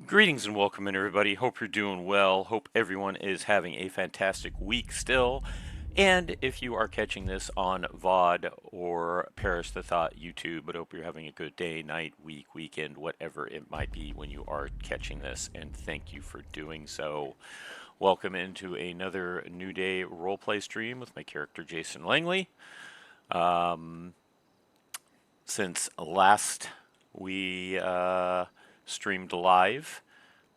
Greetings and welcome in everybody. Hope you're doing well. Hope everyone is having a fantastic week still. And if you are catching this on VOD or Perish the Thought YouTube, but hope you're having a good day, night, week, weekend, whatever it might be when you are catching this. And thank you for doing so. Welcome into another New Day roleplay stream with my character Jason Langley. Since last we streamed live,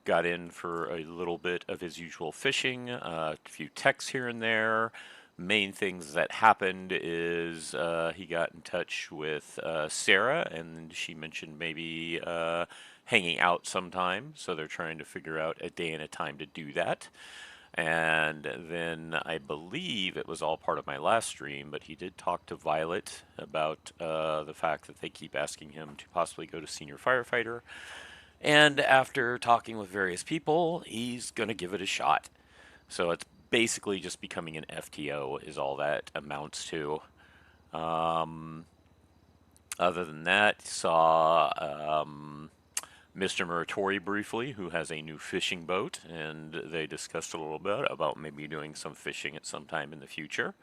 got in for a little bit of his usual fishing, a few texts here and there. Main things that happened is he got in touch with Sarah, and she mentioned maybe hanging out sometime. So they're trying to figure out a day and a time to do that. And then I believe it was all part of my last stream, but he did talk to Violet about the fact that they keep asking him to possibly go to Senior Firefighter. And after talking with various people, he's going to give it a shot. So it's basically just becoming an FTO, is all that amounts to. Other than that, saw Mr. Muratori briefly, who has a new fishing boat, and they discussed a little bit about maybe doing some fishing at some time in the future.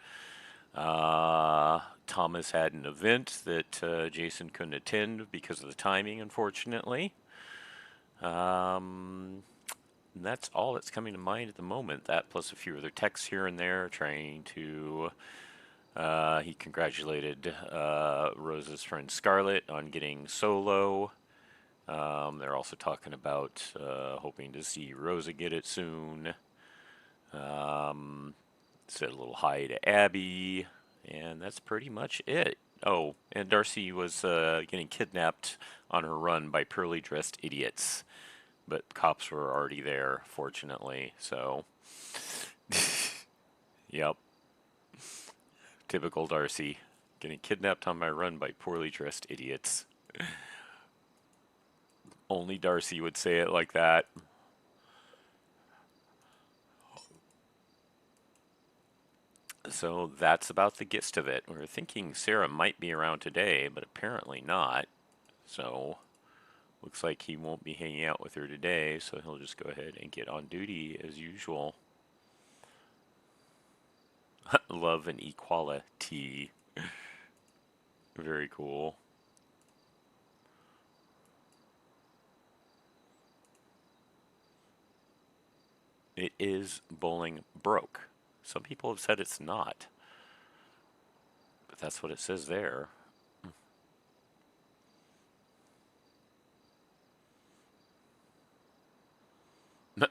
Thomas had an event that Jason couldn't attend because of the timing, unfortunately. That's all that's coming to mind at the moment. That plus a few other texts here and there trying to. He congratulated Rose's friend Scarlett on getting solo. They're also talking about hoping to see Rosa get it soon. Said a little hi to Abby, and that's pretty much it. Oh, and Darcy was getting kidnapped on her run by poorly dressed idiots, but cops were already there, fortunately. So, yep, typical Darcy, getting kidnapped on my run by poorly dressed idiots. Only Darcy would say it like that. So that's about the gist of it. We were thinking Sarah might be around today, but apparently not. So looks like he won't be hanging out with her today, so he'll just go ahead and get on duty as usual. Love and equality. Very cool. It is bowling broke. Some people have said it's not, but that's what it says there.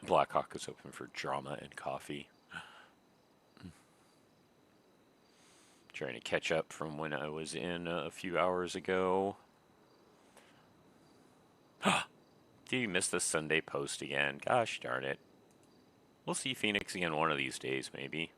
Blackhawk is open for drama and coffee. Trying to catch up from when I was in a few hours ago. Do you miss the Sunday post again? Gosh darn it. We'll see Phoenix again one of these days, maybe.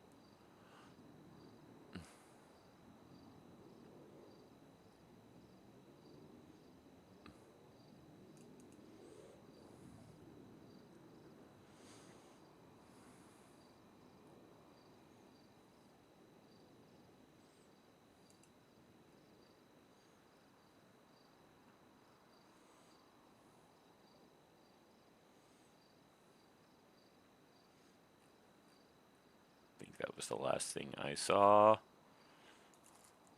I think that was the last thing I saw.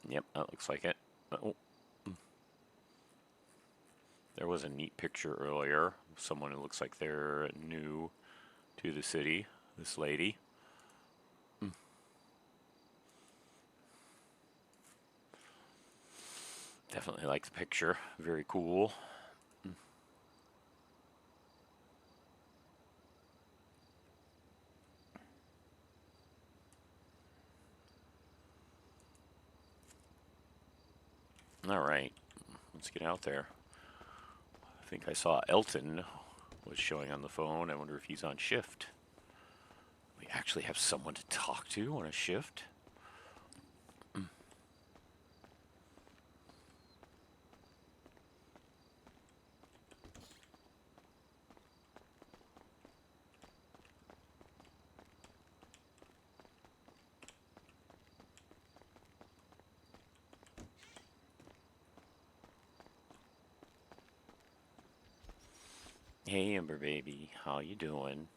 Yep, that looks like it. Oh. There was a neat picture earlier. Someone who looks like they're new to the city. This lady. Definitely like the picture. Very cool. All right, let's get out there. I think I saw Elton was showing on the phone. I wonder if he's on shift. We actually have someone to talk to on a shift. Hey, Amber baby, how you doing?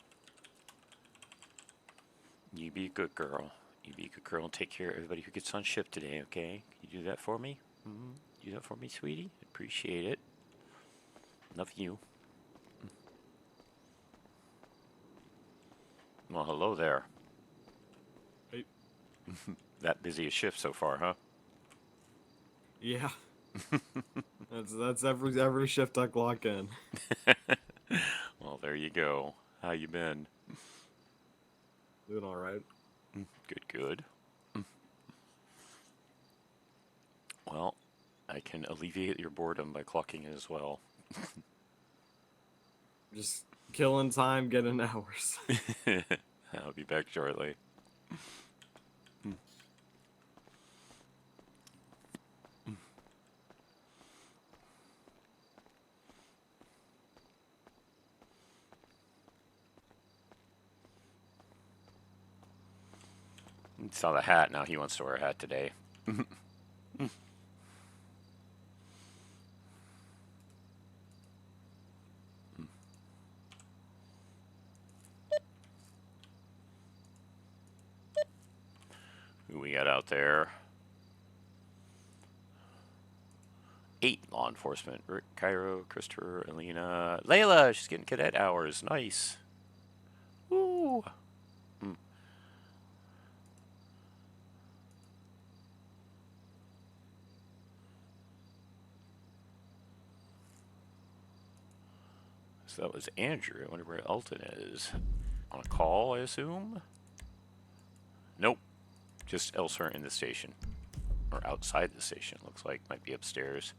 You be a good girl. You be a good girl and take care of everybody who gets on shift today, okay? Can you do that for me? Mm-hmm. Do that for me, sweetie? Appreciate it. Love you. Well, hello there. Hey, That busy a shift so far, huh? yeah, that's every shift I clock in. Well, there you go. How you been? Doing all right. Good, good. Well, I can alleviate your boredom by clocking in as well. Just killing time, getting hours. I'll be back shortly. He saw the hat, now he wants to wear a hat today. Who we got out there? 8 law enforcement. Rick, Cairo, Christopher, Alina, Layla. She's getting cadet hours. Nice. Woo. Mm. So that was Andrew. I wonder where Elton is. On a call, I assume? Nope. Just elsewhere in the station. Or outside the station, looks like. Might be upstairs.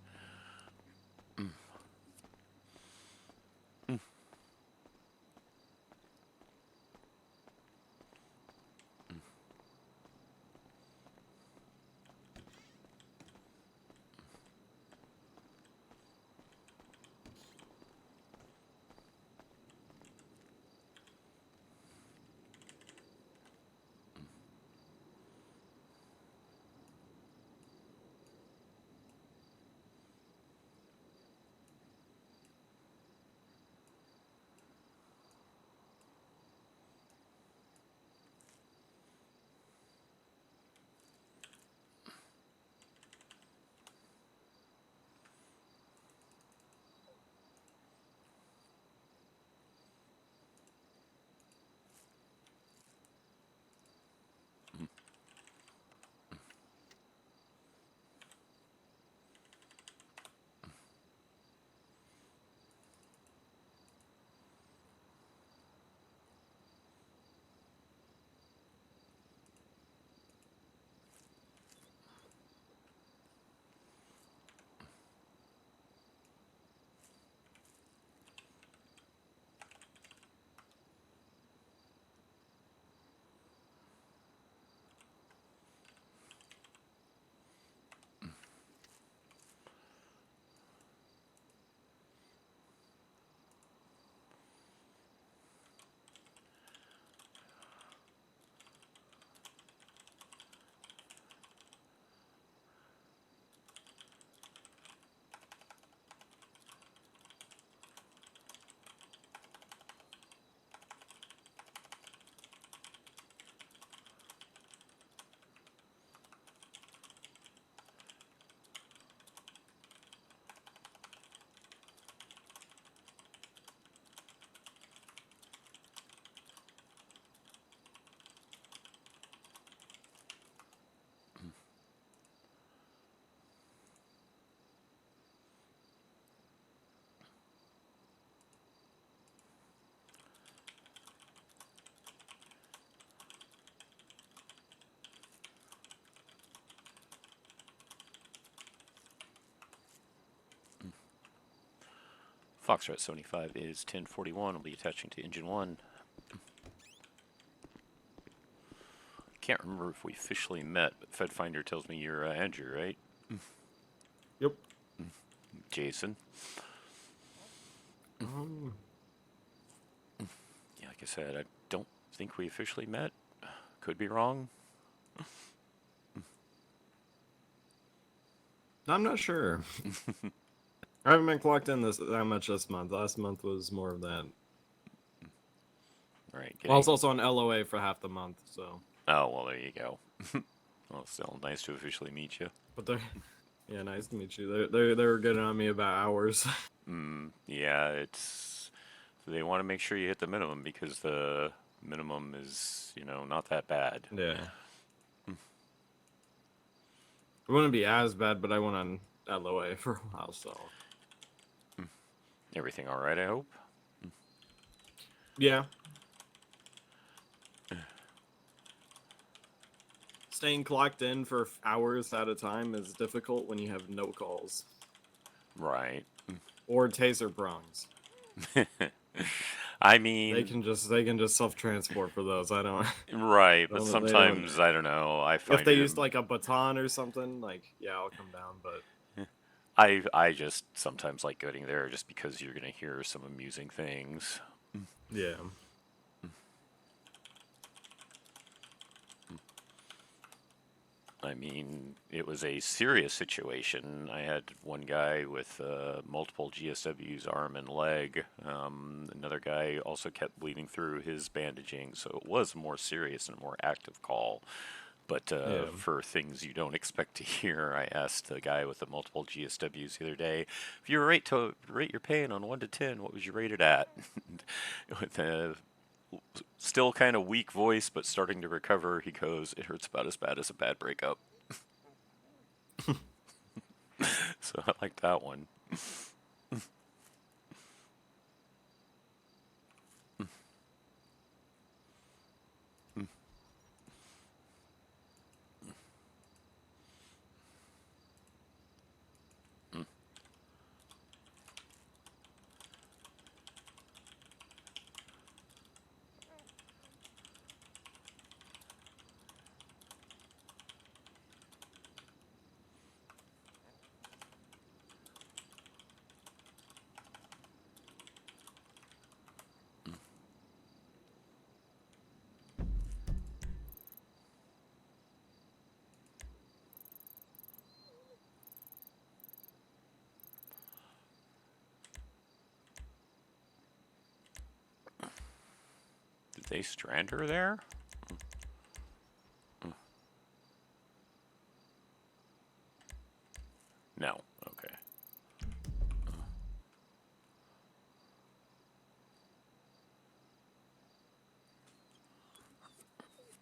Foxtrot 75 is 1041. Will be attaching to engine 1. Can't remember if we officially met, but FedFinder tells me you're Andrew, right? Yep. Jason. Um, Yeah, like I said, I don't think we officially met. Could be wrong. I'm not sure. I haven't been collecting that much this month. Last month was more of that. Right, Well, I was getting. also on LOA for half the month, so. Oh, well, there you go. Well, still nice to officially meet you. But they're, yeah, nice to meet you. They were getting on me about hours. Yeah, it's. They want to make sure you hit the minimum because the minimum is, not that bad. Yeah. It wouldn't be as bad, but I went on LOA for a while, so. Everything all right, I hope? Yeah. Staying clocked in for hours at a time is difficult when you have no calls. Right. Or taser prongs. I They mean, can just self-transport for those. I don't right, but they don't sometimes, I don't know, I if find they used him. like a baton or something, like yeah, I'll come down, but I just sometimes like getting there just because you're going to hear some amusing things. yeah. I mean, it was a serious situation. I had one guy with multiple GSWs, arm and leg. Another guy also kept bleeding through his bandaging, so it was a more serious and more active call. But Yeah. for things you don't expect to hear, I asked the guy with the multiple GSWs the other day, if you were rate your pain on 1 to 10, what would you rate it at? With a still kind of weak voice, but starting to recover, he goes, "It hurts about as bad as a bad breakup." So I like that one. Did they strand her there? No. Okay.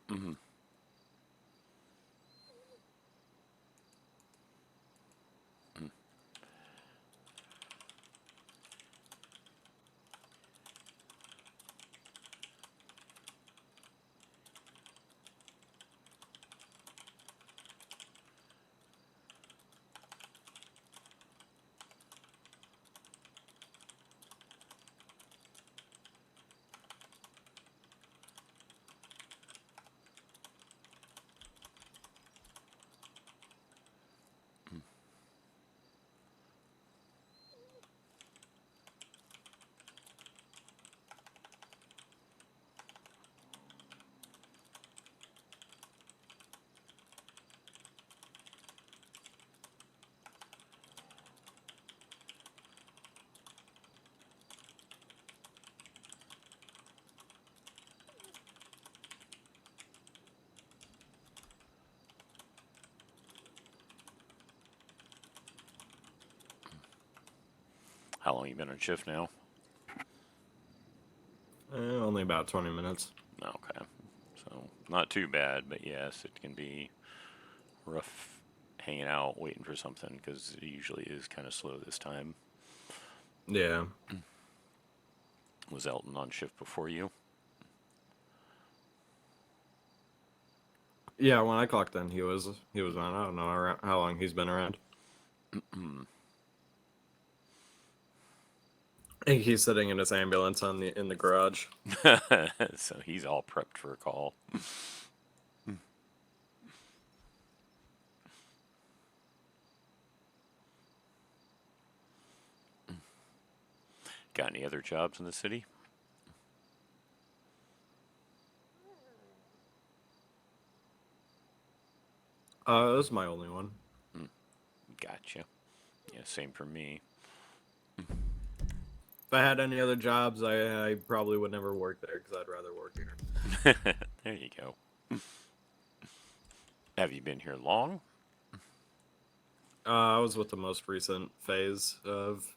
Hmm. How long you been on shift now? Only about 20 minutes. Okay. So not too bad, but yes, it can be rough hanging out waiting for something because it usually is kind of slow this time. Yeah. Was Elton on shift before you? Yeah, when I clocked in, he was on. I don't know how long he's been around. I think he's sitting in his ambulance in the garage. So he's all prepped for a call. Got any other jobs in the city? This is my only one. Gotcha. Yeah, same for me. If I had any other jobs, I probably would never work there because I'd rather work here. There you go. Have you been here long? I was with the most recent phase of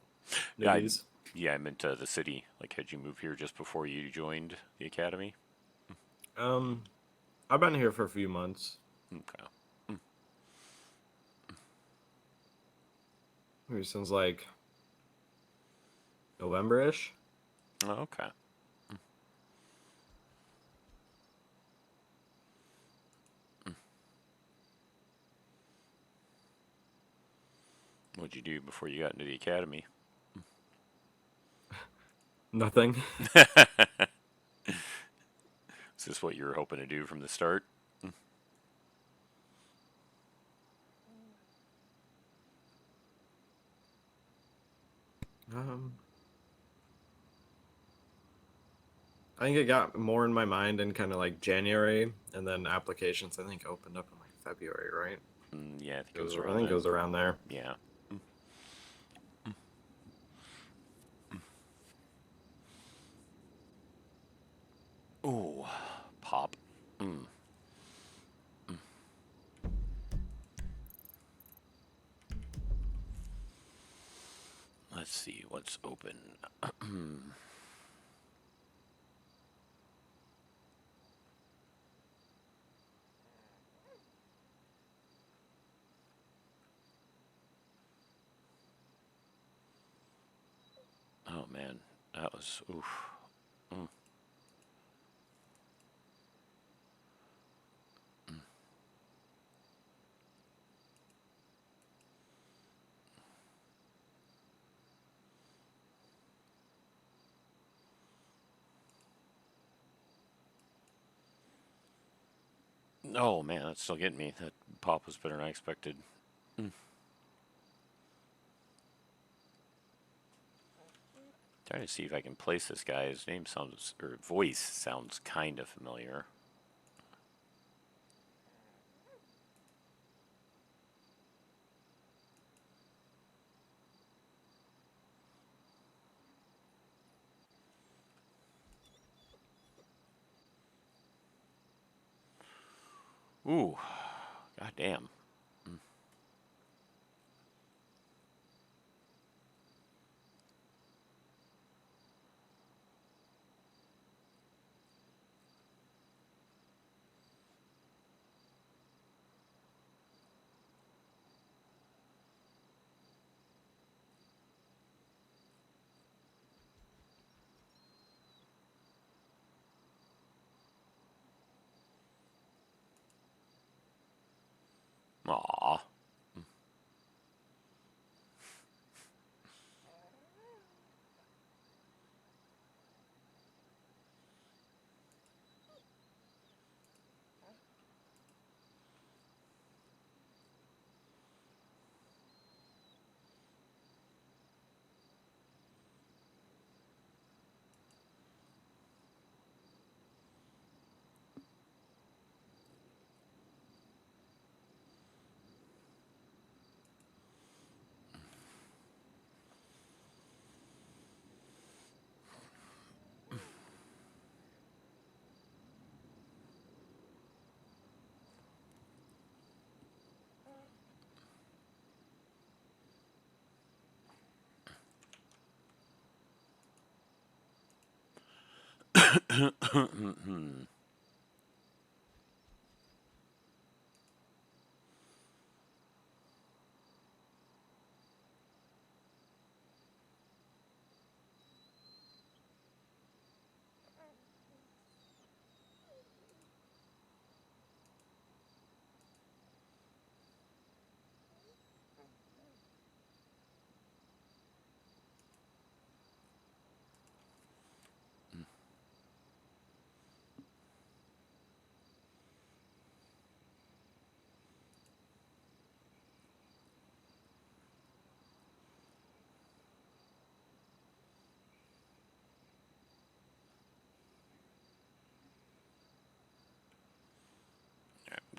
Yeah, newbies. yeah, I meant the city. Like, had you moved here just before you joined the academy? Um, I've been here for a few months. Okay. Maybe since like November-ish. Oh, okay. What'd you do before you got into the academy? Nothing. Is this what you were hoping to do from the start? Um, I think it got more in my mind in kind of like January, and then applications I think opened up in like February, right? Yeah, I think It it was, was I around think it then. was around there. Yeah. Ooh, pop. Let's see what's open. Oh man, that was oof. Mm. Oh man, that's still getting me. That pop was better than I expected. Trying to see if I can place this guy. His name sounds, or voice sounds kind of familiar. Ooh, goddamn. Aw.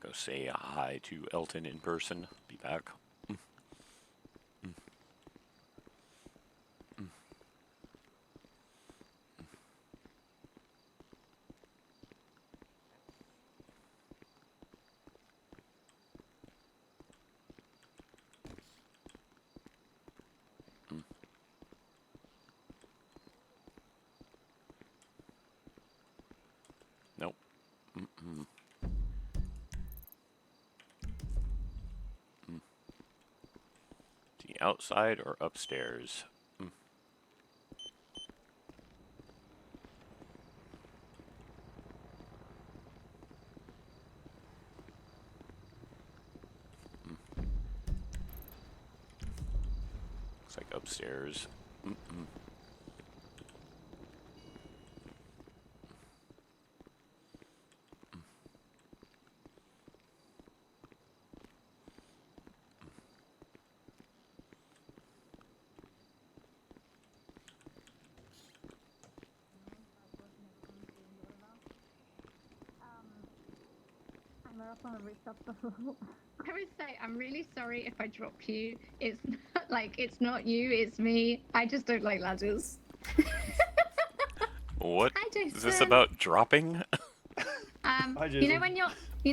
Go say hi to Elton in person. Be back. Mm-mm. The outside or upstairs? Mm. Looks like upstairs. Mm-mm. We're up on the rooftop before. I would say I'm really sorry if I drop you. It's not like it's not you, it's me. I just don't like ladders. What Hi, is this Jason. about dropping? Hi, You know Jason.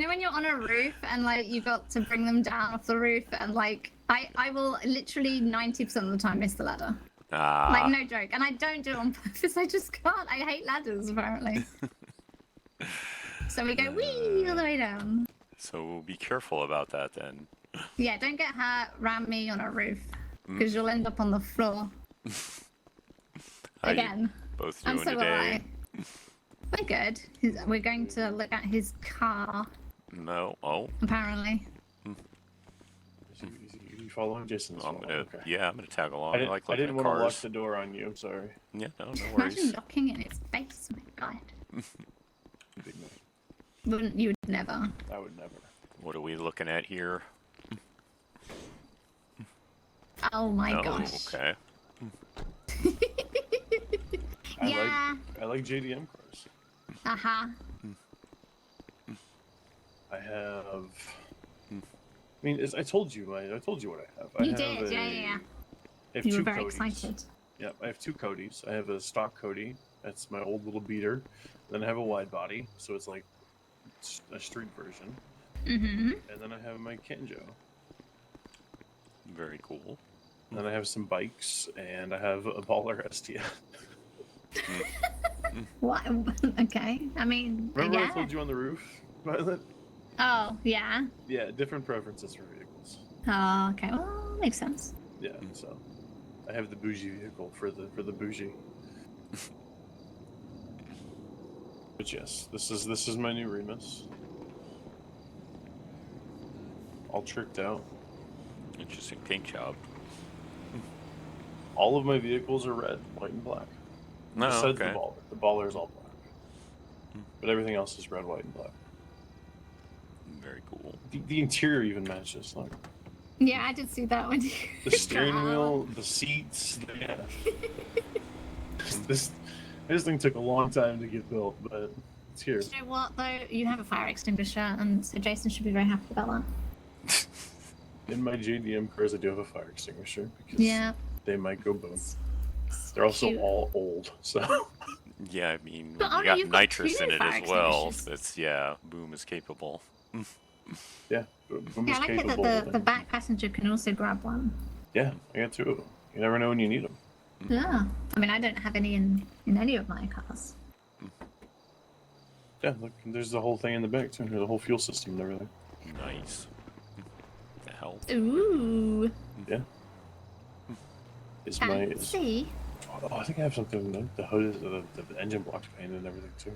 when you're on a roof and like you got to bring them down off the roof and like I will literally 90% of the time miss the ladder. Like Ah, no joke, and I don't do it on purpose. I just can't. I hate ladders apparently. So we go wee all the way down. so be careful about that then. Yeah, don't get hurt. Ram me on a roof Mm. because you'll end up on the floor How you again. both And doing so will today? I. We're good. We're going to look at his car No. Oh, apparently. You following Jason's I'm following? gonna. Okay. Yeah, I'm gonna tag along. I like I looking didn't at want to lock cars. the door on you. I'm sorry. Yeah, no Imagine worries. knocking in his face. Oh my god. Big man. Wouldn't you? Would never. I would never. What are we looking at here? Oh my Oh, gosh. okay. Yeah. I like JDM cars. Uh huh. I have. I mean, I told you. I told you what I have. I You have did. Yeah. I have You two were very Codys. excited. Yep, I have two Codys. I have a stock Cody. That's my old little beater. Then I have a wide body, so it's like a street version. Mm-hmm. And then I have my Kenjo. Very cool. And then I have some bikes, and I have a baller STF. What? Okay. I mean, Remember yeah. what I told you on the roof, Violet? Oh, yeah. Yeah, different preferences for vehicles. Oh, okay. Well, makes sense. Yeah, so I have the bougie vehicle for the bougie. But yes, this is my new Remus. All tricked out. Interesting paint job. All of my vehicles are red, white, and black. No, Besides okay. the baller. The baller is all black. But everything else is red, white, and black. Very cool. The interior even matches. Like Yeah, I did see that one. the steering wheel, the seats. Yeah. this thing took a long time to get built, but it's here. You know what, though? You have a fire extinguisher, and so Jason should be very happy about that. In my JDM cars, I do have a fire extinguisher because Yeah. they might go boom. They're also Cute. all old, so. Yeah, I mean, But, you got you've got nitrous two in it fire as well. extinguishers. That's, yeah, boom is capable. Yeah, boom Yeah, is I like it capable. that the back passenger can also grab one. Yeah, I got two of them. You never know when you need them. Yeah. I mean, I don't have any in any of my cars. Yeah, look, there's the whole thing in the back too. The whole fuel system and everything. Nice. The hell? Ooh. Yeah. Is my Fancy. oh, I think I have something. The hood, the engine block's painted and everything too.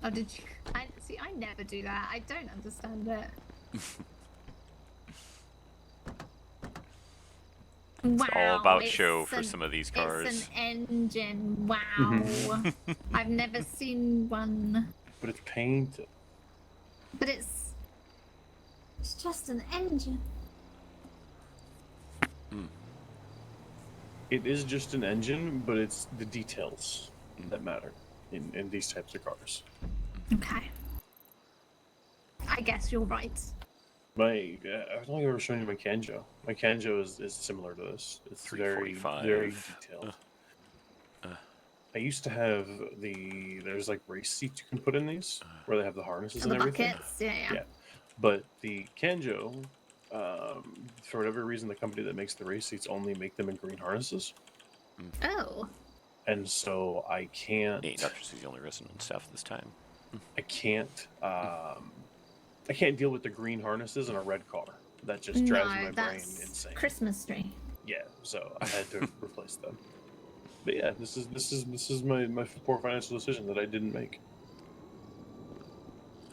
Oh, did you? I never do that. I don't understand it. Wow, It's all about it's show for an- some of these cars. It's an engine. Wow. I've never seen one. But it's painted. But it's just an engine. It is just an engine, but it's the details that matter in these types of cars. Okay. I guess you're right. I don't think I've ever shown you my Kanjo. My Kanjo is similar to this. It's very 345. very detailed. I used to have there's like race seats you can put in these where they have the harnesses And and the everything. buckets. Yeah. Yeah. But the Kanjo, for whatever reason, the company that makes the race seats only make them in green harnesses, Oh. and so I can't. Nate, Dr. Susie only written on staff this time. I can't deal with the green harnesses in a red car. That just drives my brain that's insane. Christmas tree. Yeah, so I had to replace them. But yeah, this is my poor financial decision that I didn't make.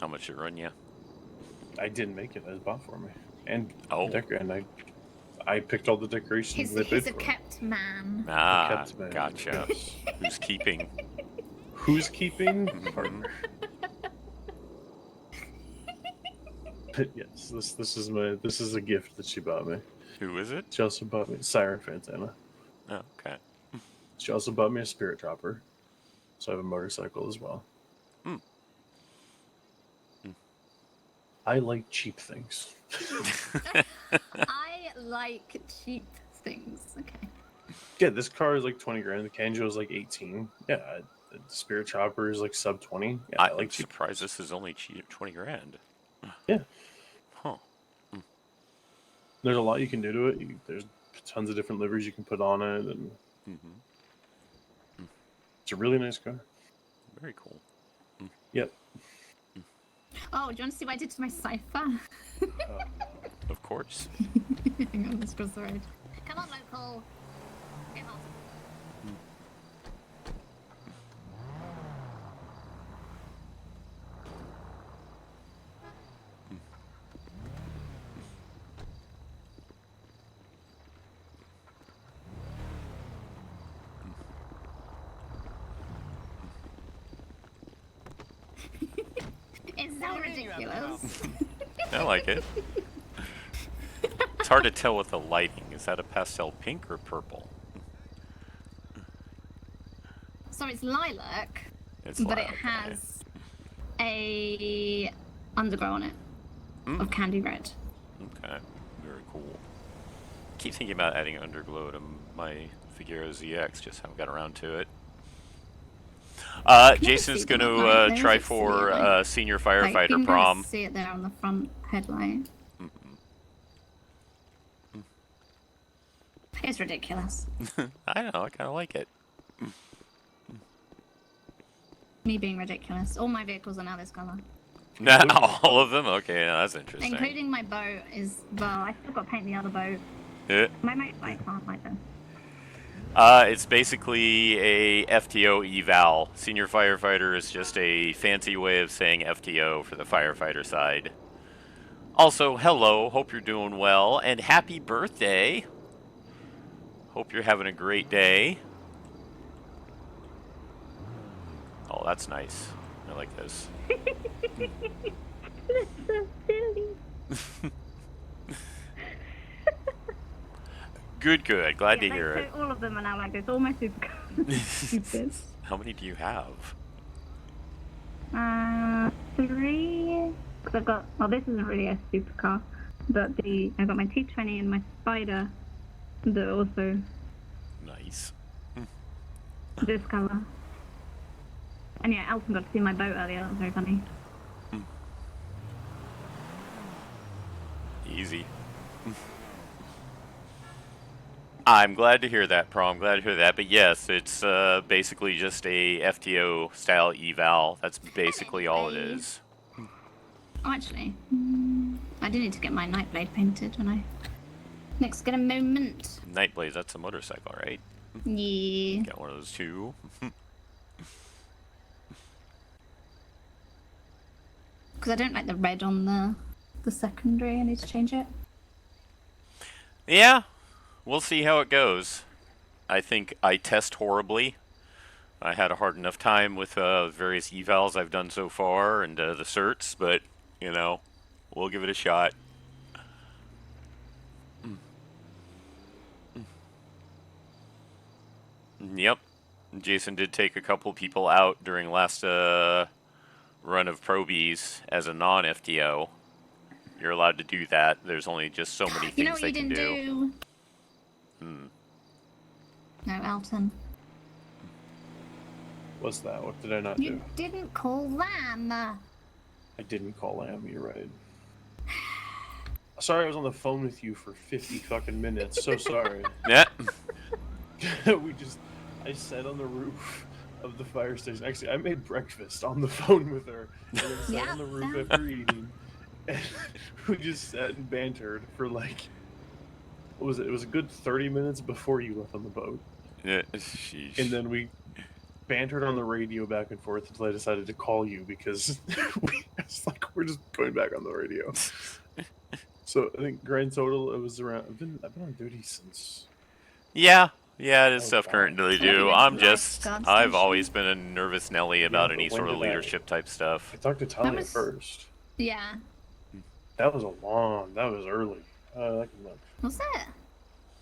How much it run you? I didn't make it. It was bought for me, and Oh. and I picked all the decorations. He's a kept man. Ah, kept man. gotcha. Who's keeping? Who's keeping? Partner. But yes, this is a gift that she bought me. Who is it? She also bought me Siren Fantana. Oh, okay. She also bought me a Spirit Dropper, so I have a motorcycle as well. Mm. I like cheap things. I like cheap things. Okay. Yeah, this car is like 20 grand. The Kanjo is like 18. Yeah, the Spirit Chopper is like sub 20. Yeah, I like cheap. Surprised this is only 20 grand. Yeah. Huh. There's a lot you can do to it. There's tons of different livers you can put on it, and it's a really nice car. Very cool. Yep. Oh, do you want to see what I did to my cipher? Of course. Hang on, let's cross the road. Come on, local. Get off. It's so ridiculous. I like it. It's hard to tell with the lighting. Is that a pastel pink or purple? So it's lilac, It's but lilac, it has a underglow on it of candy red. Okay, very cool. Keep thinking about adding underglow to my Figura ZX, just haven't got around to it. Jason's going to try for senior firefighter you can prom. See it there on the front headlight. It's ridiculous. I know, I kind of like it. Me being ridiculous. All my vehicles are now this color. All of them? Okay, no, that's interesting. Including my boat is, well, I still got to paint the other boat. Yeah. My motorbike can't like this. It's basically a FTO eval. Senior firefighter is just a fancy way of saying FTO for the firefighter side. Also, hello, hope you're doing well, and happy birthday. Hope you're having a great day. Oh, that's nice. I like this. That's so silly. Good, good. Glad to hear it. All of them are now like this. All my supercars. How many do you have? 3. Because I've got, well, this isn't really a supercar, but I've got my T20 and my Spider that are also Nice. this colour. And yeah, Elton got to see my boat earlier. That was very funny. Easy. I'm glad to hear that, Pro. I'm glad to hear that. But yes, it's basically just a FTO style eval. That's basically all it is. Oh, actually, I do need to get my Nightblade painted when I next get a moment. Nightblaze, that's a motorcycle, right? Yeah. Got one of those too. Because I don't like the red on the secondary. I need to change it. Yeah, we'll see how it goes. I think I test horribly. I had a hard enough time with various evals I've done so far and the certs, but, you know, we'll give it a shot. Yep. Jason did take a couple people out during last run of Probees as a non-FTO. You're allowed to do that. There's only just so many things You know what they you can didn't do. No, Elton. What's that? What did I not do? You didn't call them. I didn't call Am, you're right. Sorry I was on the phone with you for 50 fucking minutes. So sorry. Yeah. I sat on the roof of the fire station. Actually, I made breakfast on the phone with her, and then sat Yeah, on the roof yeah. after eating, and we just sat and bantered for like, what was it? It was a good 30 minutes before you left on the boat, Yeah, sheesh. and then we bantered on the radio back and forth until I decided to call you because we're just going back on the radio. So I think grand total it was around. I've been on duty since. Yeah, it is Oh tough God. currently I thought you do. went to I'm the just, lifeguard I've station. always been a nervous Nelly about but any when sort of did I- leadership type stuff. I talked to Talia was- first. Yeah. That was early. Like a month. Was it?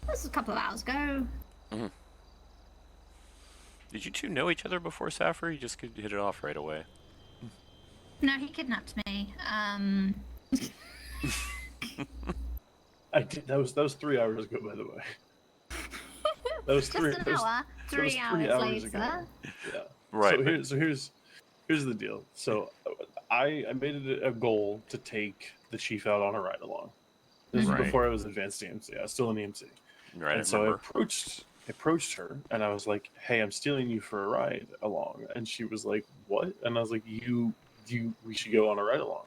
This was a couple of hours ago. Did you two know each other before Saffir? You just could hit it off right away. No, he kidnapped me. I did. That was 3 hours ago, by the way. That was Just three. an that was- hour. that was 3 3 hours hours later. ago. Yeah. Right. So here's the deal. So I made it a goal to take the chief out on a ride along. This Right. was before I was advanced EMC. I was still in EMC. Right, And so I remember. approached her and I was like, "Hey, I'm stealing you for a ride along." And she was like, "What?" And I was like, we should go on a ride along."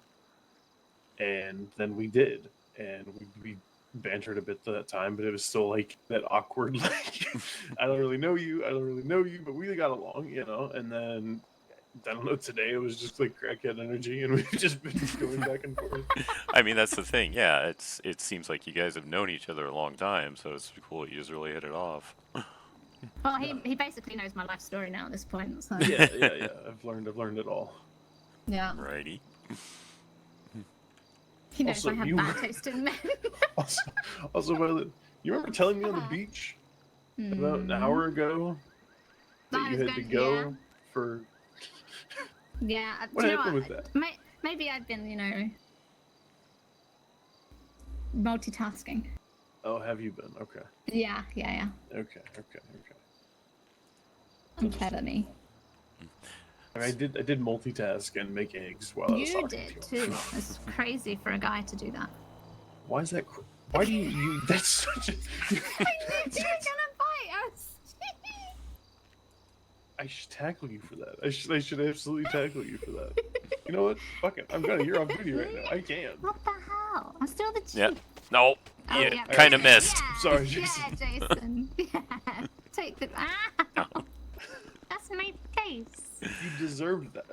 And then we did, and we bantered a bit that time, but it was still like that awkward, like, I don't really know you, but we got along, you know. And then I don't know, today it was just like crackhead energy, and we've just been going back and forth. I mean, that's the thing. Yeah, it seems like you guys have known each other a long time, so it's cool you just really hit it off. Well, he basically knows my life story now at this point. So. Yeah. I've learned it all. Yeah. Righty. He knows Also, I have you bad were- taste in men. Also, Violet, you remember telling me on the beach about an hour ago that I you was had to going- go for? Yeah. What do you know happened with that? Maybe I've been, multitasking. Oh, have you been? Okay. Yeah. Okay. Unfair to me. I mean, I did multitask and make eggs while I was You talking did to you. too. It's crazy for a guy to do that. Why is that? Why do you? That's such a. I knew you were gonna bite us. I should tackle you for that. I should absolutely tackle you for that. You know what? Fuck it. You're off duty right now. I can. What the hell? I'm still the chief. Yeah. No. Oh, Yeah, yeah, kind of missed. Yeah, Sorry, Yeah, Jason. Jason. Yeah. Take the. That's my case. You deserved that.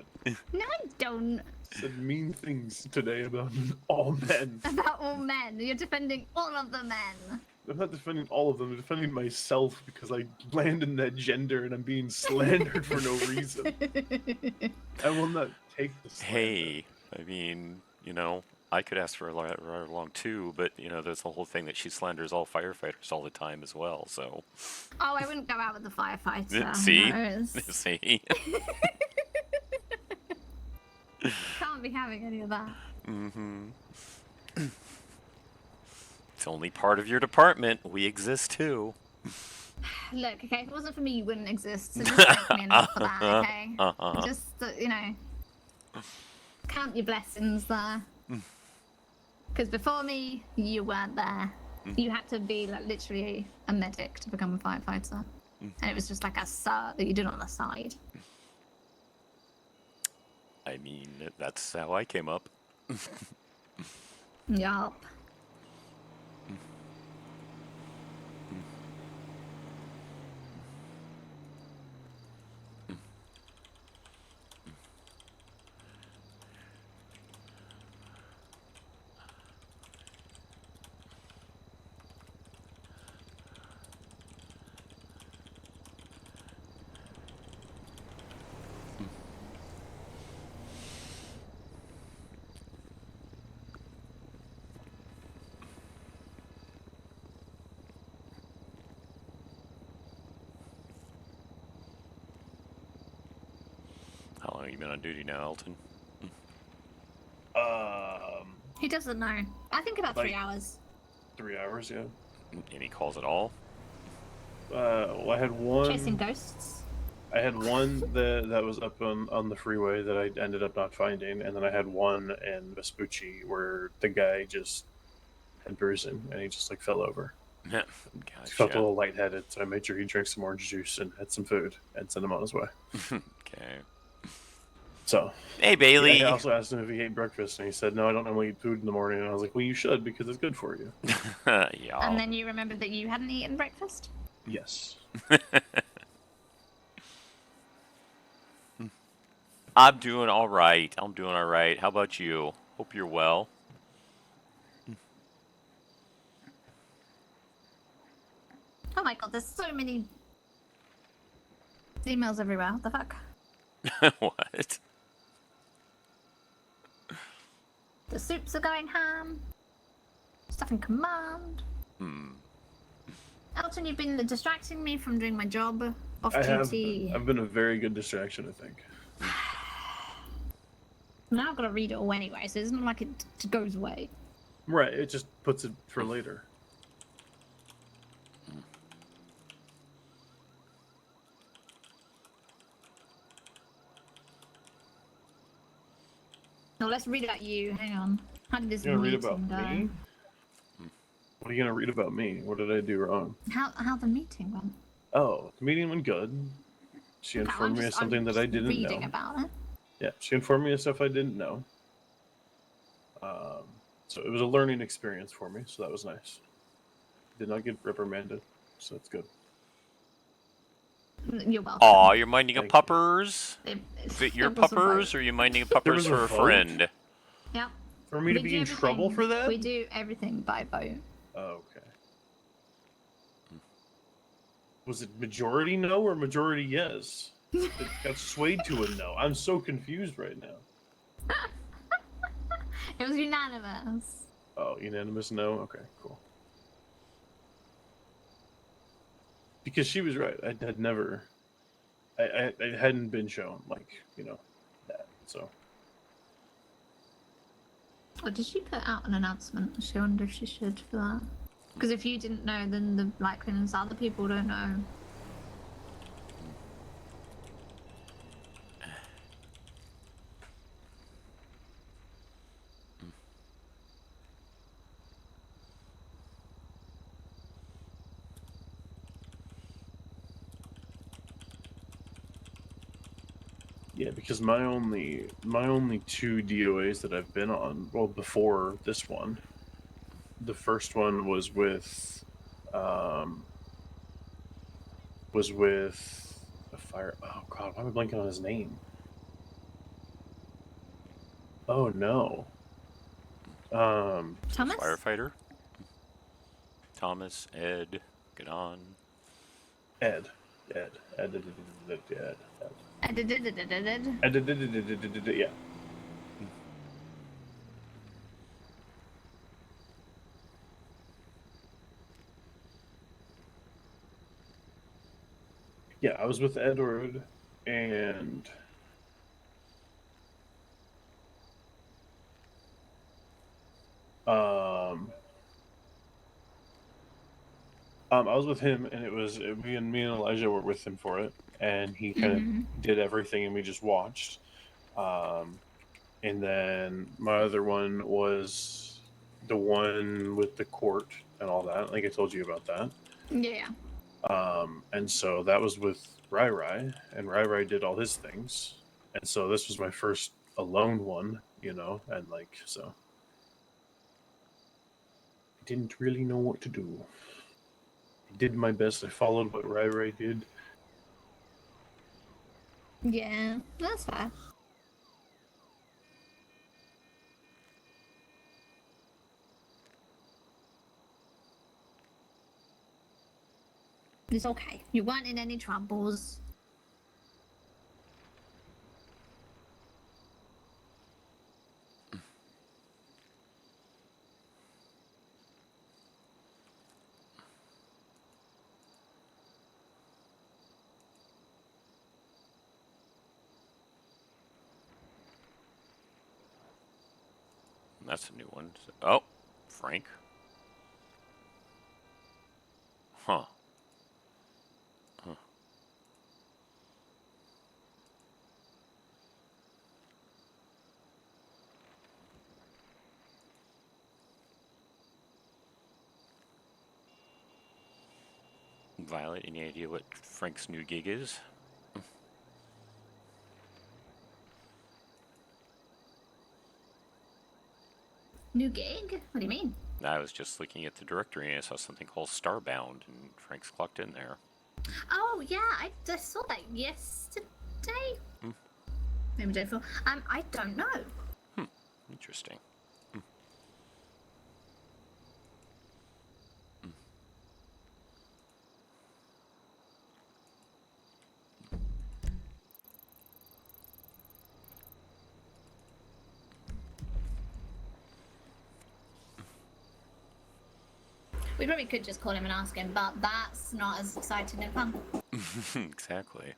No, I don't. Said mean things today about all men. About all men. You're defending all of the men. I'm not defending all of them. I'm defending myself because I land in that gender and I'm being slandered for no reason. I will not take the slander. Hey, I mean, I could ask for a ride along too, but there's the whole thing that she slanders all firefighters all the time as well. So, Oh, I wouldn't go out with the firefighter. see, No, it's- see. Can't be having any of that. It's only part of your department. We exist too. Look, okay, if it wasn't for me, you wouldn't exist. So just thank me enough for that, okay? Just, count your blessings there. Because before me, you weren't there. You had to be literally a medic to become a firefighter. And it was just like a that you did on the side. I mean, that's how I came up. Yup. How long have you been on duty now, Elton? He doesn't know. I think about 3 Like- hours. 3 hours, yeah. Any calls at all? Well, I had one. Chasing ghosts. I had one that was up on the freeway that I ended up not finding, and then I had one in Vespucci where the guy just had bruising and he just fell over. Yeah. He felt a Gotcha. little lightheaded, so I made sure he drank some orange juice and had some food and sent him on his way. Okay. So, Hey, I Bailey. also asked him if he ate breakfast, and he said, no, I don't normally eat food in the morning. And I was like, well, you should, because it's good for you. Yeah. And then you remembered that you hadn't eaten breakfast? Yes. I'm doing all right. I'm doing all right. How about you? Hope you're well. Oh my god, there's so many emails everywhere. What the fuck? What? The soups are going ham. Stuff in command. Elton, you've been distracting me from doing my job off duty. I've been a very good distraction, I think. Now I've got to read it all anyway, so it's not like it goes away. Right, it just puts it for later. No, let's read about you. Hang on. How did this You're gonna read meeting about go? me? What are you gonna read about me? What did I do wrong? How the meeting went? Oh, the meeting went good. She Okay, informed me of something I'm that I just didn't reading know. about it. Yeah, she informed me of stuff I didn't know. So it was a learning experience for me, so that was nice. Did not get reprimanded, so that's good. You're welcome. Aw, you're minding a Thank you. puppers? Is it your There was a puppers, vote. or are you minding a There puppers was a for a vote? friend? Yep. For me to We be do in trouble everything- for that? We do everything by vote. Oh, okay. Was it majority no or majority yes? It got swayed to a no. I'm so confused right now. It was unanimous. Oh, unanimous no? Okay, cool. Because she was right. I had never... I hadn't been shown, like, that, so... Or did she put out an announcement? She wonder if she should for that. Because if you didn't know, then the likeliness other people don't know. Yeah, because my only two DOAs that I've been on, well, before this one, the first one was with a fire. Oh God, why am I blanking on his name? Oh no. Thomas? Firefighter? Thomas, Ed, get on. Ed. Yeah. Yeah, I was with Edward, and I was with him, and it was me and Elijah were with him for it, and he kind of did everything, and we just watched. And then my other one was the one with the court and all that. I think I told you about that. Yeah. And so that was with Rai Rai, and Rai Rai did all his things. And so this was my first alone one, and like, so I didn't really know what to do. I did my best. I followed what Rai Rai did. Yeah, that's fair. It's okay. You weren't in any troubles. That's a new one. Oh, Frank. Huh. Violet, any idea what Frank's new gig is? New gig? What do you mean? I was just looking at the directory and I saw something called Starbound, and Frank's clocked in there. Oh yeah, I just saw that yesterday. Maybe day before. I don't know. Interesting. We probably could just call him and ask him, but that's not as exciting and fun. Exactly.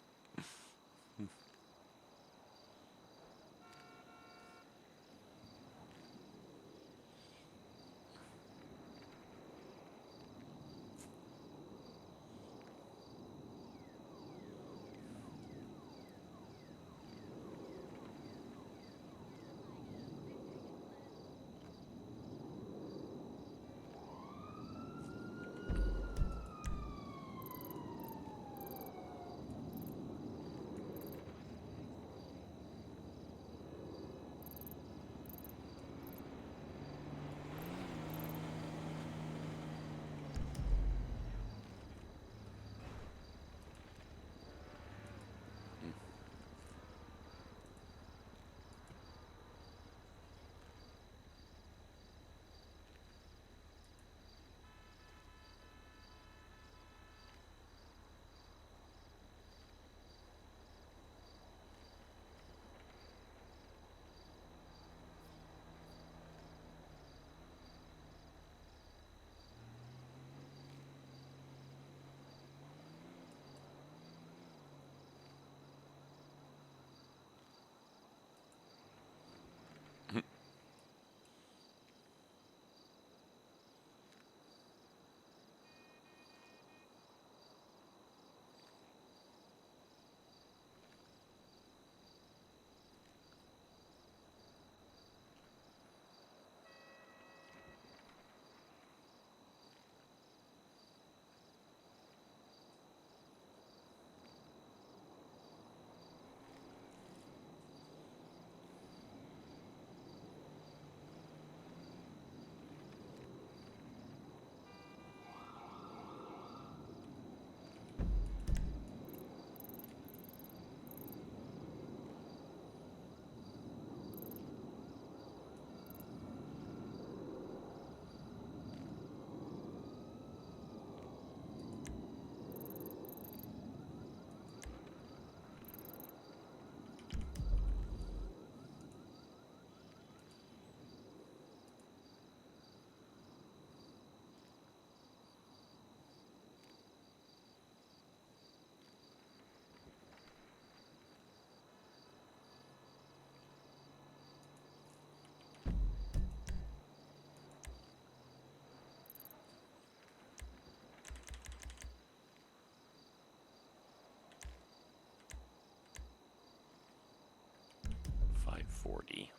$540.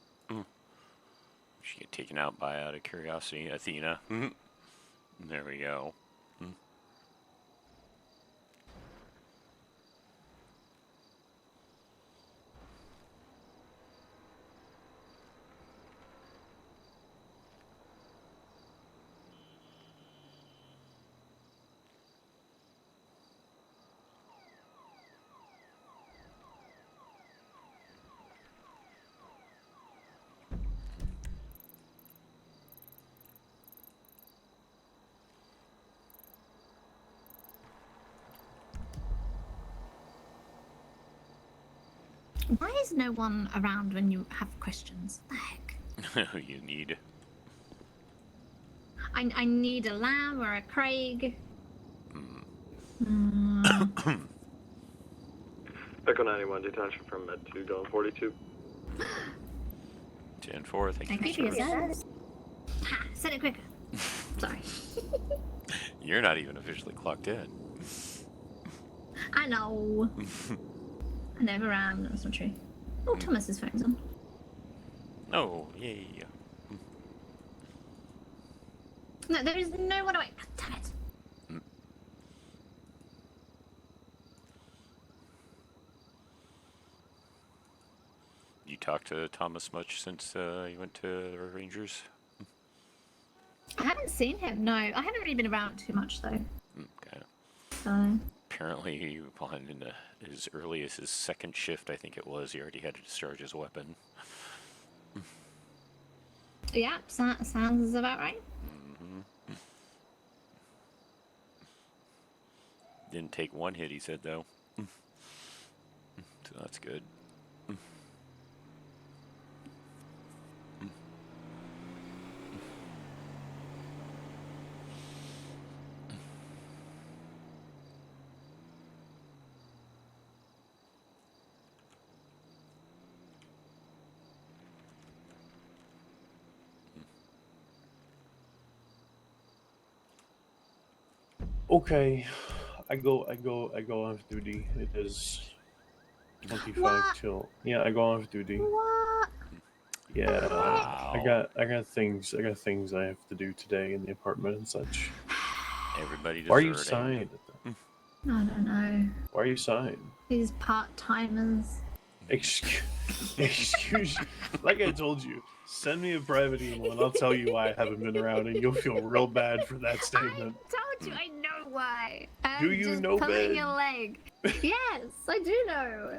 She get taken out by, out of curiosity, Athena. There we go. Why is no one around when you have questions? What the heck? You need. I need a Lamb or a Craig. Echo 91, detachment from Med 2, going 42. 10-4, thank you. Thank you, sir. Ha, said it quicker. Sorry. You're not even officially clocked in. I know. I never am. That's not true. Oh, Thomas's phone's on. Oh, yay. No, there is no one away. Damn it. talk to Thomas much since he went to the Rangers? I haven't seen him. No, I haven't really been around too much though. Okay. So Apparently, upon as early as his second shift, I think it was, he already had to discharge his weapon. yeah, sounds about right. Didn't take one hit, he said, though. So that's good. Okay, I go off duty. It is 25 What? till. Yeah, I go off duty. What? Yeah, Wow. I got things I have to do today in the apartment and such. Everybody Why are you deserted. signed? I don't know. Why are you signed? These part-timers. Excuse. Like I told you, send me a private email and I'll tell you why I haven't been around, and you'll feel real bad for that statement. I told you, I know why. Do you just know, pulling Ben? your leg. Yes, I do know.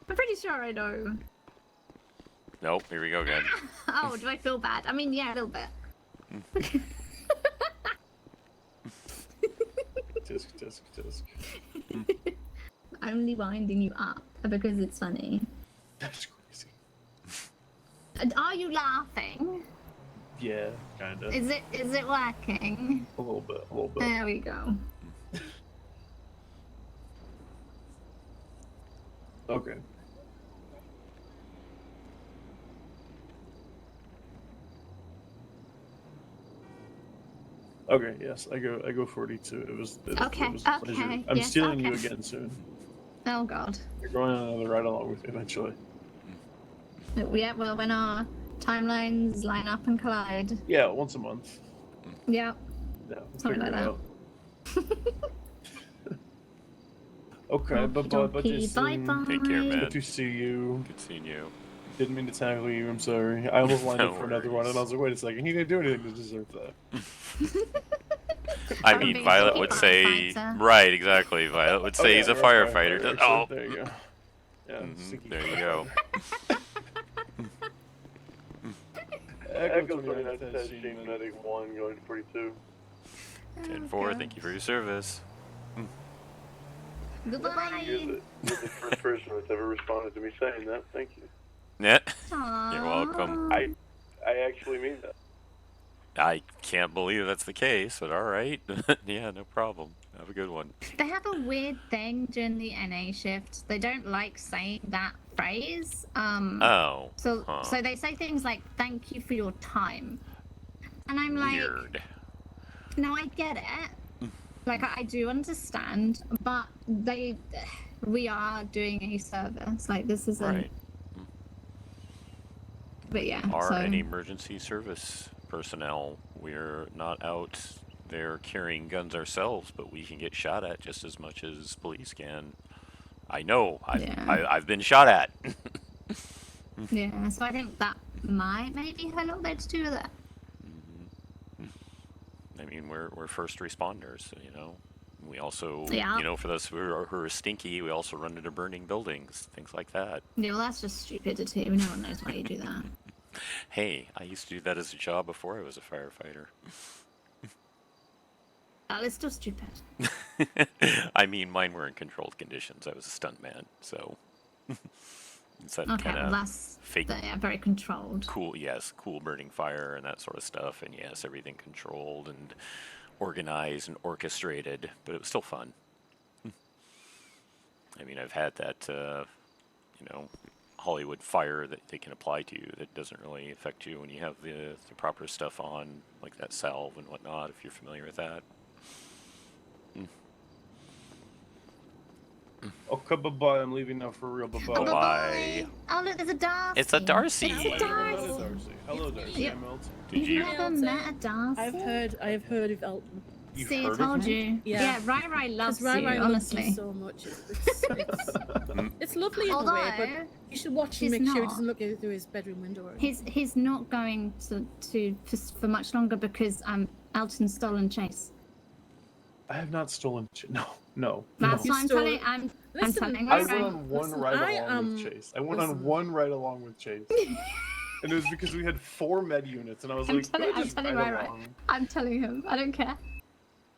I'm pretty sure I know. Nope, here we go again. Oh, do I feel bad? I mean, yeah, a little bit. Tisk. Only winding you up because it's funny. That's crazy. And are you laughing? Yeah, kinda. Is it working? A little bit. There we go. Okay. Okay, yes, I go 42. It was a pleasure. Okay, I'm yes, stealing you okay. again soon. Oh God. You're going on another ride along with me eventually. Yeah, well, when our timelines line up and collide. Yeah, once a month. Yeah. Yeah, we'll Something figure like it out. Okay, but Bye-bye. Take care, man. good to see you. Good seeing you. Didn't mean to tackle you. I'm sorry. I almost lined No up for another one, and I was like, wait a second, he didn't do anything to deserve that. I I'm mean, being Violet a would say, firefighter. right, exactly. Violet would say yeah, he's a we're firefighter. actually. Oh, There you go. Yeah, stinky there you go. Echo 29 says Team Medic 1 going to 42. 10-4, thank you for your service. Goodbye. You're the first person that's ever responded to me saying that. Thank you. Yeah, Aww. you're welcome. I actually mean that. I can't believe that's the case, but all right. Yeah, no problem. Have a good one. They have a weird thing during the NA shift. They don't like saying that phrase. Oh. So huh. so they say things like "Thank you for your time," and I'm like, Weird. "No, I get it. Like I do understand, but we are doing a service. Like this isn't." Right. But yeah. Are so an emergency service personnel. We're not out there carrying guns ourselves, but we can get shot at just as much as police can. I know. I've been shot at. yeah. So I think that might maybe have a little bit to do with it. I mean, we're first responders, you know. We also, Yeah. you know, for those who are stinky, we also run into burning buildings, things like that. Yeah, well, that's just stupidity. No one knows why you do that. Hey, I used to do that as a job before I was a firefighter. It's still stupid. I mean, mine were in controlled conditions. I was a stuntman, so it's that Okay, kind well, of that's fake, yeah, very controlled. cool, yes, cool burning fire and that sort of stuff, and yes, everything controlled and organized and orchestrated, but it was still fun. I mean, I've had that, you know, Hollywood fire that they can apply to you that doesn't really affect you when you have the proper stuff on, like that salve and whatnot, if you're familiar with that. Okay, bye-bye. I'm leaving now for real. Bye-bye. Oh, Bye. Oh, look, there's a Darcy. It's a Darcy. It's a Hello, Darcy. Darcy. Hello, Darcy. Yeah. I'm Elton. Did You've you? never met a Darcy? I've heard of Elton. You've See, I heard of told me? you. Yeah. Yeah, Rai loves Because you, Rai loves you honestly. so much. It's lovely in a way, but Although, you should watch him she's make sure he not. doesn't look through his bedroom window. Or anything. He's not going for much longer because Elton stolen Chase. I have not stolen. No. That's You what I'm stole telling. it. I'm Listen, telling I Rai. went on one Listen, ride I along am- with Chase. I went listen. on one ride along with Chase. And it was because we had 4 med units, and I was I'm like, telling- "Can I I'm just telling ride Rai. along?" I'm telling him. I don't care.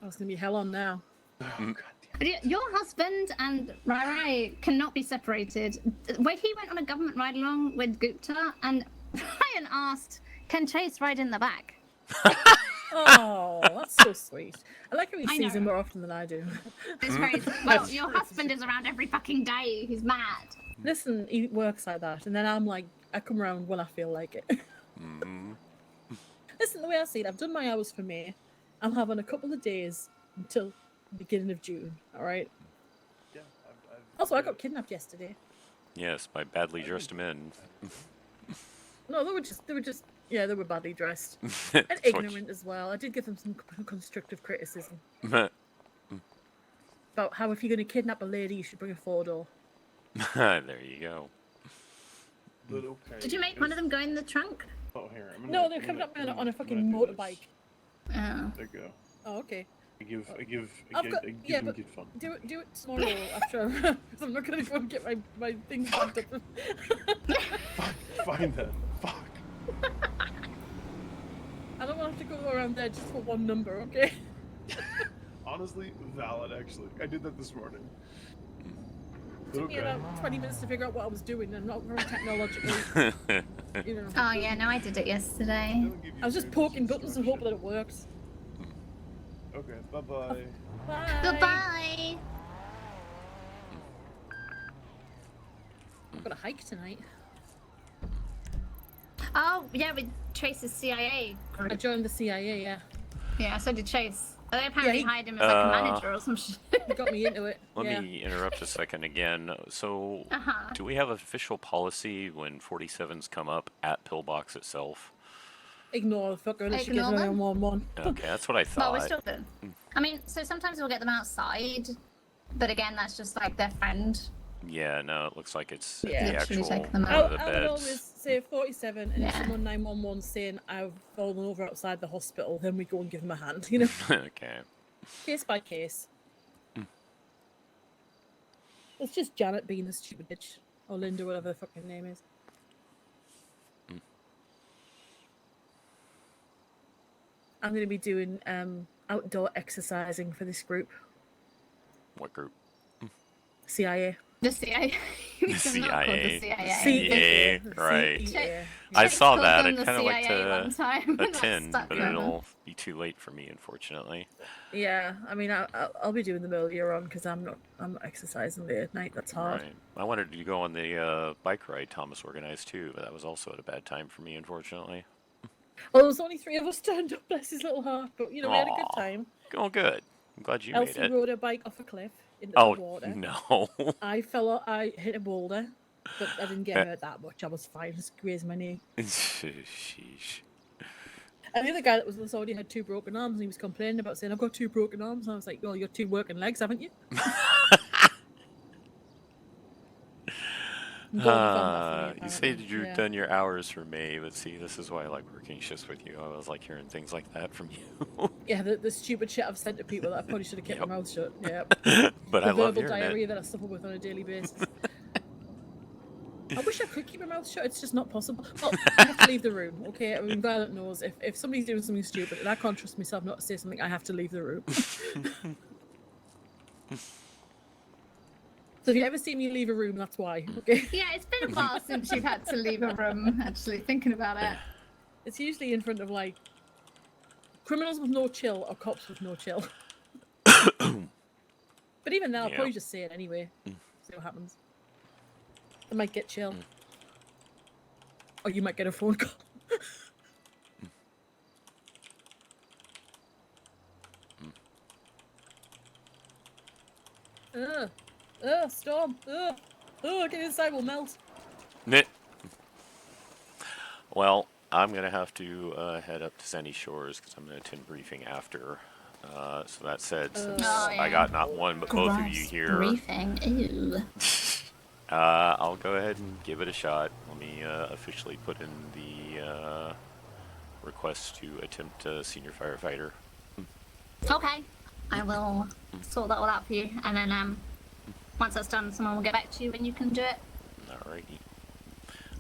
Oh, it's gonna be hell on now. Oh, God damn. But your husband and Rai cannot be separated. When he went on a government ride along with Gupta, and Ryan asked, "Can Chase ride in the back?" Oh, that's so sweet. I like how he I sees know. him more often than I do. It's very well. Your husband is around every fucking day. He's mad. Listen, he works like that, and then I'm like, I come around when I feel like it. Listen, the way I see it, I've done my hours for May. I'm having a couple of days until the beginning of June. All right. Yeah, Also, I got kidnapped yesterday. Yes, by badly dressed men. No, they were just, yeah, they were badly dressed and That's what you- ignorant as well. I did give them some constructive criticism about how if you're going to kidnap a lady, you should bring a 4-door. There you go. But okay. Did you make one of them go in the trunk? Oh, here. No, they're coming up on a fucking motorbike. Oh. There you go. Oh, okay. I give I've got- yeah, them but- good fun. Do it tomorrow after, because I'm not going to go and get my things packed up. Fine then. Fuck. I don't want to have to go around there just for one number, okay? Honestly, valid actually. I did that this morning. But Took me okay. about 20 minutes to figure out what I was doing. I'm not very technologically, you know. Oh yeah, no, I did it yesterday. That'll give you I was just great poking buttons and hoping that instruction. it worked. Okay, bye-bye. Bye. Goodbye. I've got a hike tonight. Oh yeah, with Chase's CIA I group. joined the CIA, yeah. Yeah, so did Chase. They apparently he- hired him as like a manager or some shit. He got me into it. Let yeah. me interrupt a second again. So, Uh-huh. do we have official policy when 47s come up at Pillbox itself? Ignore the fucker unless you get Ignore her them? on 1-1. Okay, that's what I Well, thought. we're still good. I mean, so sometimes we'll get them outside, but again, that's just like their friend. Yeah, no, it looks like it's Yeah. the Literally actual take them one out. of the I would beds. always say 47, and if Yeah. someone 911 saying I've fallen over outside the hospital, then we go and give them a hand, you know? Okay. Case by case. It's just Janet being a stupid bitch. Or Linda, whatever the fucking name is. I'm going to be doing outdoor exercising for this group. What group? CIA. The CIA. It's not called the CIA. CIA. CIA, right. CIA. I Chase saw called that. them I the kind of like CIA one to time, and that attend, stuck but with them. it'll be too late for me, unfortunately. Yeah, I mean, I'll be doing them earlier on because I'm not exercising late at night. That's hard. Right. I wanted to go on the bike ride Thomas organized too, but that was also at a bad time for me, unfortunately. Well, there was only 3 of us turned up. Bless his little heart, but you know we had a good Aw. time. Oh, good. I'm glad you Elsie made it. rode her bike off a cliff into Oh the water. no. I I hit a boulder, but I didn't get hurt that much. I was fine. Just grazed my knee. Sheesh. And the other guy that was already had 2 broken arms, and he was complaining about saying, "I've got 2 broken arms." And I was like, "Well, you got 2 working legs, haven't you?" I'm going to find that for You me, said apparently. you've Yeah. done your hours for May, but see, this is why I like working shifts with you. I always like hearing things like that from you. Yeah, the stupid shit I've said to people that I probably should have kept Yep. my mouth shut. Yeah. But The I love verbal hearing diarrhea it. that I suffer with on a daily basis. I wish I could keep my mouth shut. It's just not possible. Well, I have to leave the room. Okay, I mean, Violet knows if somebody's doing something stupid and I can't trust myself not to say something, I have to leave the room. So if you ever see me leave a room, that's why. Okay. Yeah, it's been a while since you've had to leave a room, actually, thinking about it. It's usually in front of like criminals with no chill or cops with no chill. But even then, I'll Yeah. probably just say it anyway. See what happens. I might get chill. Or you might get a phone call. Storm. Get inside, we'll melt. Nit. Well, I'm gonna have to head up to Sandy Shores because I'm gonna attend briefing after. So that said, since Oh, I yeah. got not one but both of you Gross here, briefing. Ew. I'll go ahead and give it a shot. Let me officially put in the request to attempt senior firefighter. Okay. I will sort that all out for you, and then once that's done, someone will get back to you and you can do it. Alrighty.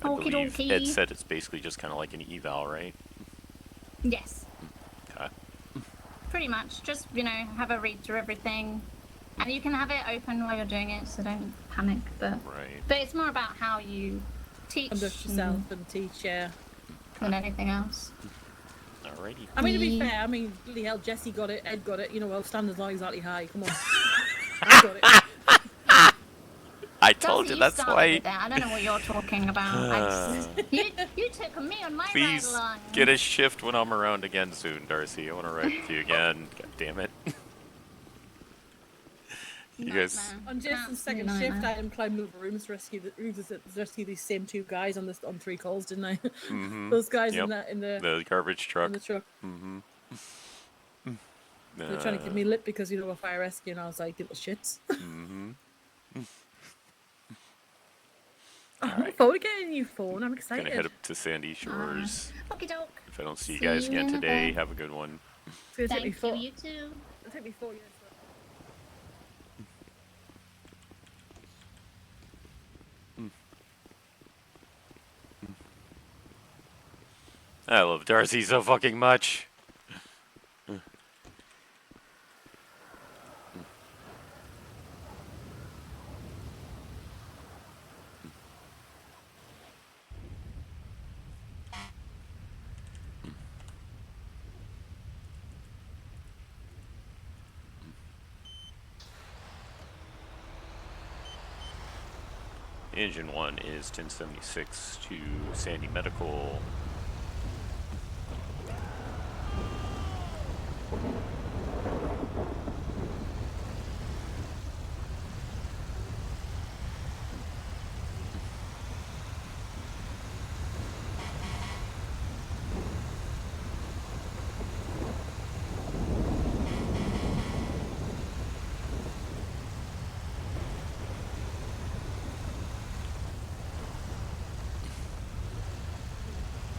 I Okie believe dokie. Ed said it's basically just kind of like an eval, right? Yes. Okay. Pretty much. Just, have a read through everything. And you can have it open while you're doing it, so don't panic. But Right. it's more about how you teach Conduct yourself and teach, yeah. than anything else. Alrighty. I mean, to be fair, bloody hell, Jesse got it, Ed got it. Well, standards aren't exactly high. Come on. I got it. I told Darcy, you, you that's started why. with that. I don't know what you're talking about. You took me on my Please ride along. get a shift when I'm around again soon, Darcy. I want to ride with you again. God damn it. You guys. Nightmare. On Jason's second Absolute shift, I nightmare. had him climb over rooms to rescue these same two guys on 3 calls, didn't I? Mm-hmm. Those guys Yep. in the The garbage truck. in the truck. Mm-hmm. They're trying to give me lip because we're fire rescue, and I was like, little shits. Mm-hmm. I'm looking forward to getting a new phone. I'm excited. Gonna head up to Sandy Shores. Okie doke. If I don't see you See guys you again in a today, bit. have a good one. It's gonna take me Thank you, you too. It'll take me 4 years. I love Darcy so fucking much. Engine 1 is 1076 to Sandy Medical.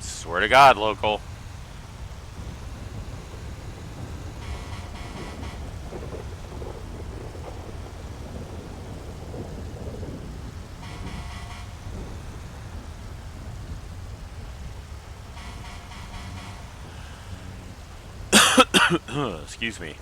Swear to God, local. Excuse me.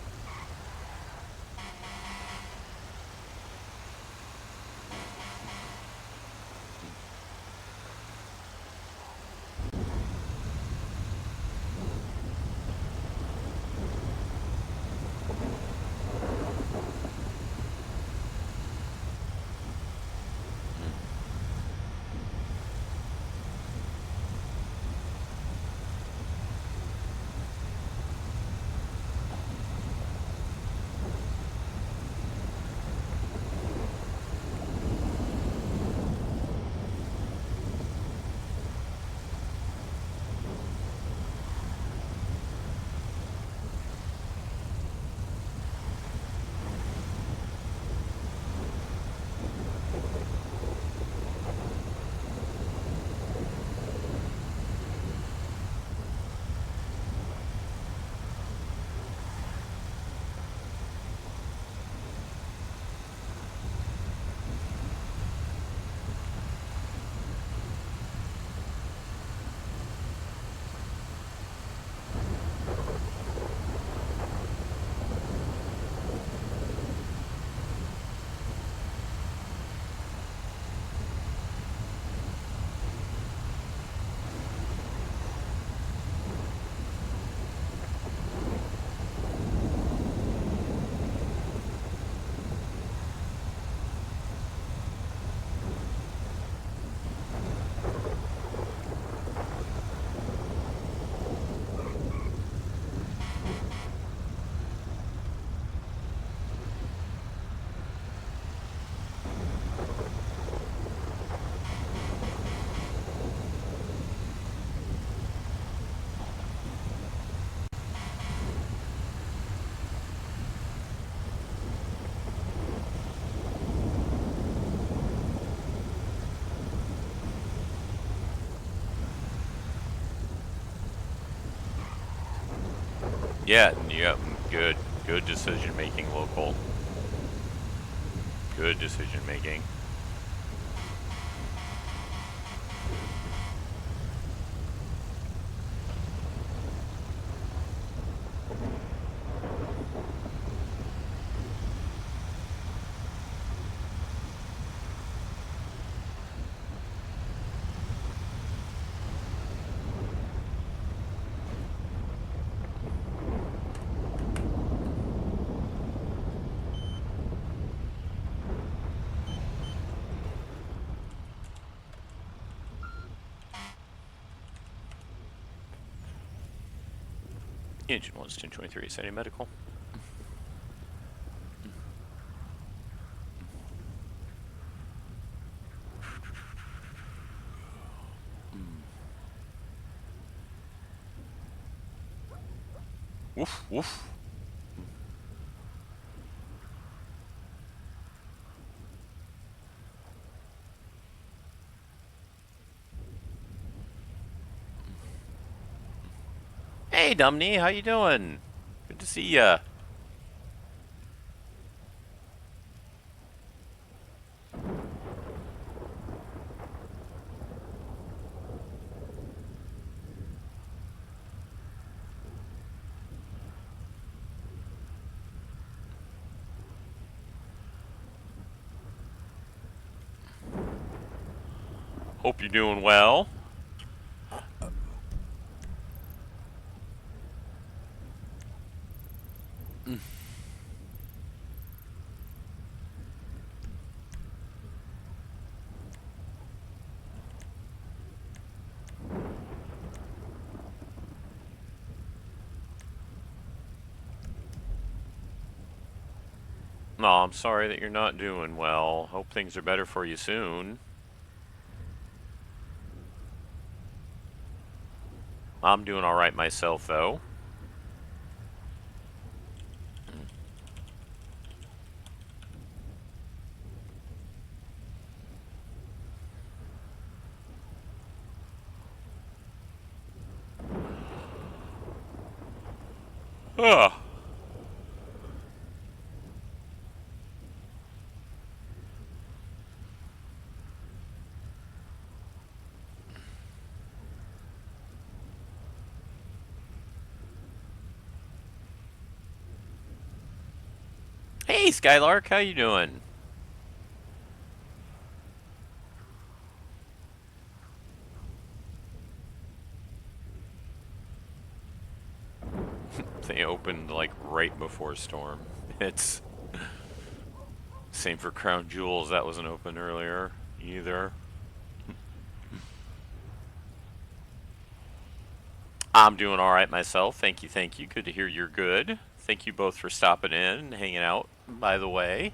Yeah, yep, good. Good decision making, local. Good decision making. Engine 1's 1023, is any medical? Woof, woof. Hey, Dumney, how you doing? Good to see ya. Hope you're doing well. No, I'm sorry that you're not doing well. Hope things are better for you soon. I'm doing all right myself, though. Ah. Hey, Skylark, how you doing? They opened like right before storm. It's same for Crown Jewels. That wasn't open earlier either. I'm doing all right myself. Thank you, thank you. Good to hear you're good. Thank you both for stopping in and hanging out, by the way.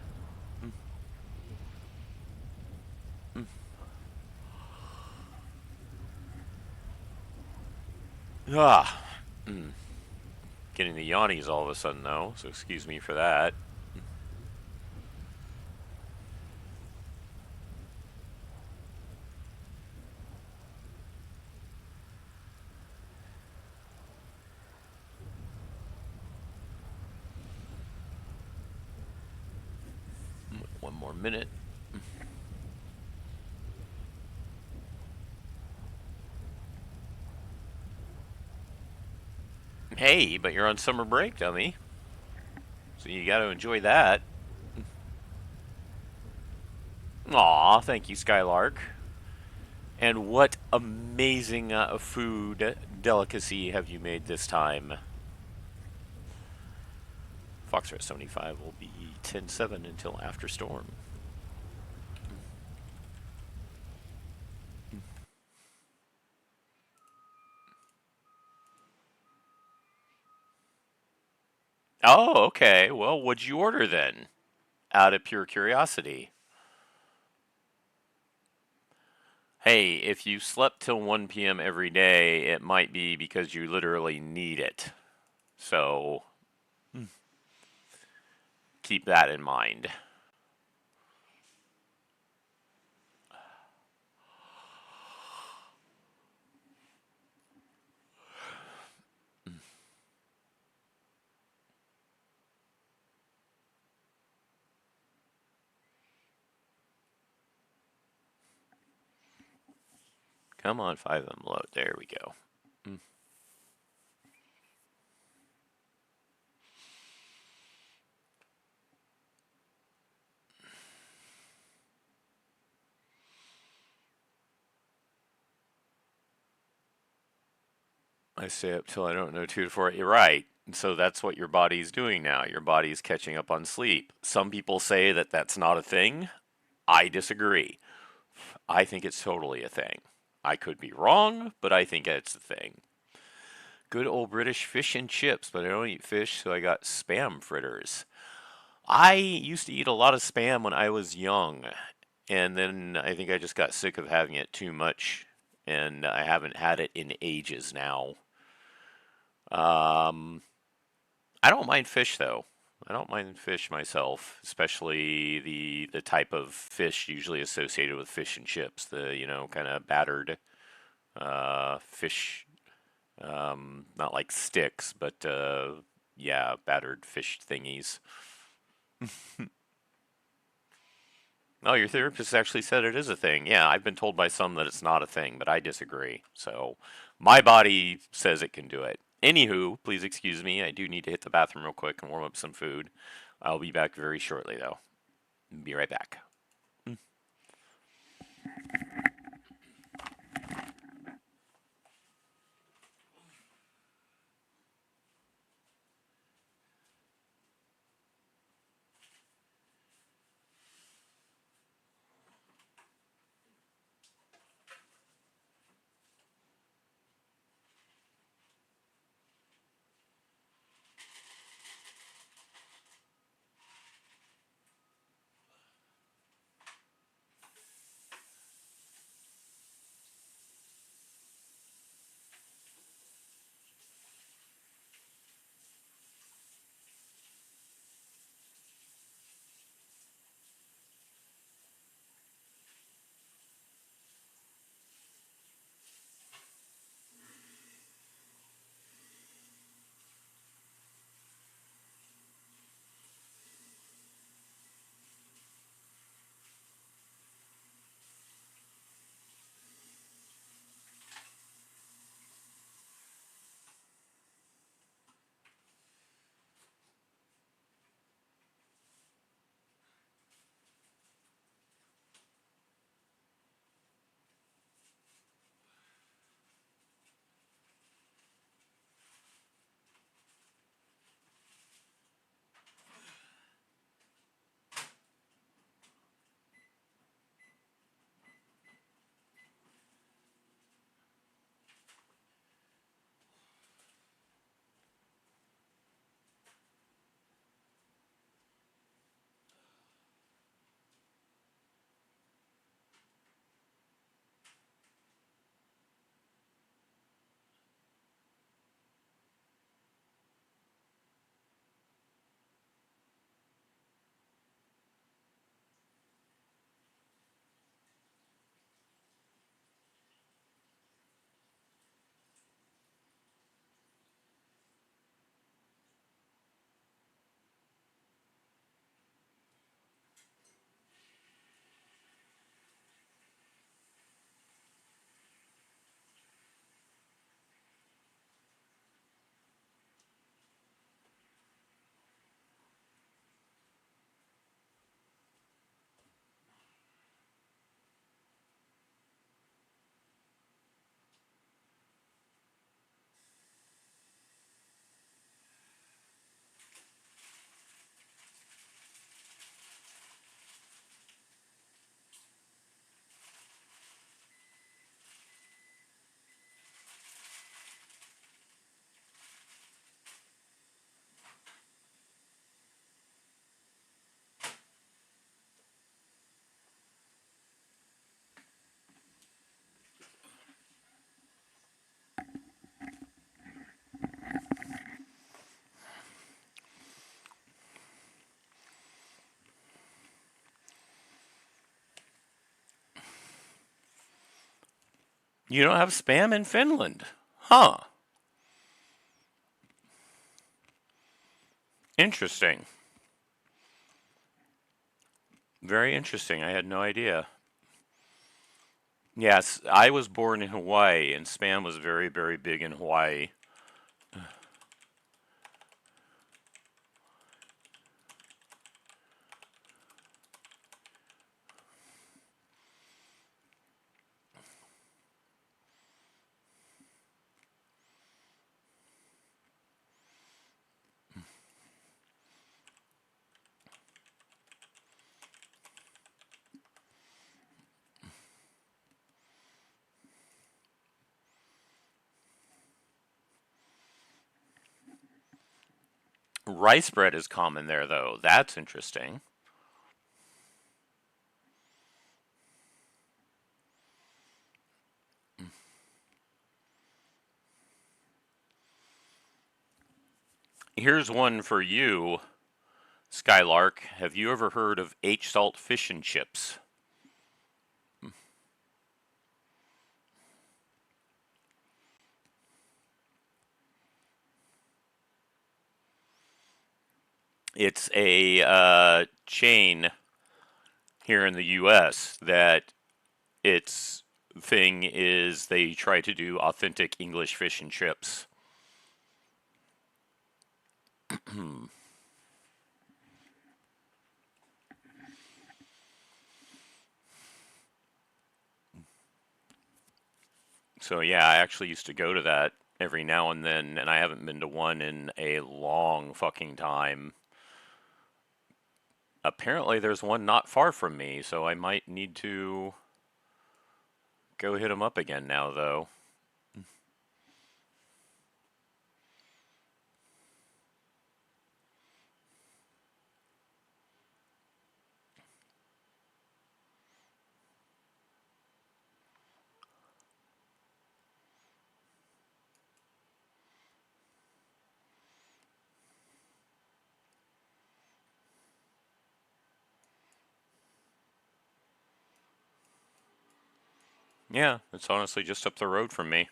Ah. Getting the yawnies all of a sudden, though, so excuse me for that. One more minute. Hey, but you're on summer break, dummy. So you got to enjoy that. Aw, thank you, Skylark. And what amazing food delicacy have you made this time? Foxtrot 75 will be 10-7 until after storm. Oh, okay. Well, what'd you order then? Out of pure curiosity. Hey, if you slept till 1 p.m. every day, it might be because you literally need it. So, keep that in mind. Come on, 5 of them load. There we go. I stay up till I don't know 2 to 4. You're right. So that's what your body's doing now. Your body's catching up on sleep. Some people say that that's not a thing. I disagree. I think it's totally a thing. I could be wrong, but I think it's a thing. Good old British fish and chips, but I don't eat fish, so I got spam fritters. I used to eat a lot of spam when I was young, and then I think I just got sick of having it too much, and I haven't had it in ages now. Um, I don't mind fish though. I don't mind fish myself, especially the type of fish usually associated with fish and chips. The kind of battered fish, not like sticks, but yeah, battered fish thingies. Oh, your therapist actually said it is a thing. Yeah, I've been told by some that it's not a thing, but I disagree. So my body says it can do it. Anywho, please excuse me. I do need to hit the bathroom real quick and warm up some food. I'll be back very shortly, though. Be right back. You don't have spam in Finland? Huh. Interesting. Very interesting. I had no idea. Yes, I was born in Hawaii, and Spam was very, very big in Hawaii. Rice bread is common there, though. That's interesting. Here's one for you, Skylark. Have you ever heard of H Salt fish and chips? It's a chain here in the U.S. that its thing is they try to do authentic English fish and chips. So yeah, I actually used to go to that every now and then, and I haven't been to one in a long fucking time. Apparently there's one not far from me, so I might need to go hit them up again now, though. Yeah, it's honestly just up the road from me.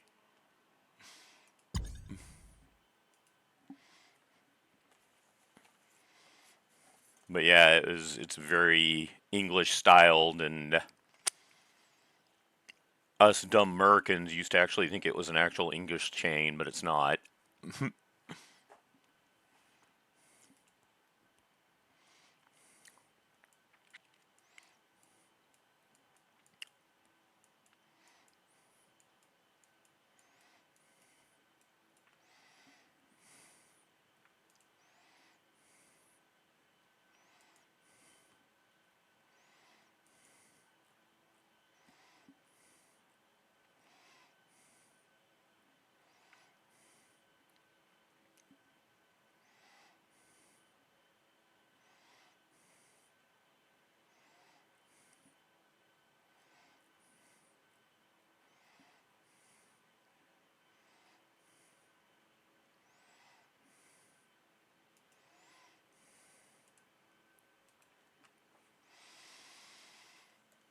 But yeah, it's very English styled, and us dumb Americans used to actually think it was an actual English chain, but it's not.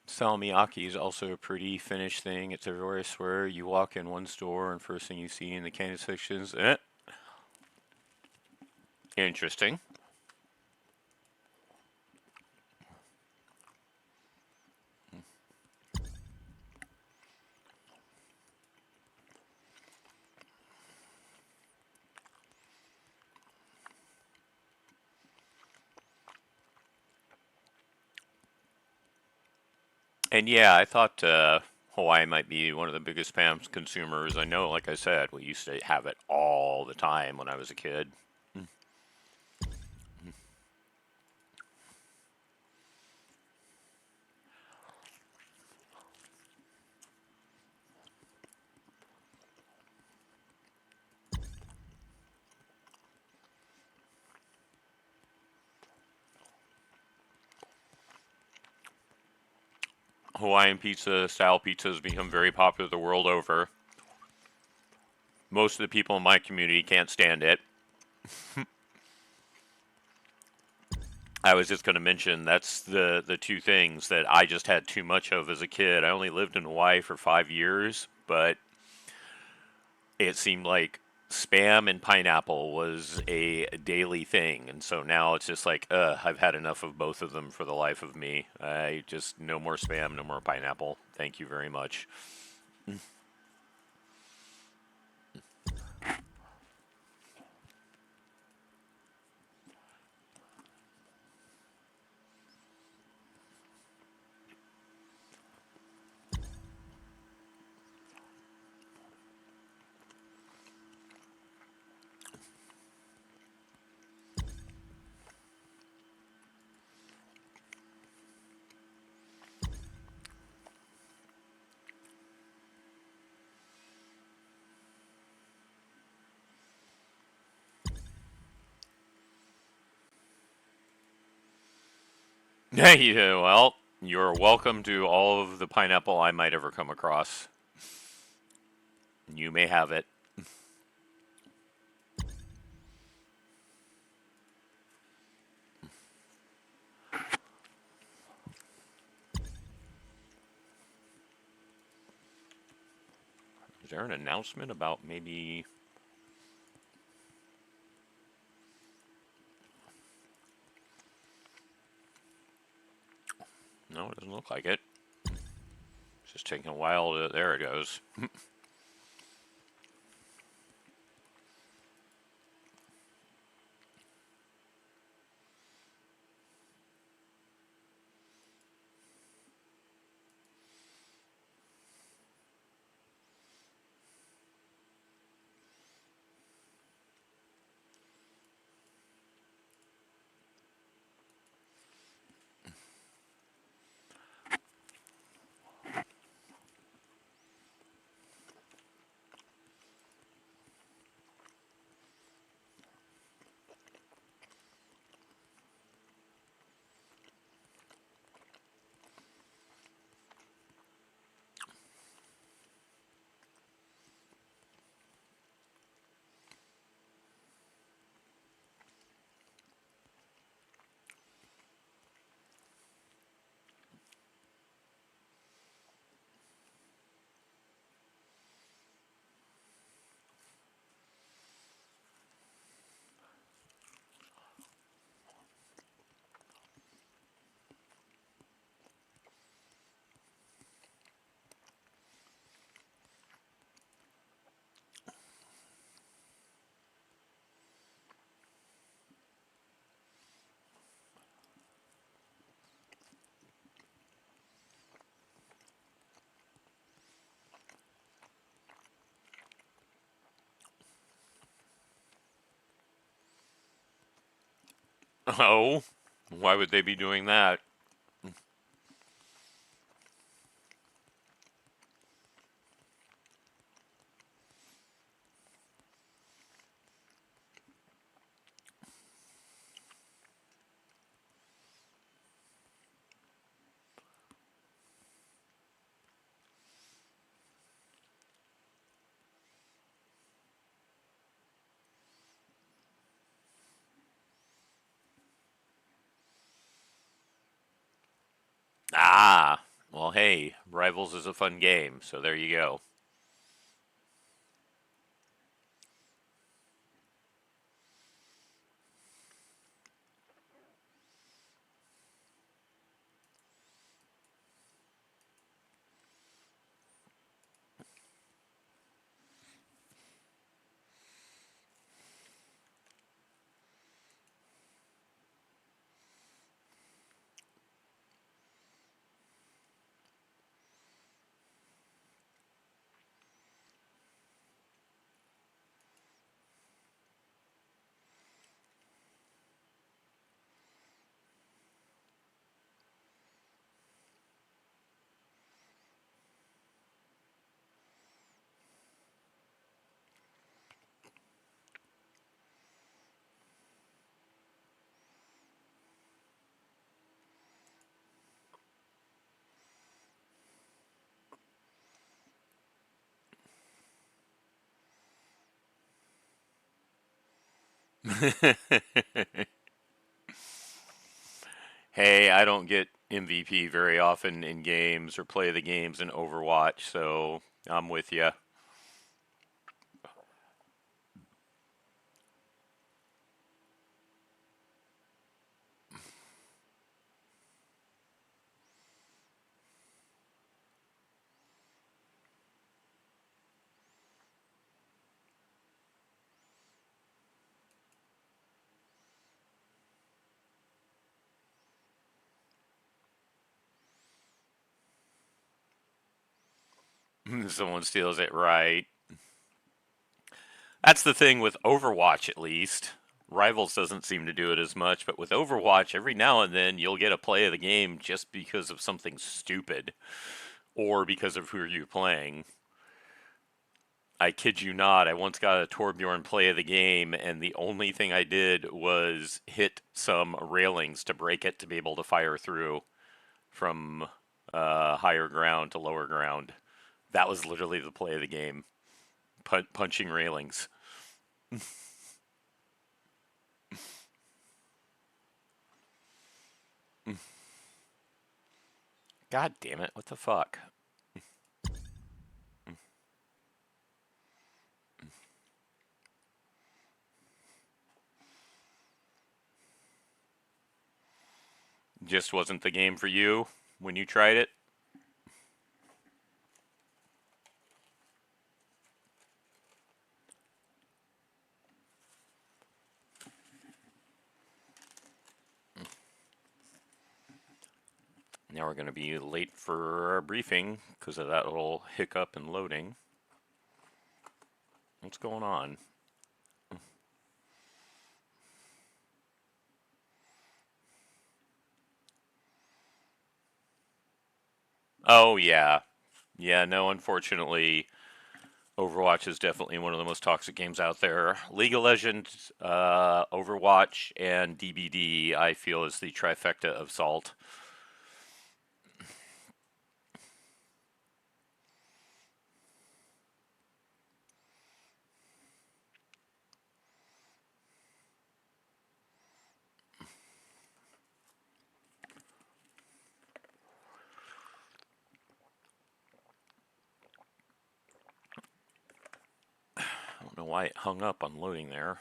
Salmiakki is also a pretty Finnish thing. It's everywhere, I swear. You walk in one store, and first thing you see in the candy sections, interesting. And yeah, I thought Hawaii might be one of the biggest Spam consumers. I know, like I said, we used to have it all the time when I was a kid. Hawaiian pizza, style pizza has become very popular the world over. Most of the people in my community can't stand it. I was just going to mention that's the two things that I just had too much of as a kid. I only lived in Hawaii for 5 years, but it seemed like spam and pineapple was a daily thing, and so now it's just like, I've had enough of both of them for the life of me. I just no more spam, no more pineapple. Thank you very much. Yeah, well, you're welcome to all of the pineapple I might ever come across. You may have it. Is there an announcement about maybe... No, it doesn't look like it. It's just taking a while to... There it goes. Oh, why would they be doing that? Ah, well, hey, Rivals is a fun game, so there you go. Hey, I don't get MVP very often in games or play the games in Overwatch, so I'm with you. Someone steals it, right? That's the thing with Overwatch, at least. Rivals doesn't seem to do it as much, but with Overwatch, every now and then you'll get a play of the game just because of something stupid or because of who you're playing. I kid you not, I once got a Torbjorn play of the game, and the only thing I did was hit some railings to break it to be able to fire through from higher ground to lower ground. That was literally the play of the game. Punching railings. God damn it, what the fuck? Just wasn't the game for you when you tried it? Now we're going to be late for our briefing because of that little hiccup in loading. What's going on? Oh, yeah. Yeah, no, unfortunately, Overwatch is definitely one of the most toxic games out there. League of Legends, Overwatch, and DBD, I feel, is the trifecta of salt. I don't know why it hung up on loading there.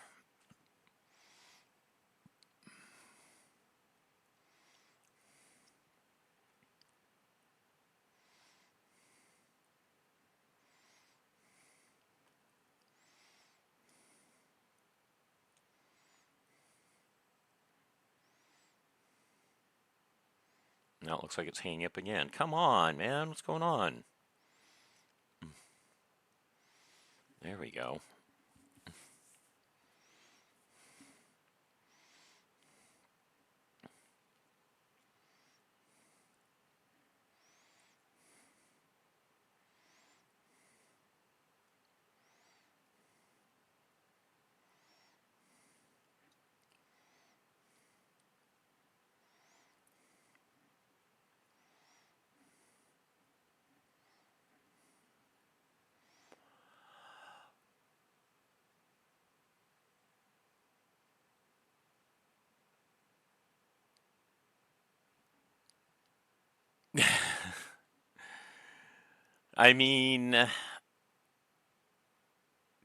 Now it looks like it's hanging up again. Come on, man. What's going on? There we go. I mean,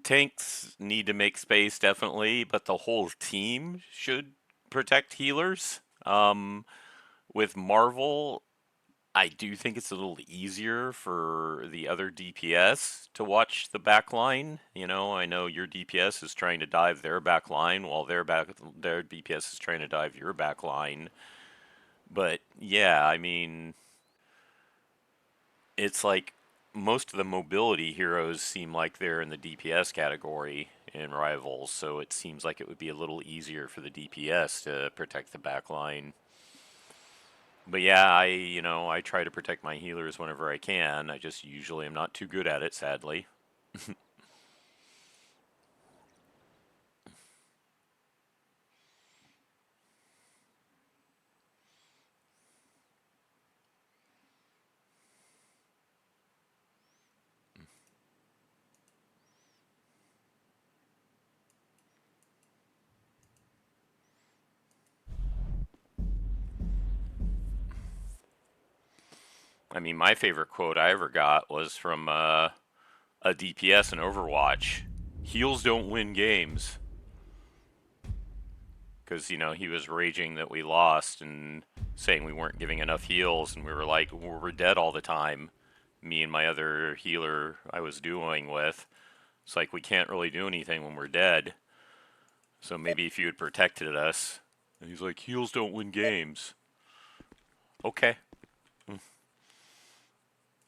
tanks need to make space, definitely, but the whole team should protect healers. With Marvel, I do think it's a little easier for the other DPS to watch the back line. You know, I know your DPS is trying to dive their back line while their DPS is trying to dive your back line. But yeah, I mean, it's like most of the mobility heroes seem like they're in the DPS category in Rivals, so it seems like it would be a little easier for the DPS to protect the back line. But yeah, I try to protect my healers whenever I can. I just usually am not too good at it, sadly. I mean, my favorite quote I ever got was from a DPS in Overwatch. Heals don't win games. Because, he was raging that we lost and saying we weren't giving enough heals, and we were like, we're dead all the time. Me and my other healer I was duoing with. It's like, we can't really do anything when we're dead. So maybe if you had protected us. And he's like, heals don't win games. Okay.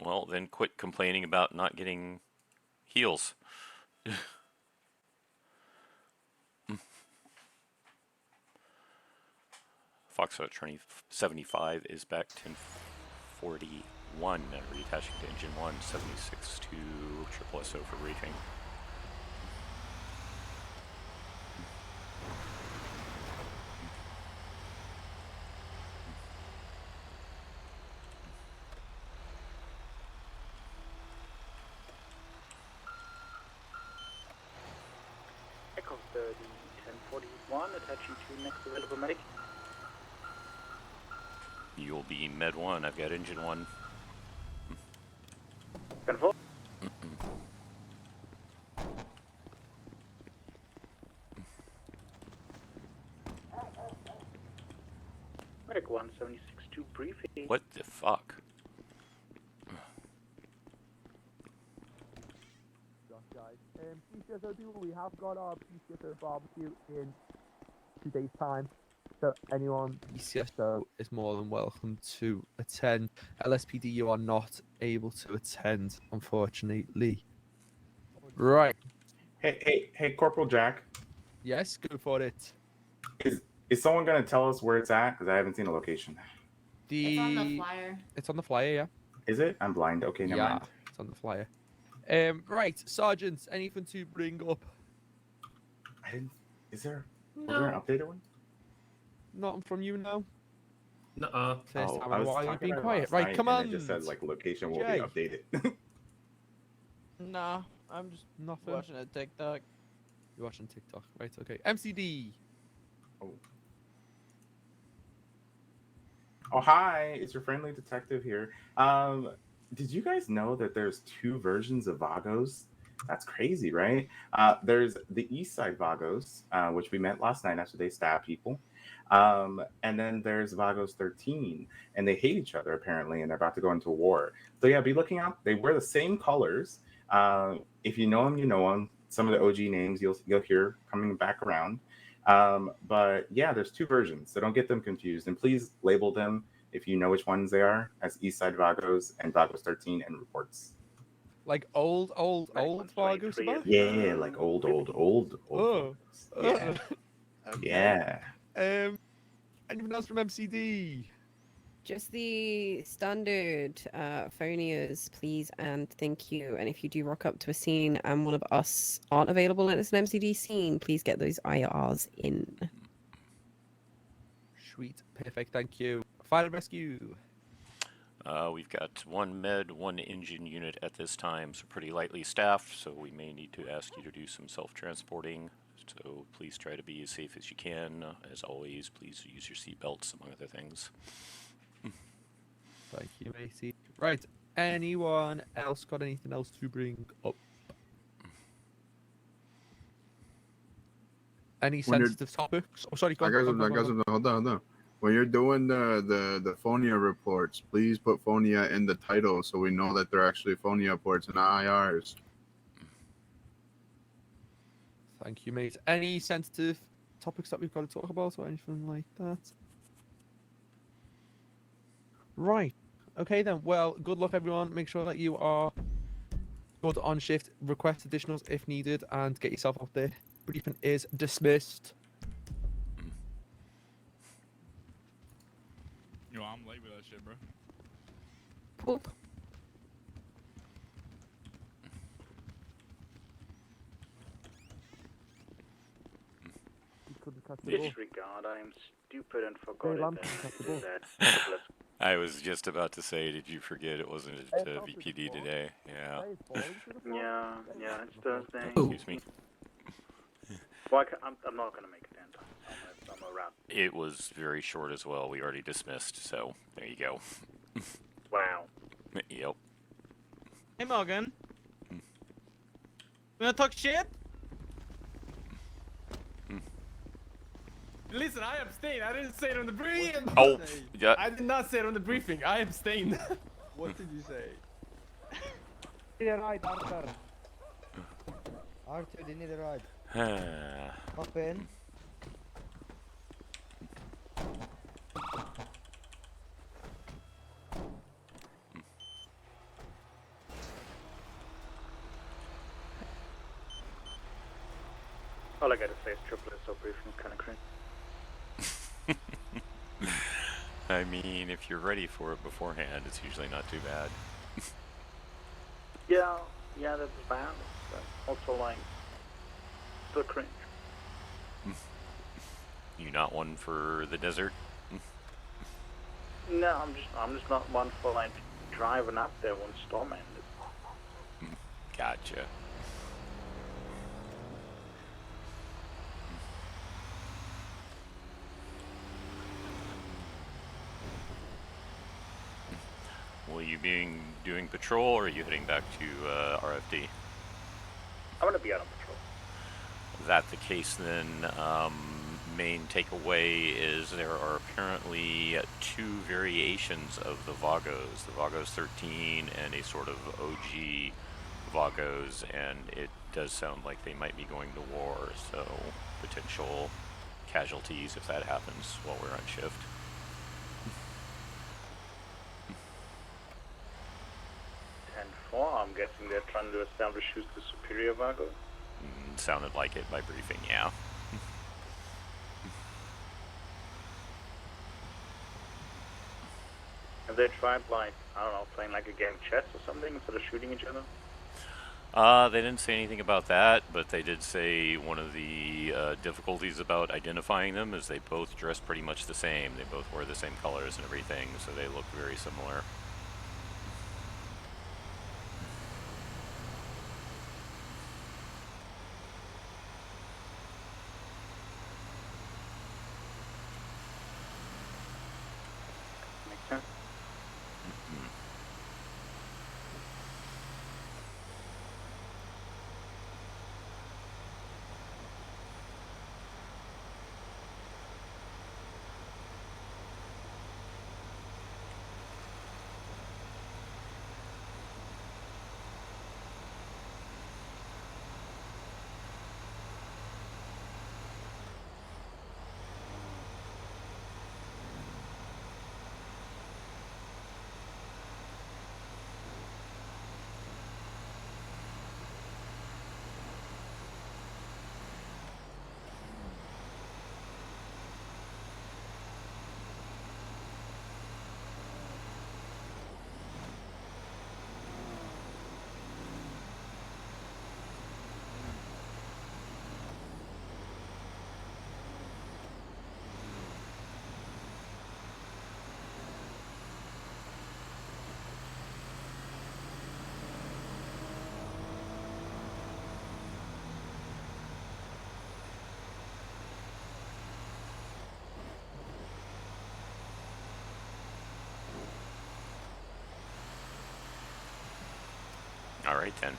Well, then quit complaining about not getting heals. Foxtrot 75 is back 1041, reattaching to engine 1, 76 to triple SO for raging. Echo 30, 1041, attaching to next available medic. You'll be med 1, I've got engine 1. Confirm. Medic 176 to briefing. What the fuck? Guys, PCSO people, we have got our PCSO barbecue in 2 days' time. So anyone PCSO is more than welcome to attend. LSPD, you are not able to attend, unfortunately. Right. Hey, Corporal Jack. Yes, go for it. Is someone gonna tell us where it's at? Because I haven't seen a location. It's on the flyer. It's on the flyer, yeah. Is it? I'm blind. Okay, never mind. It's on the flyer. Right, sergeants, anything to bring up? I didn't. Is there? Was there an updated one? Nothing from you now. Nuh-uh. First time I in a was while you've talking been about it quiet. last Right, night, come and on. It just said like location will Jay. be updated. Nah, I'm just Nothing. watching a TikTok. You're watching TikTok, right? Okay. MCD. Oh, hi! It's your friendly detective here. Did you guys know that there's 2 versions of Vagos? That's crazy, right? There's the East Side Vagos, which we met last night after they stabbed people. And then there's Vagos 13, and they hate each other apparently, and they're about to go into war. So yeah, be looking out. They wear the same colors. If you know them, you know them. Some of the OG names you'll hear coming back around. But yeah, there's 2 versions, so don't get them confused. And please label them if you know which ones they are as Eastside Vagos and Vagos 13 and reports. Like old Vargos? Yeah, like old. Oh. Vagos. Yeah. Okay. Yeah. Anyone else from MCD? Just the standard phonias, please and thank you. And if you do rock up to a scene and one of us aren't available and it's an MCD scene, please get those IRs in. Sweet. Perfect. Thank you. Fire and rescue. We've got 1 med, 1 engine unit at this time, so pretty lightly staffed, so we may need to ask you to do some self-transporting. So please try to be as safe as you can. As always, please use your seatbelts, among other things. Thank you, Macy. Right. Anyone else got anything else to bring up? Any sensitive topics? Oh, sorry. I got something. Hold on. When you're doing the phonia reports, please put phonia in the title so we know that they're actually phonia reports and not IRs. Thank you, mate. Any sensitive topics that we've got to talk about or anything like that? Right. Okay then. Well, good luck everyone. Make sure that you are good on shift. Request additionals if needed and get yourself out there. Briefing is dismissed. Yo, I'm late with that shit, bro. Cool. Disregard, I am stupid and forgot it. I was just about to say, did you forget it wasn't a VPD today? Yeah. Yeah, it's Thursday. Excuse me. Well, I'm not going to make it in. I'm around. It was very short as well. We already dismissed, so there you go. Wow. Yep. Hey, Morgan. You wanna talk shit? Listen, I abstain. I didn't say it on the briefing. Oh, yeah. I did not say it on the briefing. I abstained. What did you say? Need a ride, Arthur. Arthur, they need a ride. Hop in. All I gotta say is triple SO briefing is kind of cringe. I mean, if you're ready for it beforehand, it's usually not too bad. Yeah, that's bad. But also, like, still cringe. You not one for the desert? No, I'm just not one for like driving up there when storm ended. Gotcha. Will you be doing patrol, or are you heading back to RFD? I'm gonna be out on patrol. Is that the case then? Main takeaway is there are apparently 2 variations of the Vagos. The Vagos 13 and a sort of OG Vagos, and it does sound like they might be going to war, so potential casualties if that happens while we're on shift. I'm guessing they're trying to establish who's the superior Vago. Sounded like it by briefing, yeah. Have they tried, like, I don't know, playing like a game of chess or something instead of shooting each other? They didn't say anything about that, but they did say one of the difficulties about identifying them is they both dress pretty much the same. They both wear the same colors and everything, so they look very similar. Makes sense. All right, then.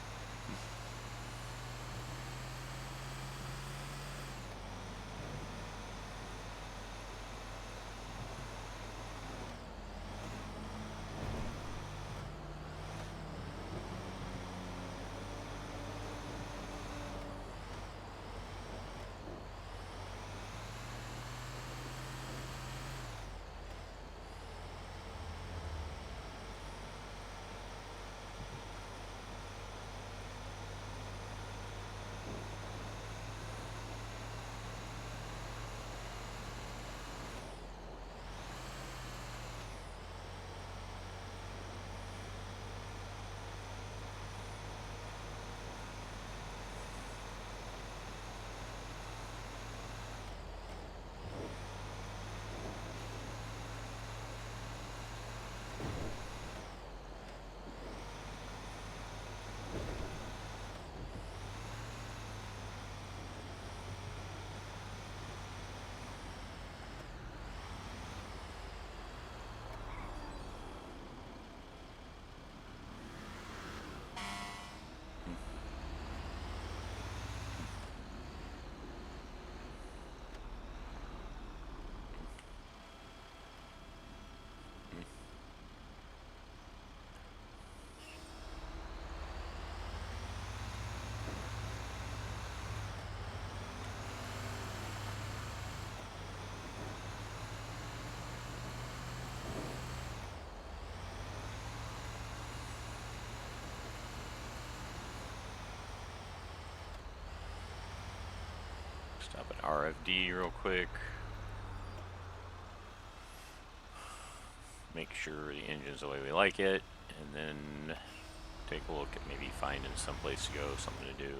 Stop at RFD real quick. Make sure the engine's the way we like it, and then take a look at maybe finding some place to go, something to do.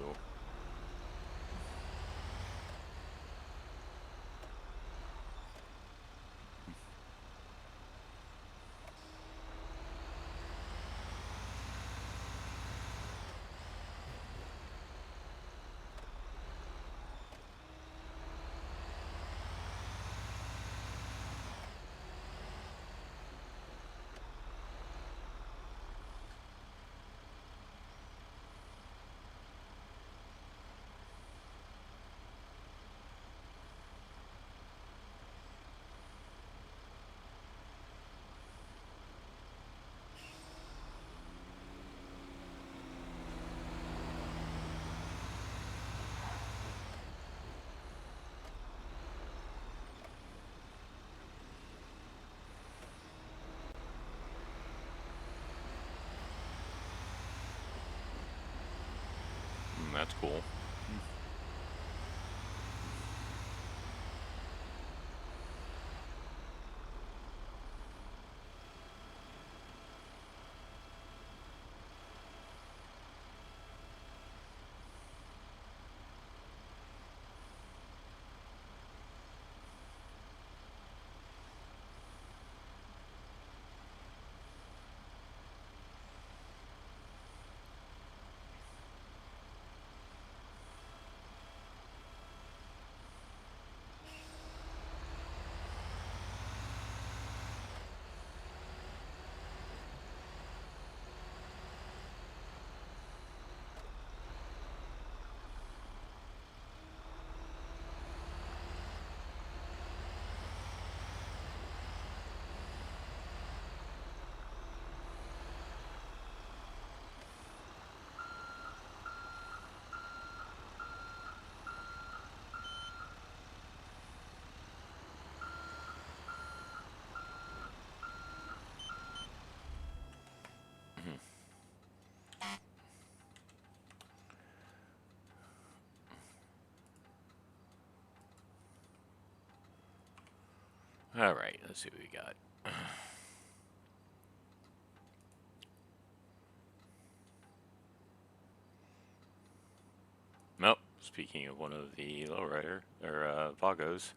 That's cool. All right, let's see what we got. Nope. Speaking of one of the lowrider or Vagos.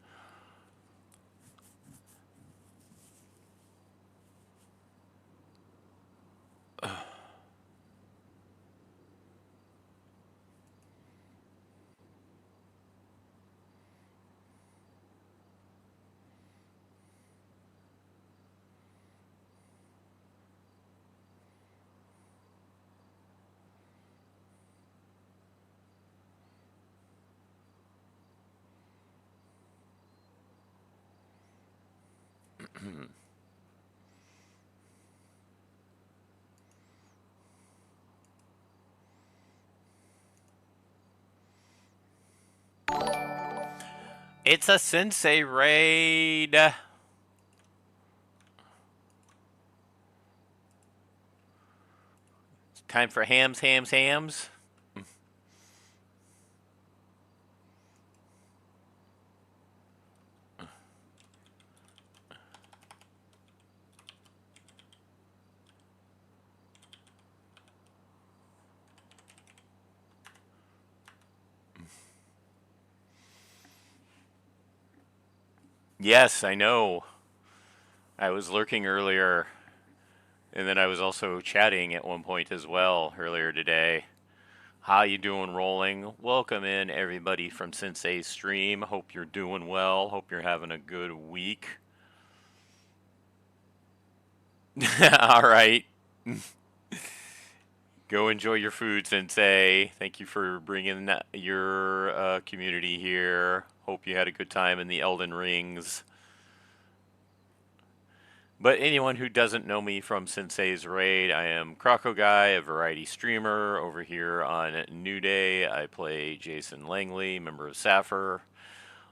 It's a sensei raid. It's time for hams. Yes, I know. I was lurking earlier, and then I was also chatting at one point as well earlier today. How you doing, Rolling? Welcome in, everybody from Sensei's stream. Hope you're doing well. Hope you're having a good week. All right. Go enjoy your food, Sensei. Thank you for bringing your community here. Hope you had a good time in the Elden Rings. But anyone who doesn't know me from Sensei's Raid, I am Croco Guy, a variety streamer over here on NewDay. I play Jason Langley, member of Sapphire.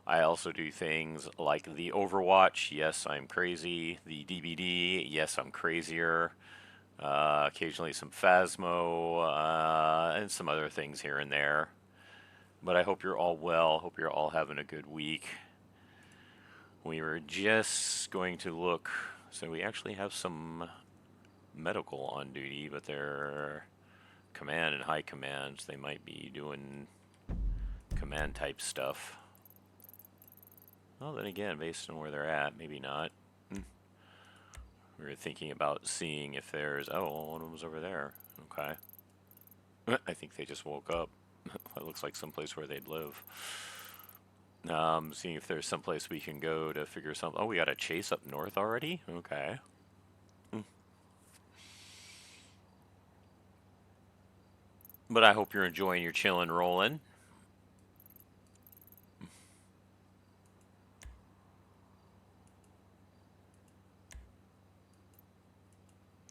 I also do things like the Overwatch, yes, I'm crazy. The DBD, yes, I'm crazier. Occasionally some Phasmo, and some other things here and there. But I hope you're all well. Hope you're all having a good week. We were just going to look. So we actually have some medical on duty, but they're command and high commands. They might be doing command type stuff. Well, then again, based on where they're at, maybe not. We were thinking about seeing if there's... Oh, one of them was over there. Okay. I think they just woke up. It looks like someplace where they'd live. Seeing if there's someplace we can go to figure something... Oh, we got a chase up north already? Okay. But I hope you're enjoying your chillin' rolling.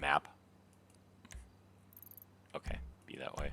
Map. Okay, be that way.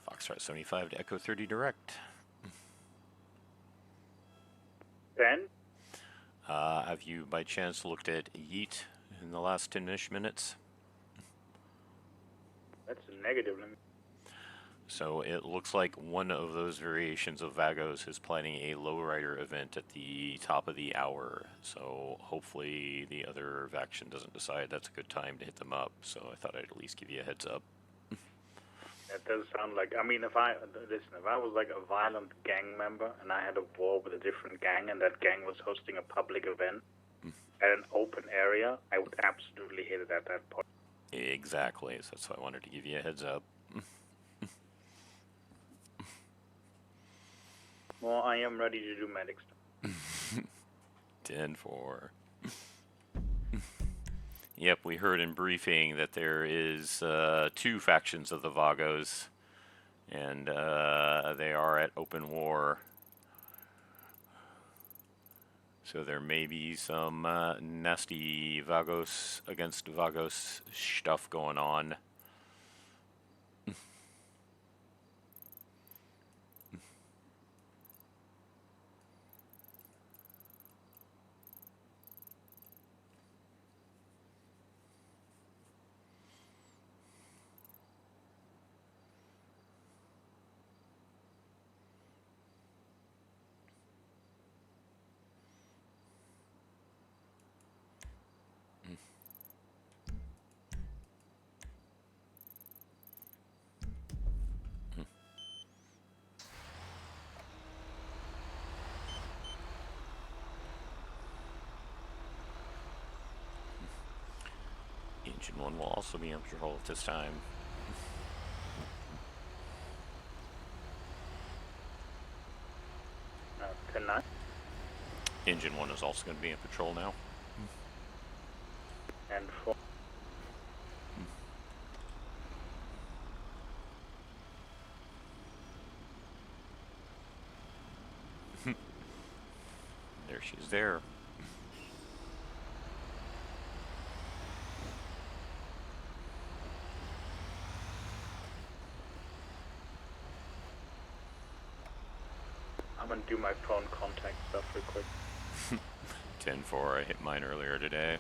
Foxtrot 75 to Echo 30 direct. Ben? Have you by chance looked at Yeet in the last 10-ish minutes? That's a negative. So it looks like one of those variations of Vagos is planning a lowrider event at the top of the hour. So hopefully the other faction doesn't decide that's a good time to hit them up. So I thought I'd at least give you a heads up. That does sound like, I mean, if I was like a violent gang member and I had a war with a different gang and that gang was hosting a public event at an open area, I would absolutely hit it at that point. Exactly, so that's why I wanted to give you a heads up. Well, I am ready to do medic stuff. 10-4. Yep, we heard in briefing that there is 2 factions of the Vagos, and they are at open war. So there may be some nasty Vagos against Vagos stuff going on. Engine 1 will also be on patrol at this time. Tonight? Engine 1 is also going to be in patrol now. And 4. There she's there. I'm gonna do my phone contact stuff real quick. 10-4, I hit mine earlier today.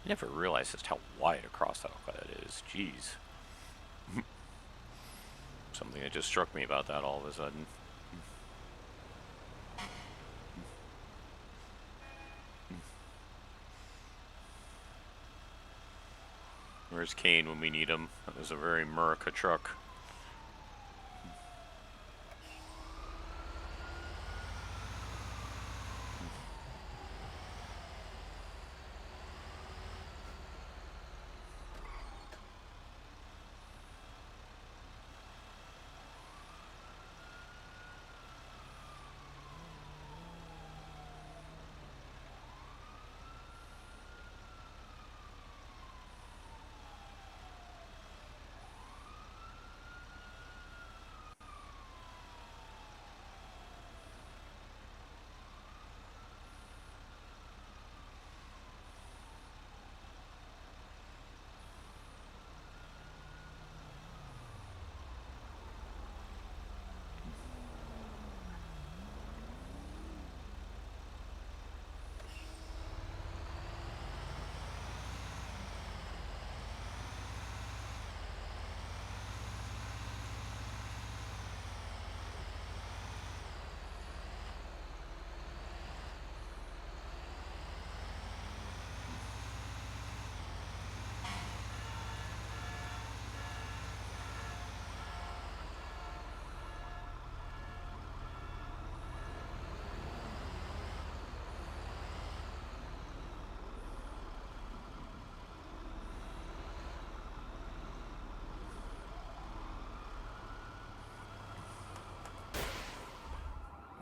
never realized just how wide across that is. Jeez. Something that just struck me about that all of a sudden. Where's Kane when we need him? That was a very Murica truck.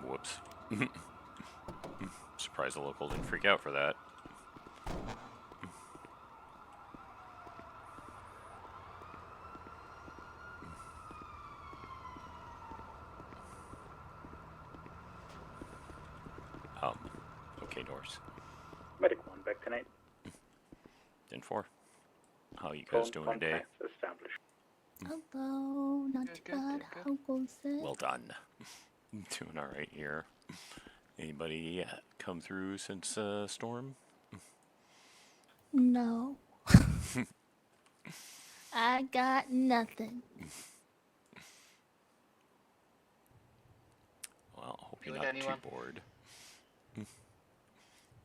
Whoops. Surprised the local didn't freak out for that. Okay, Norse. Medic 1, back to 8. 10-4. How you guys doing today? Established. Hello, not too bad. How goes it? Well done. Doing all right here. Anybody come through since storm? No. I got nothing. Well, hope you're You not had anyone? too bored.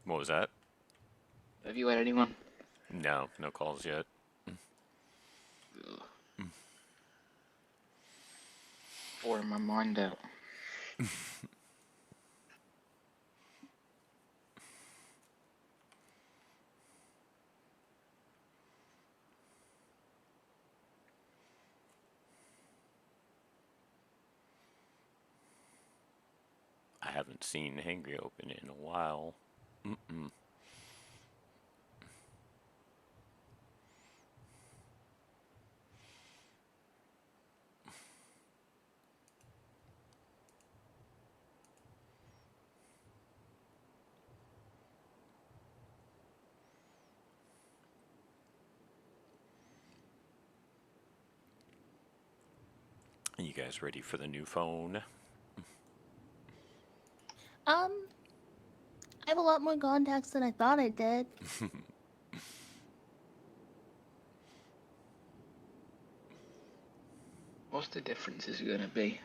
What was that? Have you had anyone? No, no calls yet. Boring my mind out. I haven't seen Hangry open in a while. You guys ready for the new phone? I have a lot more contacts than I thought I did. What's the differences going to be?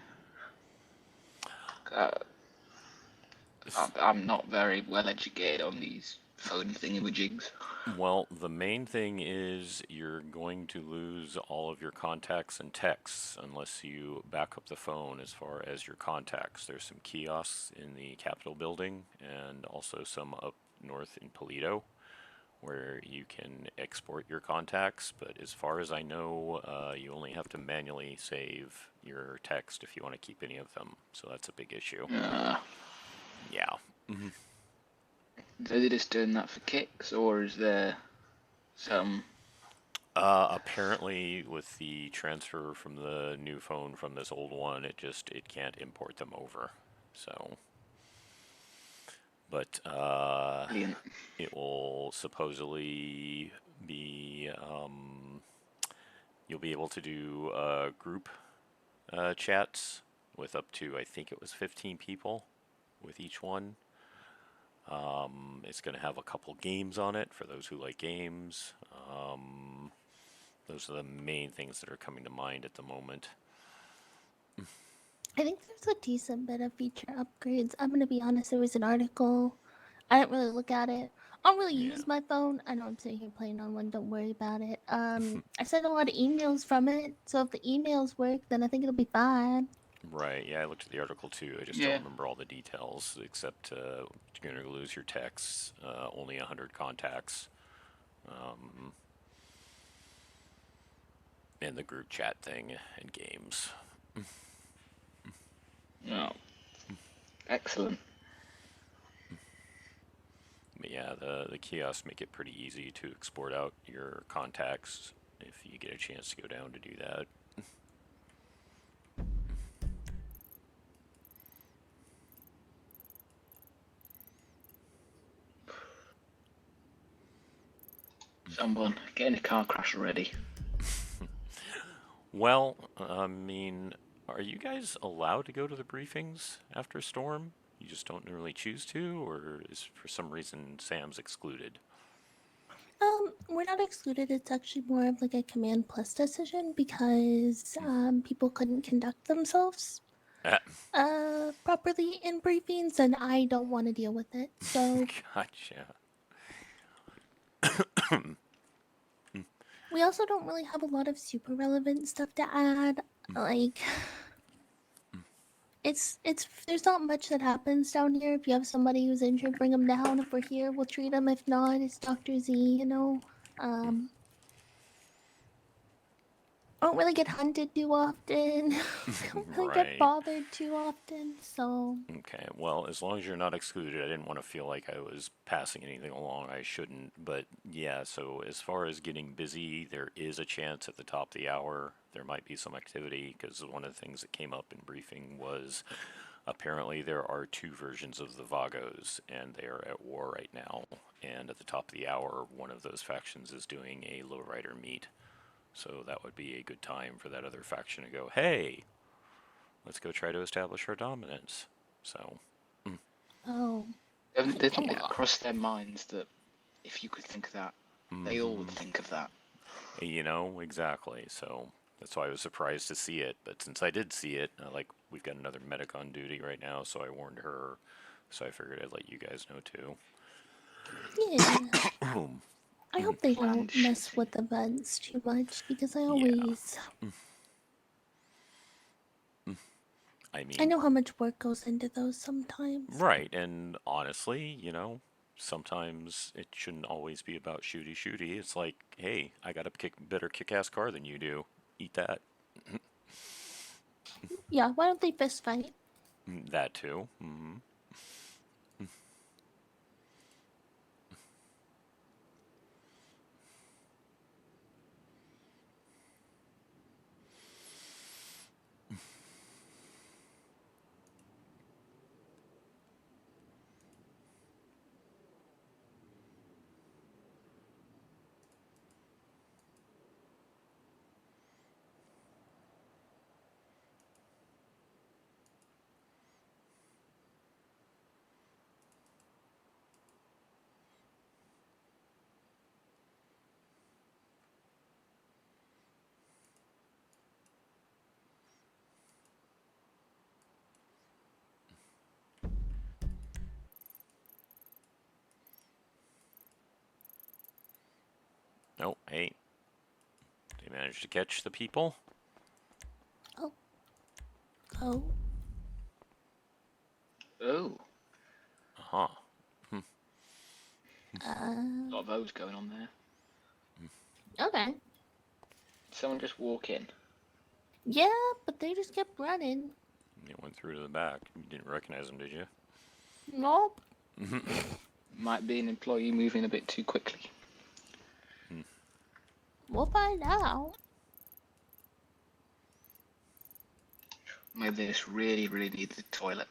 I'm not very well educated on these phone thingamajigs. Well, the main thing is you're going to lose all of your contacts and texts unless you back up the phone as far as your contacts. There's some kiosks in the Capitol building and also some up north in Polito where you can export your contacts, but as far as I know, you only have to manually save your text if you want to keep any of them, so that's a big issue. Yeah. So they're just doing that for kicks, or is there some... Apparently with the transfer from the new phone from this old one, it can't import them over, so... But it will supposedly be, you'll be able to do group chats with up to, I think it was 15 people with each one. It's going to have a couple games on it for those who like games. Those are the main things that are coming to mind at the moment. I think there's a decent bit of feature upgrades. I'm gonna be honest, there was an article. I didn't really look at it. I don't really use my phone. I know I'm sitting here playing on one, don't worry about it. I sent a lot of emails from it, so if the emails work, then I think it'll be fine. Right, yeah, I looked at the article too. I just Yeah. don't remember all the details, except you're going to lose your texts, only 100 contacts, and the group chat thing, and games. Oh. Excellent. But yeah, the kiosks make it pretty easy to export out your contacts if you get a chance to go down to do that. Someone, get in a car crash already. Well, I mean, are you guys allowed to go to the briefings after a storm? You just don't really choose to, or is for some reason Sam's excluded? We're not excluded. It's actually more of like a command plus decision because people couldn't conduct themselves properly in briefings, and I don't want to deal with it. So Gotcha. we also don't really have a lot of super relevant stuff to add. Like, it's there's not much that happens down here. If you have somebody who's injured, bring them down. If we're here, we'll treat them. If not, it's Dr. Z. You know. I don't really get hunted too often. I don't really get Right. bothered too often. So Okay, well, as long as you're not excluded, I didn't want to feel like I was passing anything along I shouldn't. But yeah, so as far as getting busy, there is a chance at the top of the hour there might be some activity, because one of the things that came up in briefing was apparently there are two versions of the Vagos, and they are at war right now. And at the top of the hour, one of those factions is doing a lowrider meet. So that would be a good time for that other faction to go, hey, let's go try to establish our dominance. So. oh. They think it crossed their minds that if you could think of that, they all would think of that. You know, exactly. So that's why I was surprised to see it. But since I did see it, like, we've got another medic on duty right now, so I warned her. So I figured I'd let you guys know too. Yeah. I hope they don't mess with events too much because I always. I mean, I know how much work goes into those sometimes. Right, and honestly, you know, sometimes it shouldn't always be about shooty. It's like, hey, I got a better kick-ass car than you do. Eat that. Yeah, why don't they fist fight? That too. Oh, hey. They managed to catch the people? Oh. Oh. Uh-huh. A lot of those going on there. Okay. Someone just walk in. Yeah, but they just kept running. They went through to the back. You didn't recognize them, did you? Nope. Might be an employee moving a bit too quickly. We'll find out. Maybe they just really need the toilet.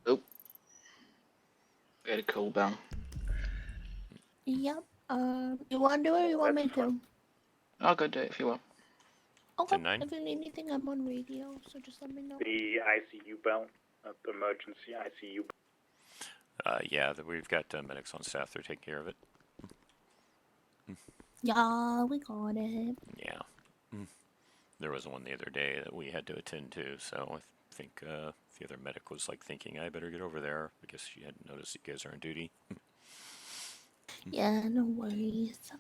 Oh. Get a cool down. Yep. You want to do it or you want me to? I'll go do it if you want. Oh, 10-9? if you need anything, I'm on radio, so just let me know. The ICU bell, the emergency ICU. Yeah, we've got medics on staff. They're taking care of it. Yeah, we got it. Yeah. There was one the other day that we had to attend to, so I think the other medic was like thinking, I better get over there. I guess she hadn't noticed you guys are on duty. Yeah, no worries.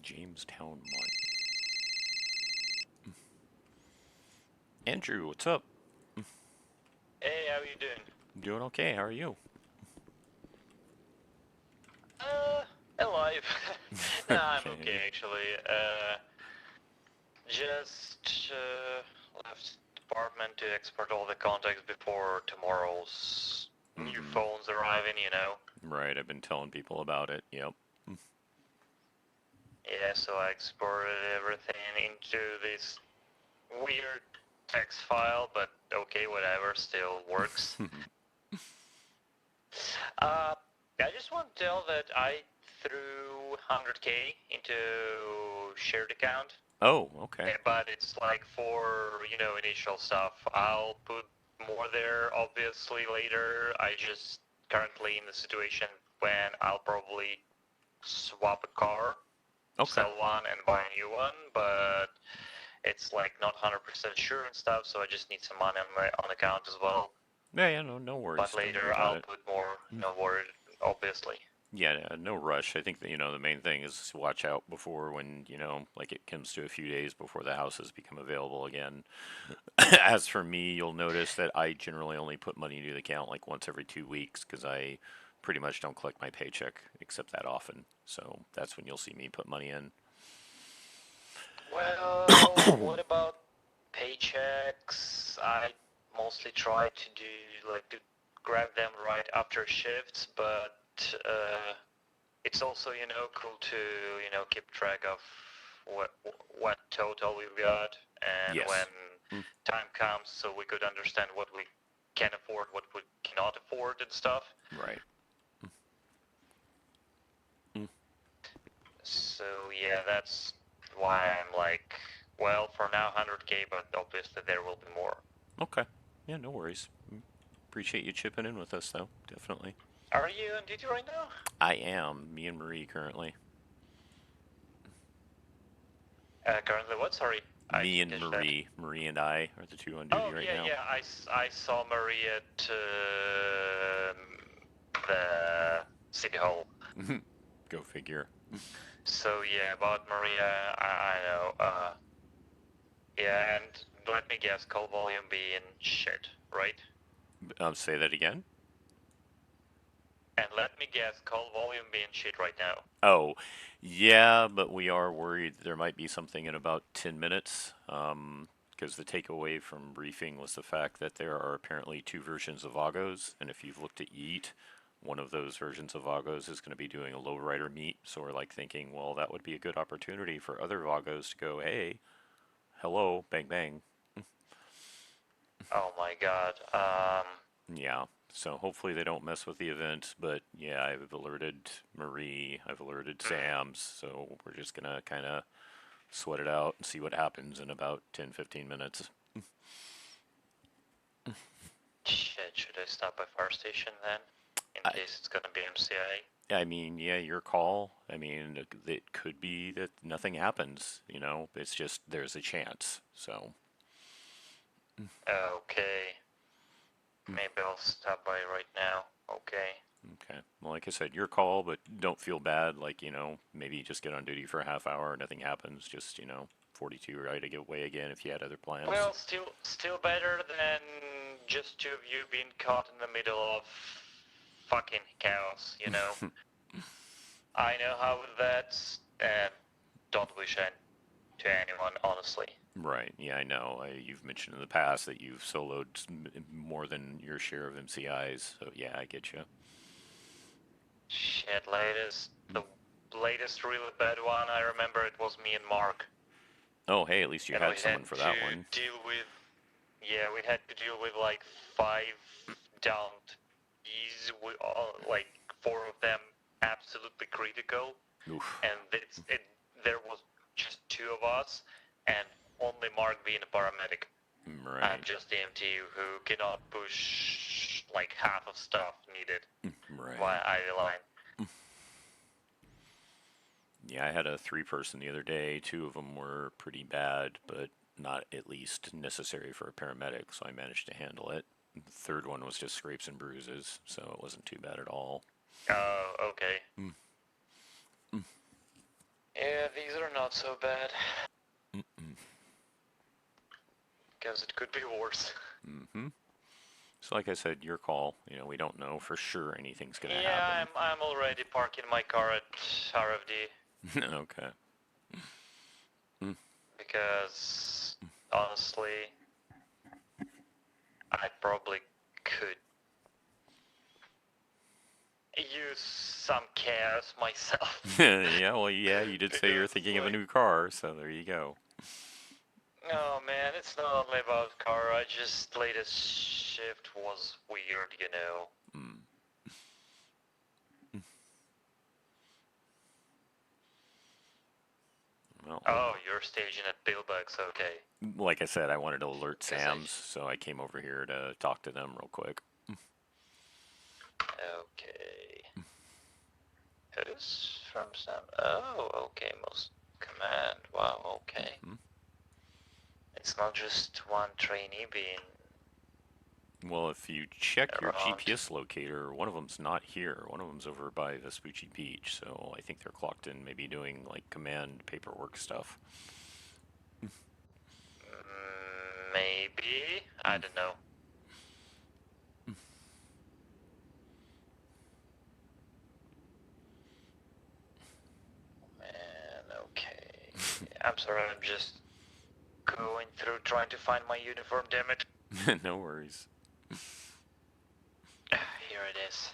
Jamestown Market. Andrew, what's up? Hey, how you doing? Doing okay. How are you? Alive. No, I'm okay actually. Just left department to export all the contacts before tomorrow's new phones arriving, you know. Right, I've been telling people about it. Yep. Yeah, so I exported everything into this weird text file, but okay, whatever, still works. I just want to tell that I threw 100k into shared account. Oh, okay. But it's like for, you know, initial stuff. I'll put more there, obviously, later. I just currently in the situation when I'll probably swap a car, sell one and buy a new one, but it's like not 100% sure and stuff, so I just need some money on my on account as well. Yeah, no worries. But later I'll put more, no worry, obviously. Yeah, no rush. I think that, the main thing is to watch out before when, like it comes to a few days before the houses become available again. As for me, you'll notice that I generally only put money into the account like once every 2 weeks because I pretty much don't collect my paycheck except that often. So that's when you'll see me put money in. Well, what about paychecks? I mostly try to do, like, to grab them right after shifts, but it's also, cool to, keep track of what total we've got and when time comes so we could understand what we can afford, what we cannot afford and stuff. Right. So, yeah, that's why I'm like, well, for now 100k, but obviously there will be more. Okay. Yeah, no worries. Appreciate you chipping in with us, though. Definitely. Are you on duty right now? I am. Me and Marie currently. Currently what? Sorry. Me and Marie. That. Marie and I are the two on duty right now. Oh, yeah. I saw Marie at the City Hall. Go figure. So, yeah, about Maria, I know. Yeah, and let me guess, call volume being shit, right? Say that again? And let me guess, call volume being shit right now. Oh, yeah, but we are worried there might be something in about 10 minutes. Because the takeaway from briefing was the fact that there are apparently 2 versions of Vagos, and if you've looked at Yeet, one of those versions of Vagos is going to be doing a lowrider meet, so we're like thinking, well, that would be a good opportunity for other Vagos to go, hey, hello, bang bang. Oh my god. Yeah, so hopefully they don't mess with the event, but yeah, I've alerted Marie, I've alerted Sam's, so we're just going to kind of sweat it out and see what happens in about 10-15 minutes. Shit, should I stop by fire station then? In case it's gonna be MCI? I mean, yeah, your call. I mean, it could be that nothing happens, It's just, there's a chance, so. Okay. Maybe I'll stop by right now. Okay. Okay. Well, like I said, your call, but don't feel bad. Like, maybe just get on duty for a half hour, nothing happens. Just, 42 right to get away again if you had other plans. Well, still better than just 2 of you being caught in the middle of fucking chaos, I know how that's, and don't wish it to anyone, honestly. Right. Yeah, I know. You've mentioned in the past that you've soloed more than your share of MCIs, so yeah, I get you. Shit, the latest really bad one, I remember it was me and Mark. Oh, hey, at least you had someone for that one. We had to deal with like 5 downed these, like 4 of them absolutely critical, Oof. and there was just 2 of us, and only Mark being a paramedic. Right. I'm just the MT who cannot push like half of stuff needed Right. via IV line. Yeah, I had a 3-person the other day. 2 of them were pretty bad, but not at least necessary for a paramedic, so I managed to handle it. The 3rd one was just scrapes and bruises, so it wasn't too bad at all. Oh, okay. Yeah, these are not so bad. Because it could be worse. So like I said, your call. You know, we don't know for sure anything's gonna Yeah, happen. I'm already parking my car at RFD. Okay. Because honestly, I probably could use some chaos myself. Yeah, well, yeah, you did say you're thinking of a new car, so there you go. Oh man, it's not only about car. I just latest shift was weird, you know. Well, oh, you're stationed at Billbugs, okay. like I said, I wanted to alert Sam's, so I came over here to talk to them real quick. Okay. Who's from Sam? Oh, okay, most command. Wow, okay. It's not just one trainee being. Well, if you check your around. GPS locator, one of them's not here. One of them's over by Vespucci Beach, so I think they're clocked in, maybe doing like command paperwork stuff. Maybe. I don't know. Man, okay. I'm sorry, I'm just going through trying to find my uniform, damn it. No worries. Here it is.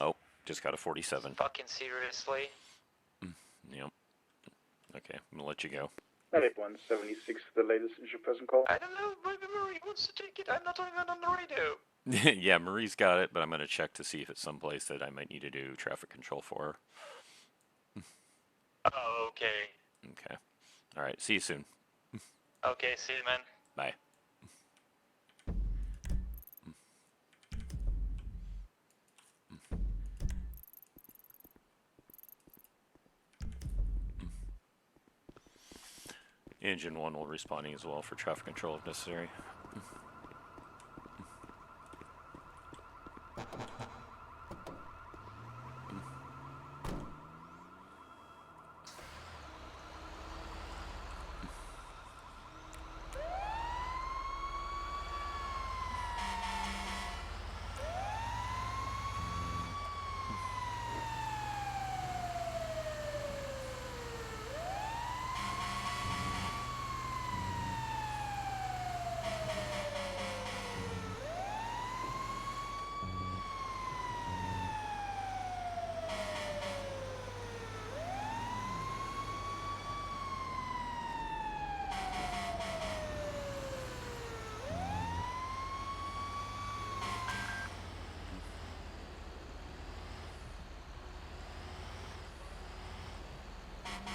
Oh, just got a 47. Fucking seriously? Yep. Okay, I'm gonna let you go. 176 for the latest issue present call. I don't know, maybe Marie wants to take it. I'm not even on the radio. Yeah, Marie's got it, but I'm gonna check to see if it's someplace that I might need to do traffic control for. Oh, okay. Okay. All right. See you soon. Okay, see you, man. Bye. Engine 1 will be responding as well for traffic control if necessary.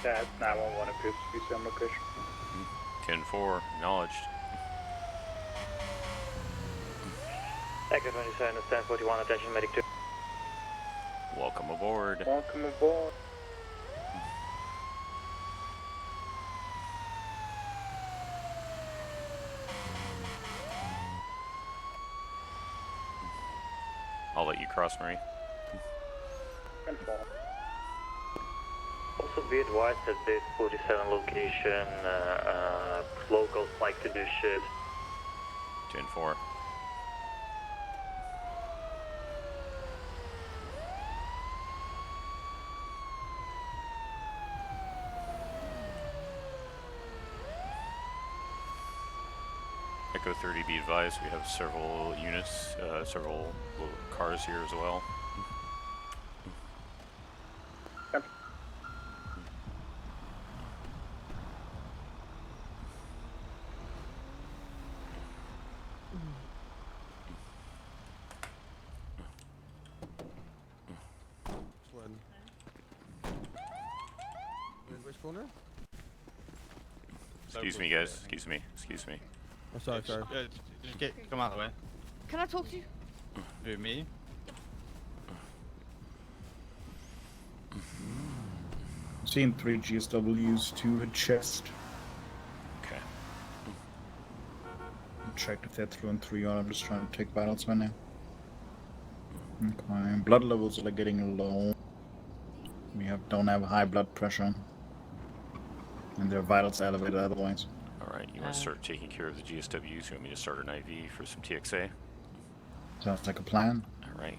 That's 911 appears to be some location. 10-4, acknowledged. Echo 27, stand 41, attention medic 2. Welcome aboard. Welcome aboard. I'll let you cross, Marie. 10-4. Also be advised that this 47 location, locals like to do shit. 10-4. Echo 30, be advised, we have several units, several cars here as well. corner. Excuse me, guys. Excuse me. Excuse me. Oh, sorry. Come out of the way. Can I talk to you? Who, me? Seeing 3 GSWs, 2 at chest. Okay. Checked if they're through and 3 on. I'm just trying to take battles right now. Okay. Blood levels are getting low. We don't have high blood pressure. And their vitals elevated otherwise. Alright, you want to start taking care of the GSWs? You want me to start an IV for some TXA? Sounds like a plan. Alright.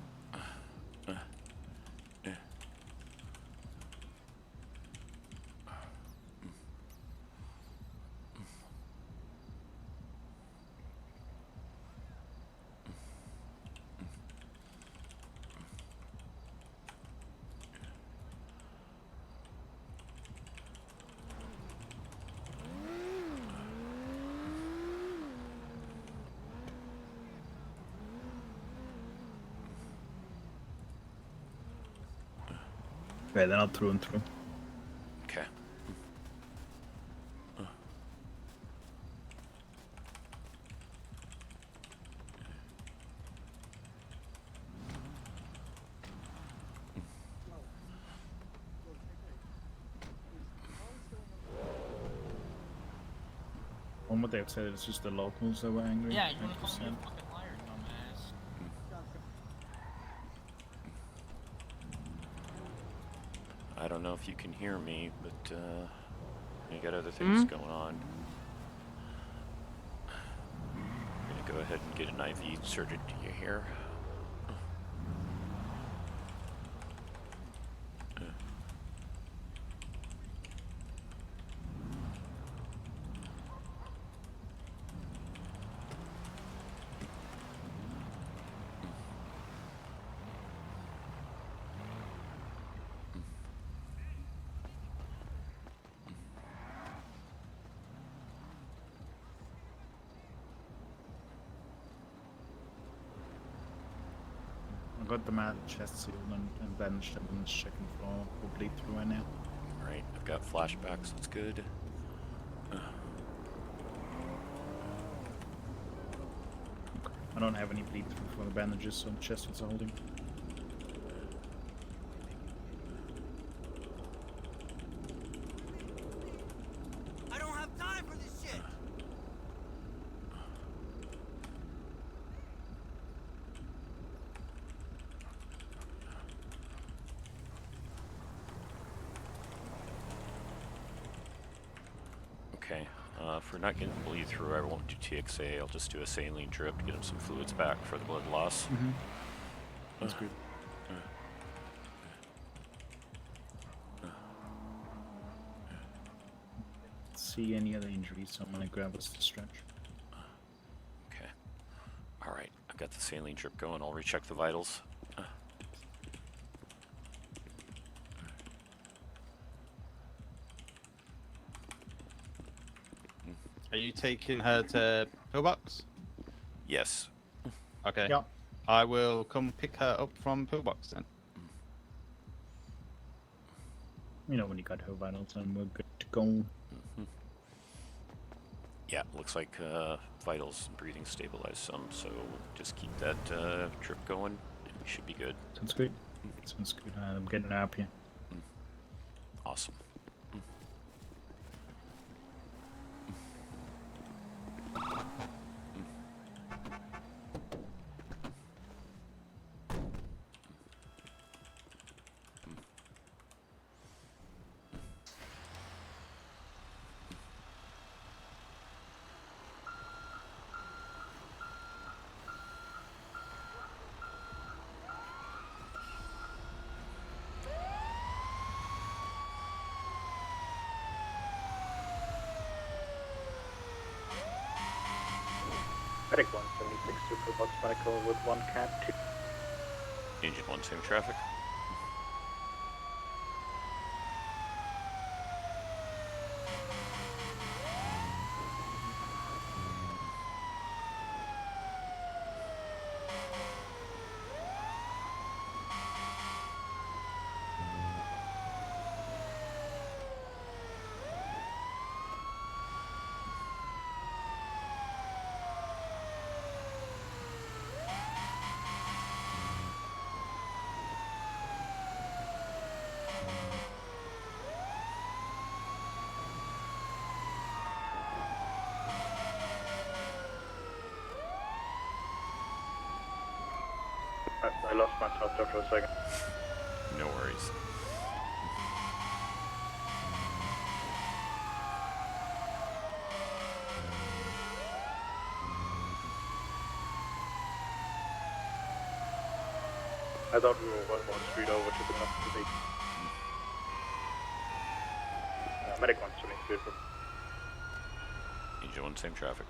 Yeah, they're not through and through. Okay. From what they've said, it's just the locals that were angry. Yeah, you wanna call me 90%. a fucking liar, dumbass. I don't know if you can hear me, but you got other things going on. I'm gonna go ahead and get an IV inserted to you here. I got the man chest sealed and bandaged up on the second floor. We'll bleed through right now. Alright, I've got flashbacks, that's good. I don't have any bleed through for the bandages, so chest is holding. I don't have time for this shit! Okay, if we're not getting bleed through, I won't do TXA. I'll just do a saline drip to get him some fluids back for the blood loss. That's good. See any other injuries, so I'm gonna grab us to stretch. Okay. Alright, I've got the saline drip going. I'll recheck the vitals. Are you taking her to pillbox? Yes. Okay. Yeah. I will come pick her up from pillbox then. You know when you got her vitals and we're good to go. Yeah, looks like vitals and breathing stabilized some, so just keep that drip going and we should be good. Sounds good. Sounds good. I'm getting her up here. Awesome. Medic 176 Superbox Medical with 1 cat 2. Engine 1, same traffic. I lost myself there for a second. No worries. I thought we were one street over to the left of the medic wants to meet beautiful. Angel one, same traffic.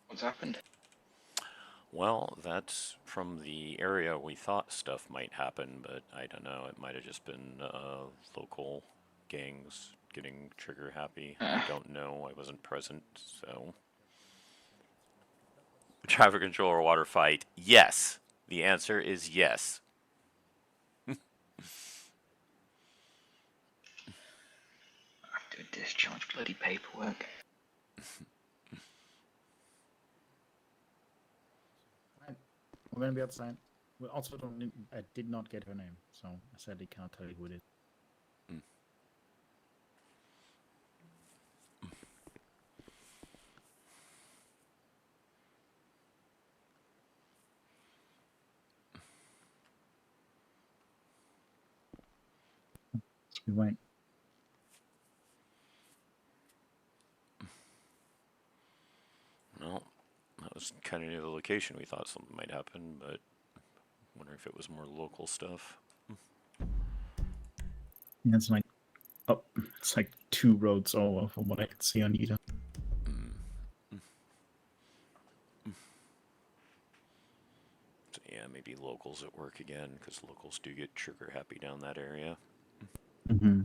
What's happened? Well, that's from the area we thought stuff might happen, but I don't know. It might have just been local gangs getting trigger happy. I don't know. I wasn't present, so. Traffic control or water fight? Yes. The answer is yes. Do discharge bloody paperwork. We're gonna be outside. We also don't. I did not get her name, so I sadly cannot tell you who it is. We went. Well, that was kind of near the location. We thought something might happen, but wondering if it was more local stuff. Yeah, it's like, oh, it's like 2 roads over from what I could see on either. So yeah, maybe locals at work again, because locals do get trigger happy down that area. Mm-hmm.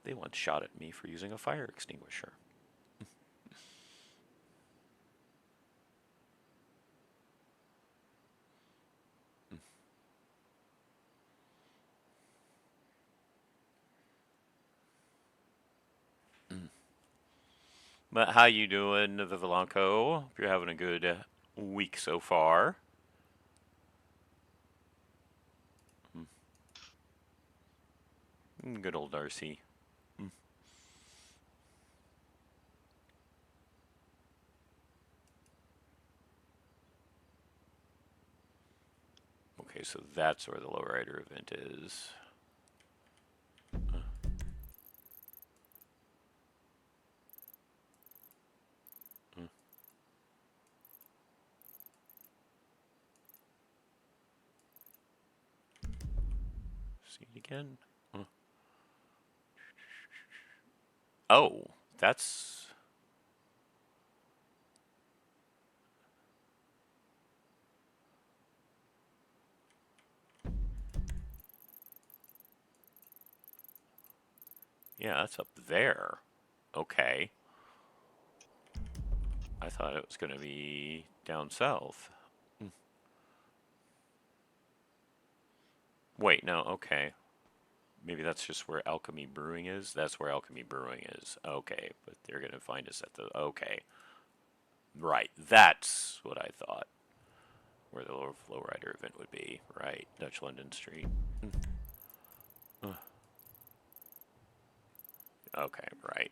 They once shot at me for using a fire extinguisher. But how you doing, Vivalanco? Hope you're having a good week so far. Good old Darcy. Okay, so that's where the lowrider event is. See it again. Oh, that's... Yeah, that's up there. Okay. I thought it was going to be down south. Wait, no, okay. Maybe that's just where Alchemy Brewing is? That's where Alchemy Brewing is. Okay, but they're going to find us at the... Okay. Right, that's what I thought. Where the lowrider event would be. Right, Dutch London Street. Okay, right.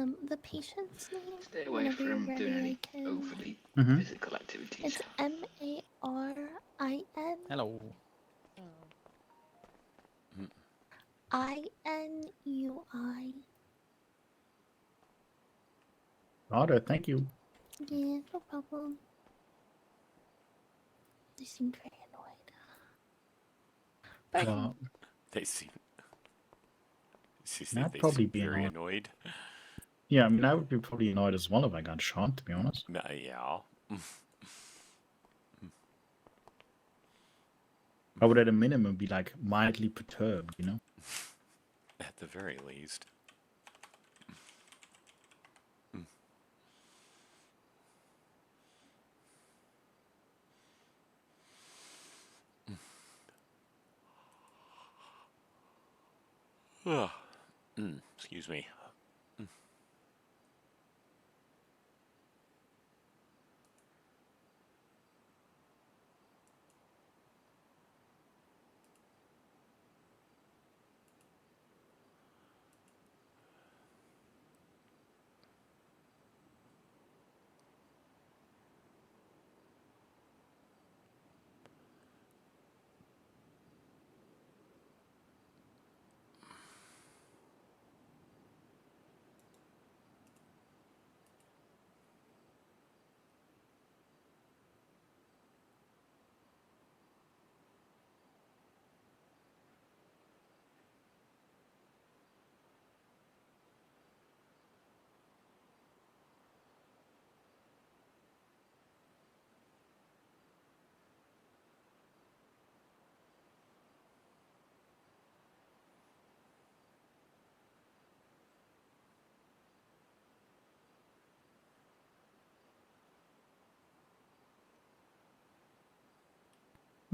the patient's name? Stay away Whenever you're from ready, doing I any can. overly Mhm. physical activities. It's MARIN. Hello. INUI. Order, thank you. Yeah, no problem. They seem very annoyed. But Well, They seem. She I'd said they probably seem be very annoyed. annoyed. Yeah, I mean, I would be probably annoyed as well if I got shot, to be honest. Yeah. I would at a minimum be like mildly perturbed, you know? At the very least. Excuse me.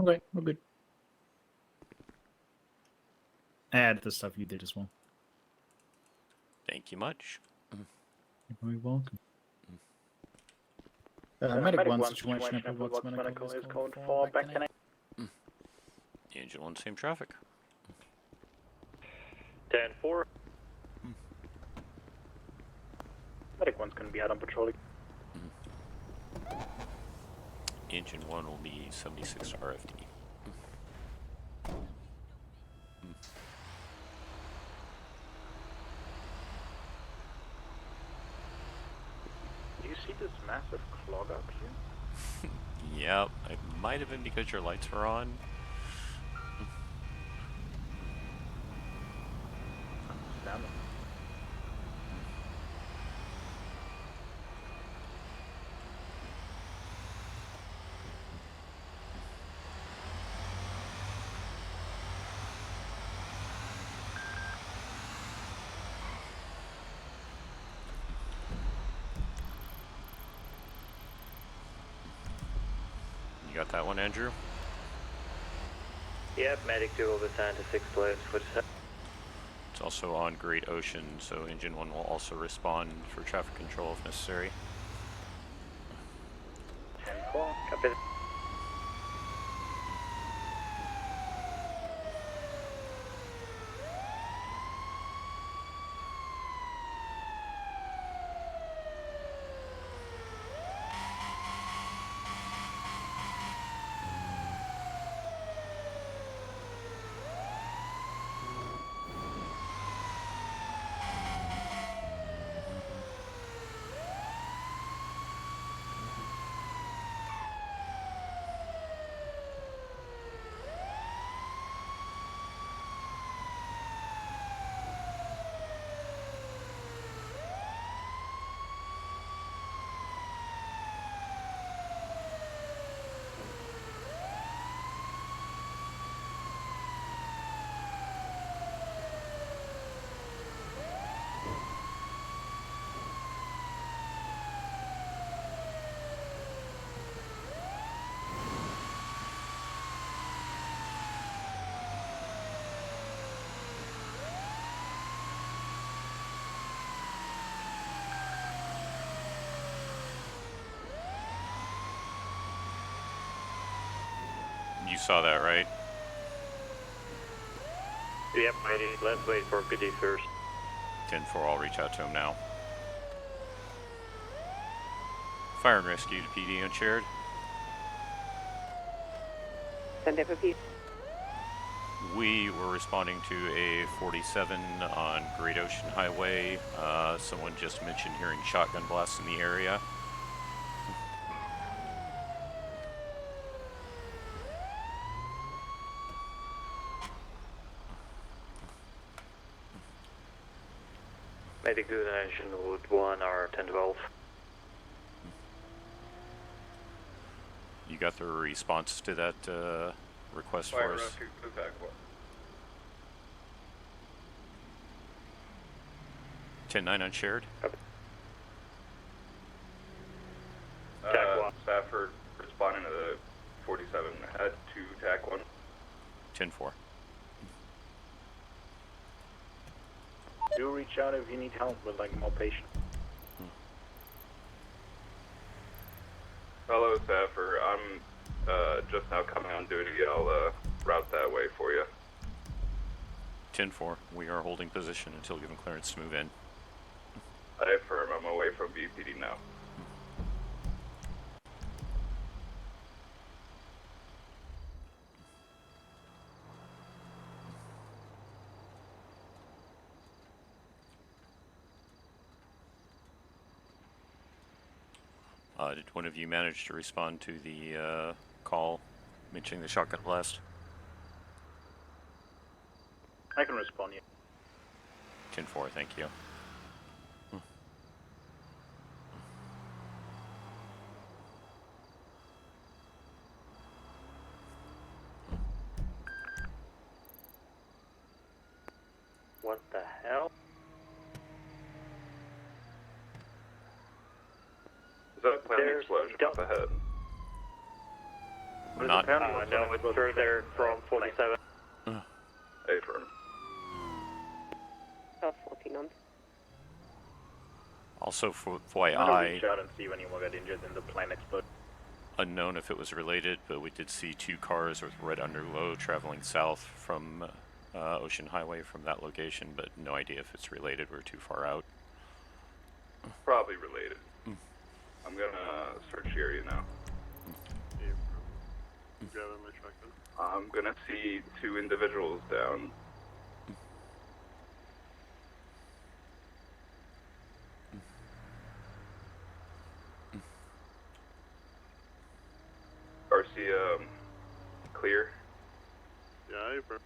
Okay, we're good. Add the stuff you did as well. Thank you much. You're very welcome. Medic 1 situation at Pillbox Medical is code for back to Engine 1, same traffic. 10-4. Medic 1's going to be out on patrol. Engine 1 will be 76 RFD. Do you see this massive clog up here? Yep, it might have been because your lights were on. Damn it. You got that one, Andrew? Yep, medic 2 will be assigned to 6 plates for the It's also on Great Ocean, so Engine 1 will also respond for traffic control if necessary. 10-4. Copy. You saw that, right? Yep, ready. Let's wait for PD first. 10-4, I'll reach out to him now. Fire and rescue to PD unshared. Send FOP. We were responding to a 47 on Great Ocean Highway. Someone just mentioned hearing shotgun blasts in the area. Medic do nation would 1 or 10-12. You got the response to that request Fire for us? rescue to attack one. 10-9 unshared. Stafford responding to the 47 ahead to attack one. 10-4. Do reach out if you need help with like more patients. Hello, Stafford. I'm just now coming on duty. I'll route that way for you. 10-4. We are holding position until given clearance to move in. I affirm. I'm away from BPD now. Did one of you manage to respond to the call mentioning the shotgun blast? I can respond, yeah. 10-4, thank you. What the hell? Is that a plane explosion up ahead? Not. No, it's further from 47. Affirm. 14 on. Also, for I'm FYI, gonna reach out and see if anyone got injured in the plane explosion. unknown if it was related, but we did see 2 cars with red underglow traveling south from Ocean Highway from that location, but no idea if it's related. We're too far out. Probably related. I'm gonna search the area now. I'm gonna see 2 individuals down. Garcia, clear. Yeah, affirm.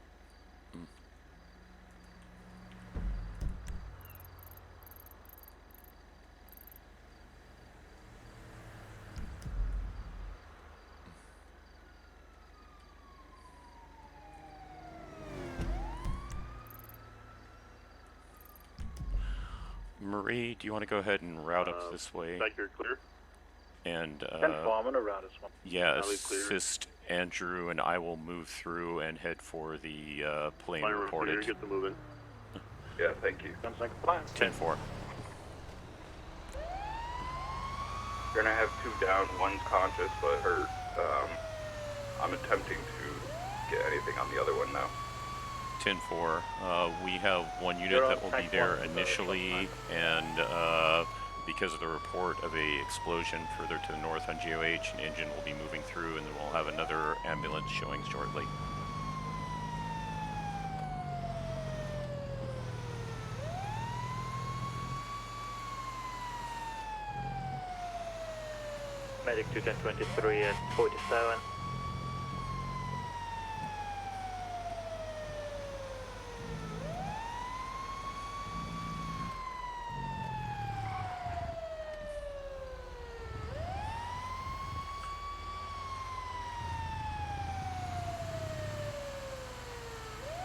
Marie, do you want to go ahead and route up this way? Sector clear. And 10-4, I'm gonna route as well. yeah, Alley clear. assist Andrew and I will move through and head for the plane Fire reported. clear, get the moving. Yeah, thank you. Sounds like a plan. 10-4. We're gonna have 2 down, 1's conscious but hurt. I'm attempting to get anything on the other one now. 10-4. We have 1 unit You're on that will be tank there one, initially, and because of the report of a explosion further to the north on GOH, an engine will be moving through, and then we'll have another ambulance showing shortly. Medic 21023 at 47.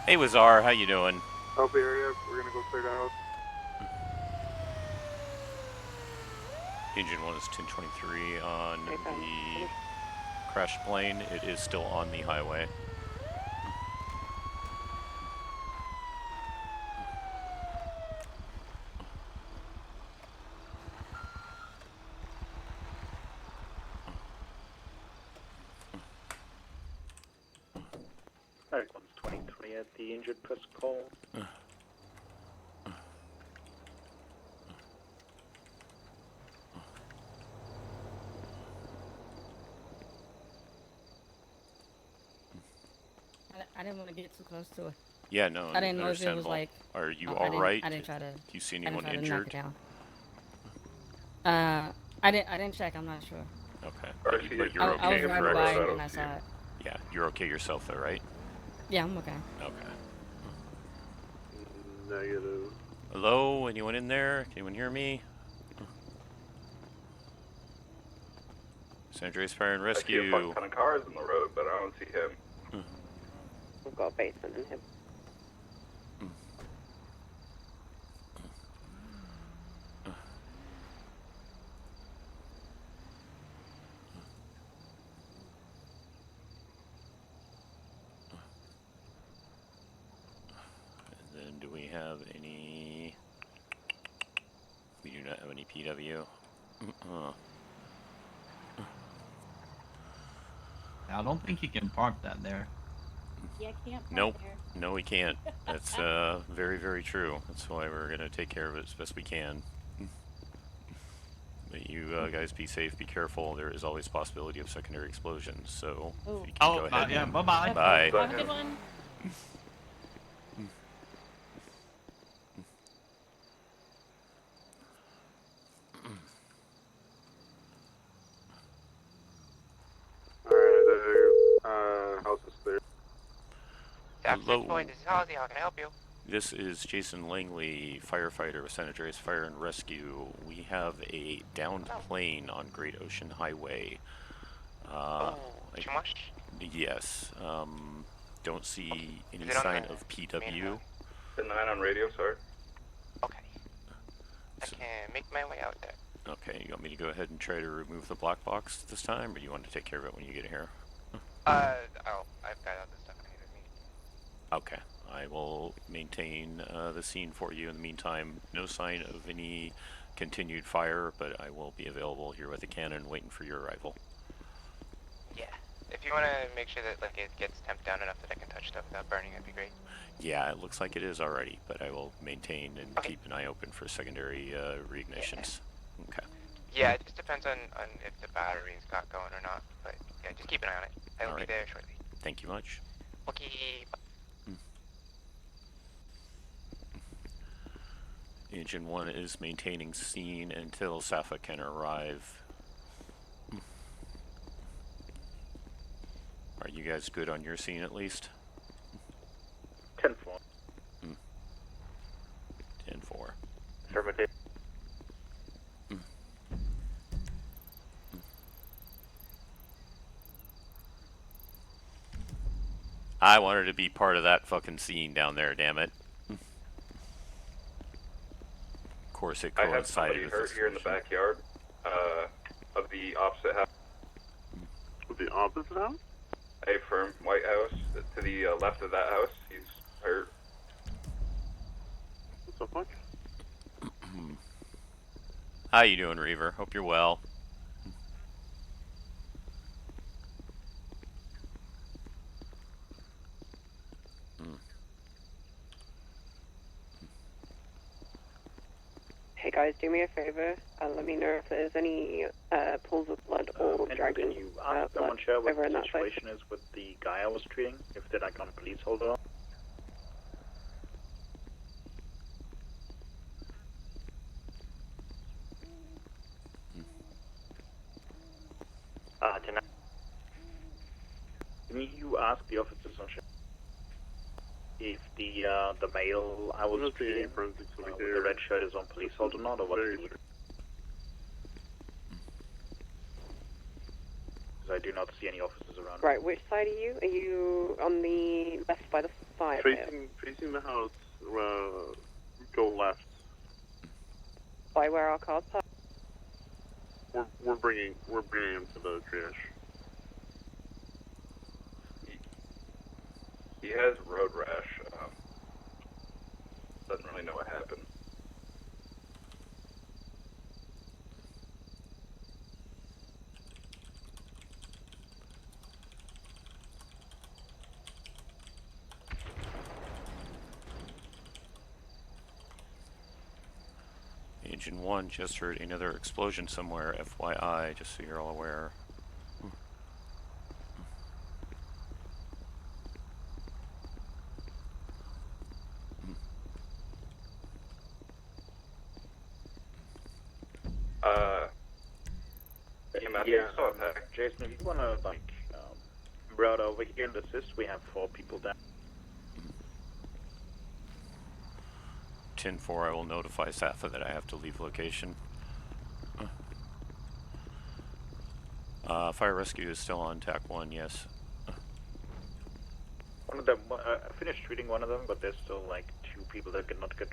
Hey Wazar, how you doing? Help area, we're gonna go clear the house. Engine 1 is 1023 on the crashed plane. It is still on the highway. Alright, 123 at the injured press call. I didn't want to get too close to it. Yeah, no, I didn't know if it was understandable. like. Are you oh, all right? I didn't try to. Do you see I didn't anyone try to knock injured? it down. I didn't check. I'm not sure. Okay. Archie, But is you're I okay. was riding by it and I see saw you. it. Yeah, you're okay yourself though, right? Yeah, I'm okay. Okay. Negative. Hello? Anyone in there? Can anyone hear me? San Andreas Fire and I see a Rescue. fuck ton of cars on the road, but I don't see him. We've got a basement in him. And then do we have any... We do not have any PW. I don't think you can park that there. Yeah, I can't. Nope. No, we can't. That's very, very true. That's why we're going to take care of it as best we can. But you guys be safe, be careful. There is always possibility of secondary explosions, so if you can go ahead. Yeah, bye-bye. Bye. Have a good one. Alright, house is clear. Hello. Point, this is Halsey. How can I help you? This is Jason Langley, firefighter with San Andreas Fire and Rescue. We have a downed plane on Great Ocean Highway. Too much? Yes. Don't see any Is it on sign the of PW. The 9 on radio, sorry. Okay. I can make my way out there. Okay, you want me to go ahead and try to remove the black box this time, or do you want to take care of it when you get here? I've got all the stuff I need with me. Okay, I will maintain the scene for you in the meantime. No sign of any continued fire, but I will be available here with a cannon waiting for your arrival. Yeah. If you want to make sure that it gets temped down enough that I can touch stuff without burning, that'd be great. Yeah, it looks like it is already, but I will maintain and keep an eye open for secondary reignitions. Okay. Yeah, it just depends on if the battery's got going or not. But yeah, just keep an eye on it. I will be there shortly. Thank you much. Okay. Engine 1 is maintaining scene until Safa can arrive. Are you guys good on your scene at least? 10-4. 10-4. Affirmative. I wanted to be part of that fucking scene down there, damn it. Of course it I have coincided somebody with hurt this. here in the backyard of the opposite house. The opposite house? A firm white house to the left of that house. He's hurt. What the fuck? How you doing, Reaver? Hope you're well. Hey guys, do me a favor. Let me know if there's any pools of blood or dragging Can you ask blood someone share what over in the that side. situation is with the guy I was treating? If they're like on a police holder? Tonight. Can you ask the officers on shift if the male I was treating with the red shirt is on police hold or not, or what? Because I do not see any officers around. Right, which side are you? Are you on the left by the fire pit? Facing the house, go left. By where our cars parked? We're bringing him to the triage. He has road rash. Doesn't really know what happened. Engine 1 just heard another explosion somewhere, FYI, just so you're all aware. Yeah, so Jason, if you wanna like route over here and assist, we have 4 people down. 10-4, I will notify Safa that I have to leave location. Fire rescue is still on TAC 1, yes. One of them, I finished treating one of them, but there's still like 2 people that cannot get.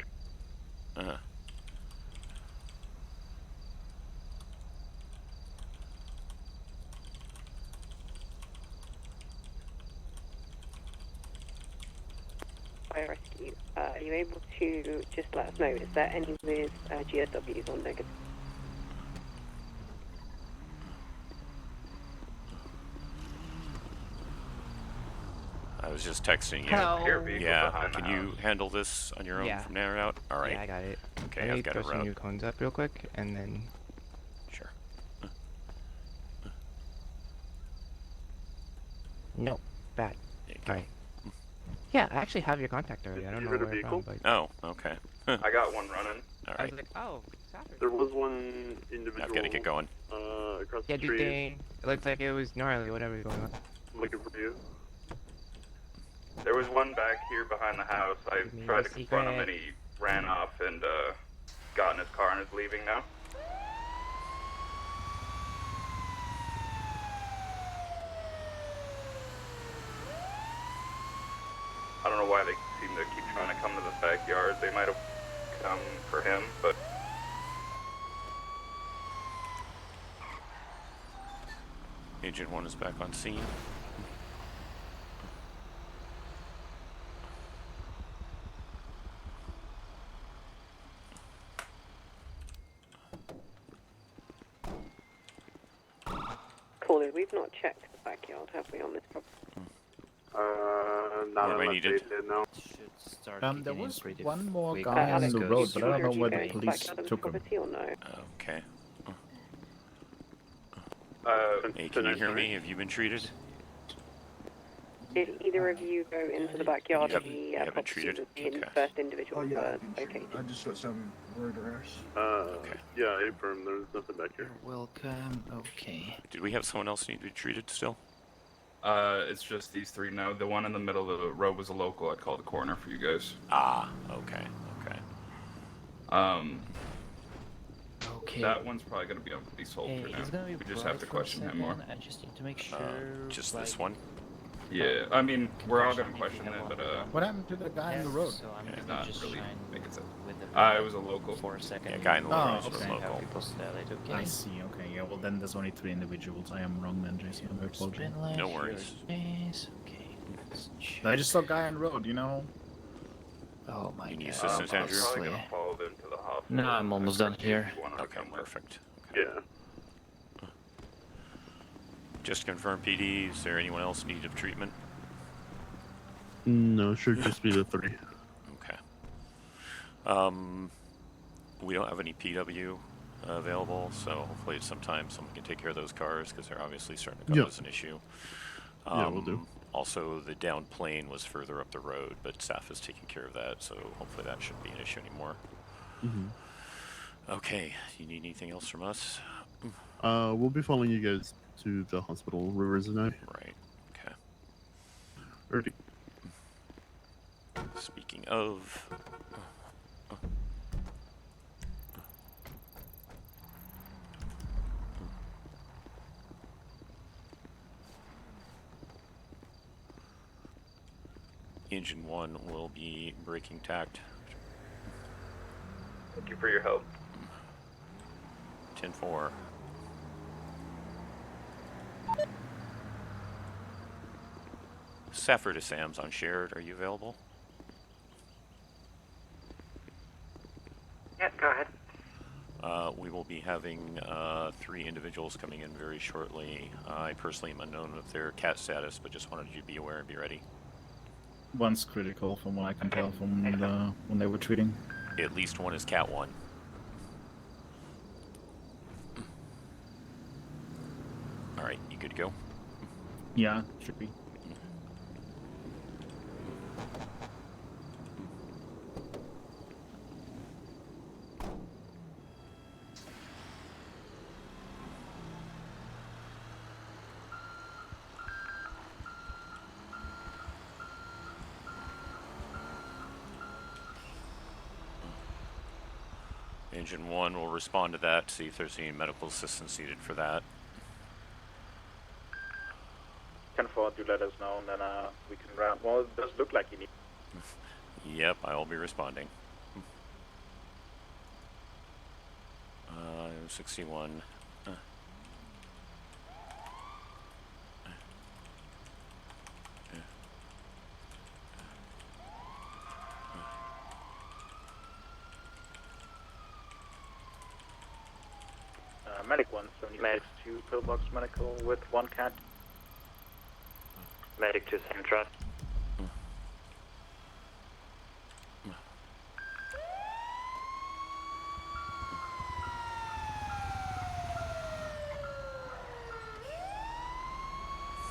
Fire rescue. Are you able to just let us know? Is there any with GSWs on negative? I was just texting you. Hello. Yeah, can you handle this on your own from there out? All right. Yeah, I got it. Okay, Let me I've got throw it some route. new cones up real quick, and then... Sure. No, bad. There you go. Alright. Yeah, I actually have your contact already. I don't know Heard a where vehicle? from, but... Oh, okay. I got one running. All I right. was like, oh, Saturday. There was one individual. I've got to get going. Across Yeah, the dude, street. dang. It looks like it was gnarly, whatever's going on. Looking for you. There was one back here behind the house. I Give me tried the to confront him secret. and he ran off and got in his car and is leaving now. I don't know why they seem to keep trying to come to the backyard. They might have come for him, but Agent 1 is back on scene. Caller, we've not checked the backyard, have we, on this property? not What am I unless needed? they did, no. There was one more guy on the road, but I don't know where the police took him. Property or no? Okay. Hey, can you tonight, hear me? sorry. Have you been treated? Did either of you go into the backyard of the haven't property treated? with the Okay. first individual located? I just saw some murderers. Yeah, Abram, there's nothing back here. Welcome. Okay. Did we have someone else need to be treated still? It's just these 3 now. The one in the middle of the road was a local. I'd call the coroner for you guys. Ah, okay, okay. Okay. That one's probably gonna be on police hold Hey, for now. it's gonna be We just have to question him more. I just need to make sure. Just like, this one? Yeah, I mean, we're all gonna confession question if you it, have but one. What happened to the guy on the road? So I'm it's gonna not just really shine making sense. with the It was a local. for a second. Yeah, guy in the Oh, road was okay. Have local. people salad, okay? I see, okay, yeah, well then there's only 3 individuals. I am wrong then, Jason. I apologize. No worries. Okay. Let's check. I just saw a guy on the road, you know? Oh my You need god. assistance, I'm Andrew? probably gonna follow them to the hospital. No, I'm almost done here. Okay, perfect. Yeah. Just to confirm, PD, is there anyone else in need of treatment? No, should just be the 3. Okay. We don't have any PW available, so hopefully sometime someone can take care of those cars because they're obviously starting to cause an issue. Yeah, we'll do. Also, the downed plane was further up the road, but staff is taking care of that, so hopefully that shouldn't be an issue anymore. Okay, you need anything else from us? We'll be following you guys to the hospital, Rivers and I. Right, okay. Alrighty. Speaking of... Engine 1 will be breaking tact. Thank you for your help. 10-4. Safford to Sam's on shared. Are you available? Yeah, go ahead. We will be having 3 individuals coming in very shortly. I personally am unknown of their cat status, but just wanted you to be aware and be ready. One's critical from what I can tell from the when they were treating. At least one is cat 1. Alright, you good to go? Yeah, should be. Engine 1 will respond to that, see if there's any medical assistance needed for that. 10-4, do let us know, and then we can round. Well, it does look like you need. Yep, I will be responding. 61. Medic 176 to pillbox medical with 1 cat. Medic to same truck.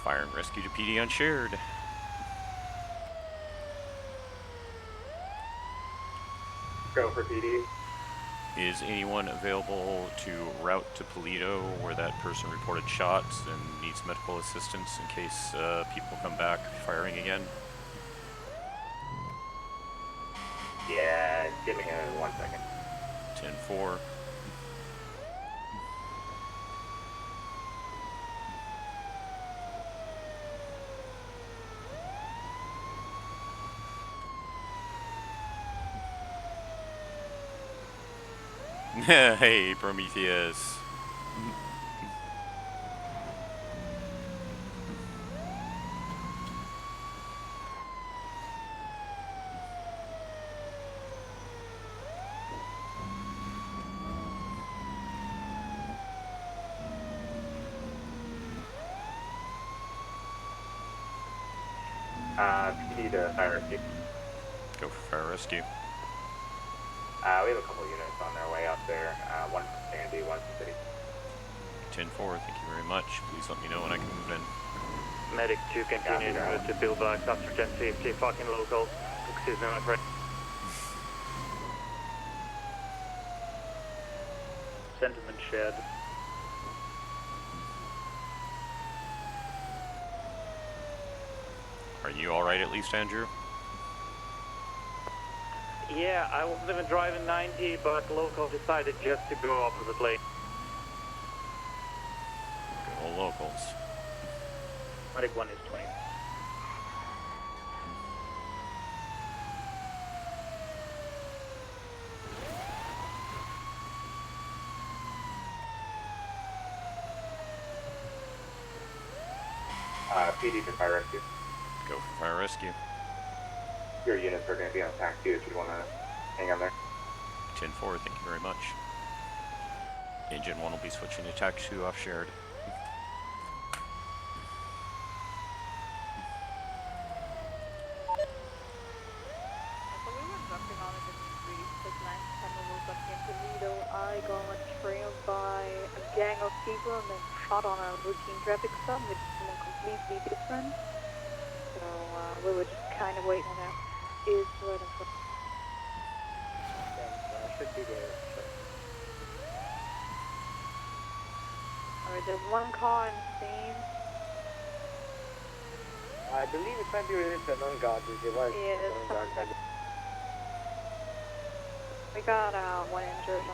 Fire and rescue to PD unshared. Go for PD. Is anyone available to route to Polito where that person reported shots and needs medical assistance in case people come back firing again? Yeah, give me 1 second. 10-4. Hey, Prometheus. PD to fire rescue. Go for fire rescue. We have a couple units on their way up there. One from Sandy, one from City. 10-4, thank you very much. Please let me know when I can move in. Medic 2 continue to pillbox after 1050, fucking local. Excuse me, my friend. Sentiment shared. Are you alright at least, Andrew? Yeah, I was even driving 90, but local decided just to go opposite lane. Good old locals. Medic 1 is 20. PD to fire rescue. Go for fire rescue. Your units are going to be on attack too if you want to hang on there. 10-4, thank you very much. Engine 1 will be switching to attack 2 off shared. I got trailed by a gang of people and then shot on a routine traffic stop with someone completely different. So we were just kind of waiting on that. Is right in front. Should be there. Alright, there's one car in the scene. I believe it might be related to a non-guarded device. Yeah, there's someone. We got one injured.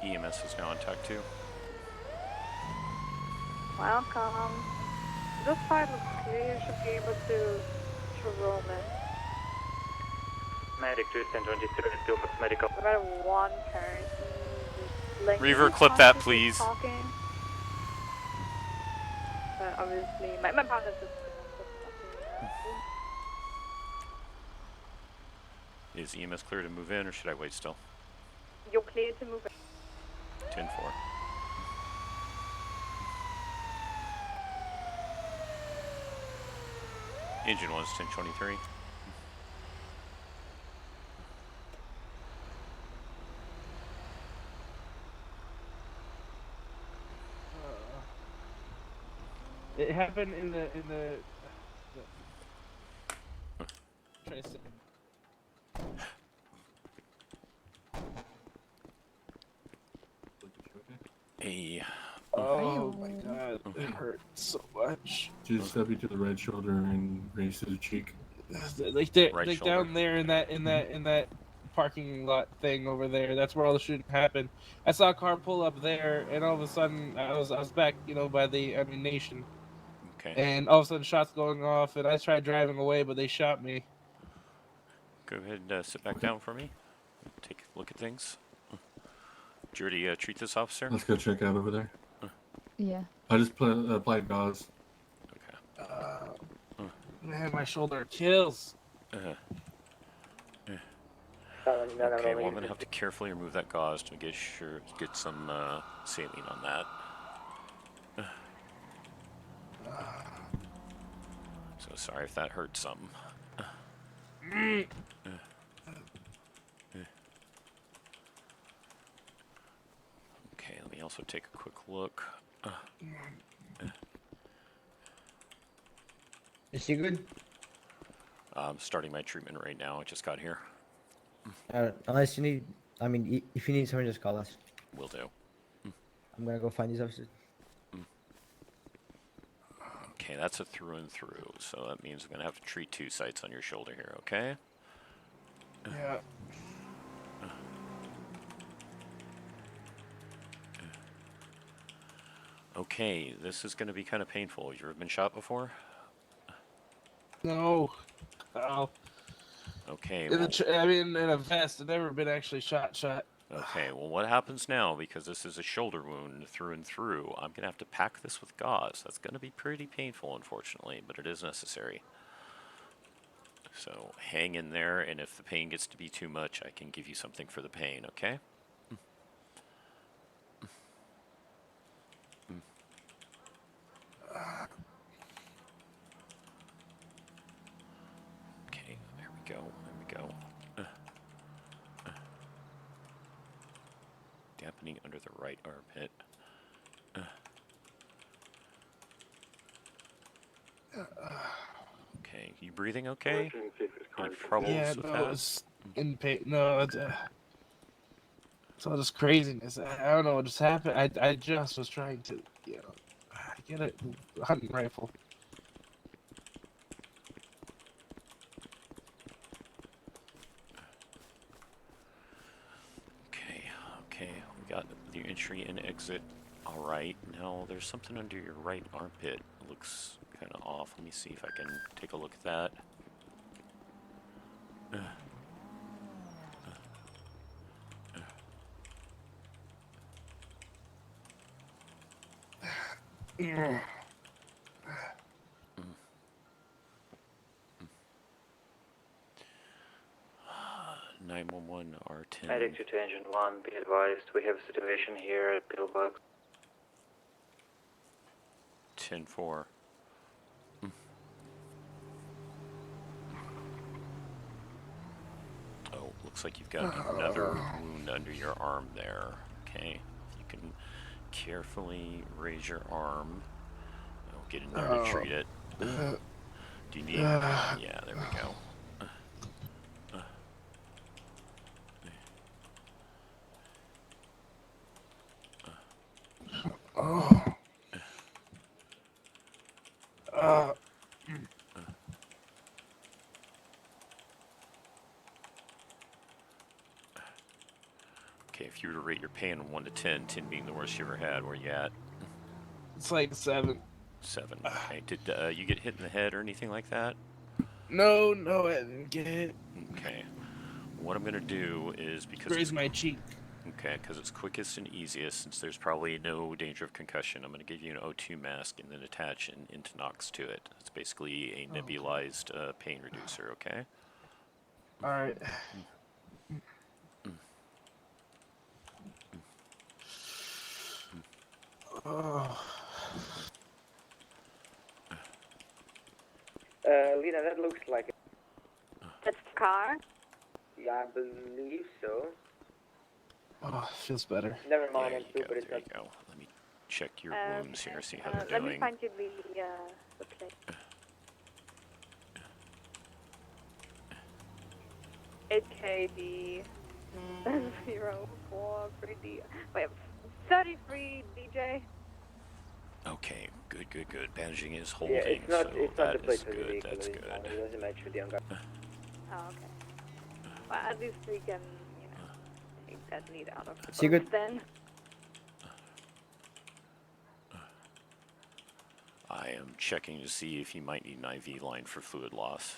EMS is now on attack 2. Welcome. This side looks clear. You should be able to roll in. Medic 2 1023 pillbox medical. We got one person. Reaver, clip that, please. Talking. But obviously, my partner's just. Is EMS clear to move in or should I wait still? You're clear to move in. 10-4. Engine 1's 1023. It happened in the Hey. Oh my god, it hurt so much. Just step you to the right shoulder and raise to the cheek. Like they're Right like shoulder. down there in that parking lot thing over there. That's where all the shooting happened. I saw a car pull up there, and all of a sudden I was back, by the ammunition, Okay. and all of a sudden shots going off, and I tried driving away, but they shot me. Go ahead and sit back down for me. Take a look at things. Did you already treat this officer? Let's go check out over there. Yeah. I just applied gauze. Man, my shoulder kills. Okay, well, I'm gonna have to carefully remove that gauze to get some saline on that. So sorry if that hurt some. Okay, let me also take a quick look. Is she good? I'm starting my treatment right now. I just got here. Unless you need, if you need someone, just call us. Will do. I'm gonna go find these officers. Okay, that's a through and through, so that means I'm gonna have to treat 2 sites on your shoulder here, okay? Yeah. Okay, this is gonna be kind of painful. You ever been shot before? No. Oh. Okay, In well, in a vest. I've never been actually shot. okay, well, what happens now, because this is a shoulder wound through and through, I'm gonna have to pack this with gauze. That's gonna be pretty painful, unfortunately, but it is necessary. So hang in there, and if the pain gets to be too much, I can give you something for the pain, okay? Okay, there we go, Dampening under the right armpit. Okay, you breathing okay? Any troubles with that? It's in pain. No, it's all just craziness. I don't know what just happened. I just was trying to, get a hunting rifle. Okay, we got the entry and exit. All right, now there's something under your right armpit. It looks kind of off. Let me see if I can take a look at that. Yeah. 911 R10. Medic to Engine 1, be advised, we have a situation here at Pillbox. 10-4. Oh, looks like you've got another wound under your arm there. Okay, if you can carefully raise your arm, I'll get in there to treat it. Do you need? Yeah, there we go. Okay, if you were to rate your pain on 1 to 10, 10 being the worst you ever had, where you at? It's like 7. 7. Okay. Did you get hit in the head or anything like that? No, I didn't get it. Okay. What I'm gonna do is because Raise my cheek. Okay, because it's quickest and easiest, since there's probably no danger of concussion, I'm gonna give you an O2 mask and then attach an Intonox to it. It's basically a nebulized pain reducer. Okay. All right. Oh. Lena, that looks like That's the car? Yeah, I believe so. Oh, feels better. Never mind, There I'm you super. go. There you go. Let me check your wounds here, see how they're Let doing. me find you the place. HKD 043D. Wait, 33 DJ. Okay, good, good, good. Bandaging is holding, Yeah, it's not. so It's not the that plate is for the good. vehicle. That's It's good. only doesn't match with the on. Oh, okay. Well, at least we can, you know, take that lead out of the See boat good? then. I am checking to see if he might need an IV line for fluid loss.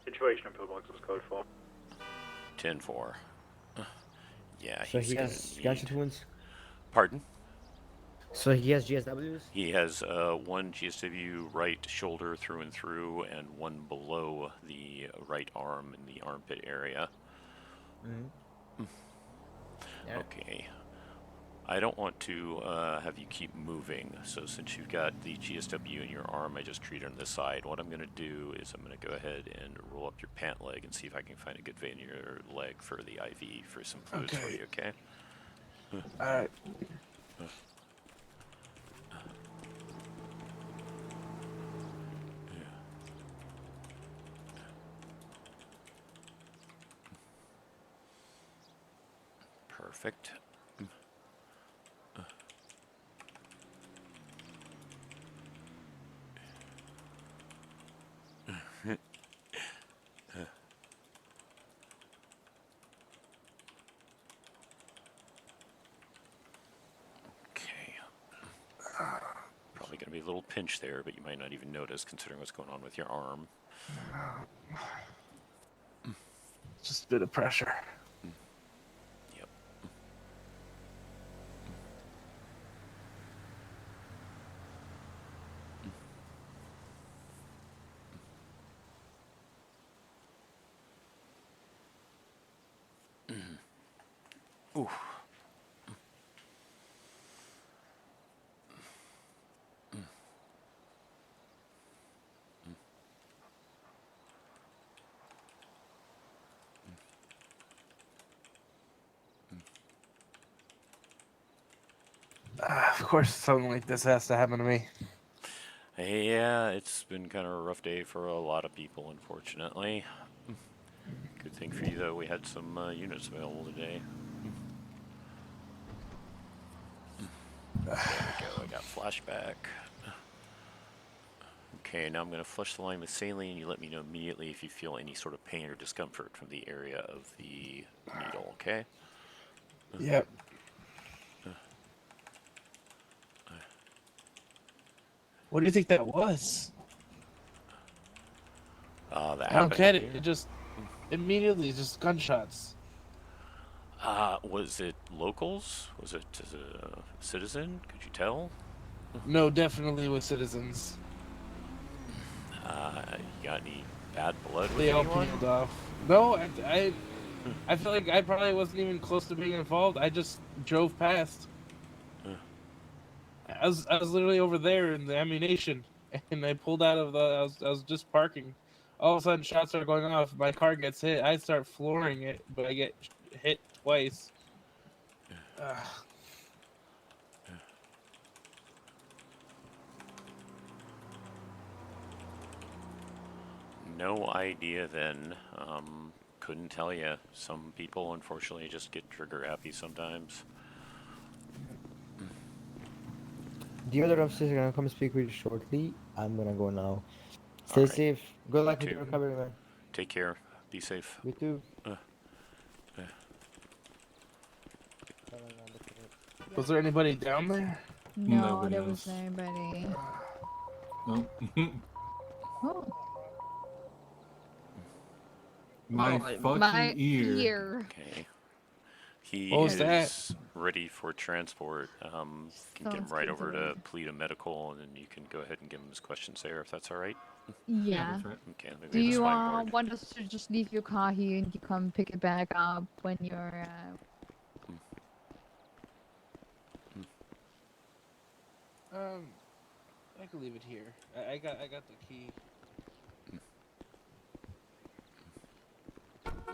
Situation in pillbox was code 4. 10-4. Yeah, So he's he gonna has need... gunshot wounds. Pardon? So he has GSWs. He has one GSW right shoulder through and through, and one below the right arm in the armpit area. Yeah. Okay. I don't want to have you keep moving, so since you've got the GSW in your arm, I just treat it on this side. What I'm going to do is I'm going to go ahead and roll up your pant leg and see if I can find a good vein in your leg for the IV for some fluids for you, okay? Alright. Perfect. Okay. Probably going to be a little pinch there, but you might not even notice considering what's going on with your arm. Just a bit of pressure. Yep. Ooh. Of course, something like this has to happen to me. Yeah, it's been kind of a rough day for a lot of people, unfortunately. Good thing for you, though, we had some units available today. There we go, I got flashback. Okay, now I'm going to flush the line with saline. You let me know immediately if you feel any sort of pain or discomfort from the area of the needle, okay? Yep. What do you think that was? That I don't happened. get it. It just immediately just gunshots. Was it locals? Was it a citizen? Could you tell? No, definitely with citizens. You got any bad blood with They all anyone? peeled off. No, I feel like I probably wasn't even close to being involved. I just drove past. I was literally over there in the ammunition, and I pulled out of the. I was just parking. All of a sudden, shots are going off. My car gets hit. I start flooring it, but I get hit twice. No idea then. Couldn't tell you. Some people, unfortunately, just get trigger happy sometimes. The other officers are gonna come speak with you shortly. I'm gonna go now. Stay Alright. safe. Good luck You with your too. recovery, man. Take care. Be safe. You too. Was there anybody down there? No, Nobody there was else. nobody. No. Oh, My fucking my ear. Okay. He What was is that? ready for transport. Can get him Sounds right good over to to me. Pleta Medical, and then you can go ahead and give him his questions there, if that's all right. yeah. That's right. Okay, let me Do read the you spine board. want us to just leave your car here and you come pick it back up when you're? I can leave it here. I got the key.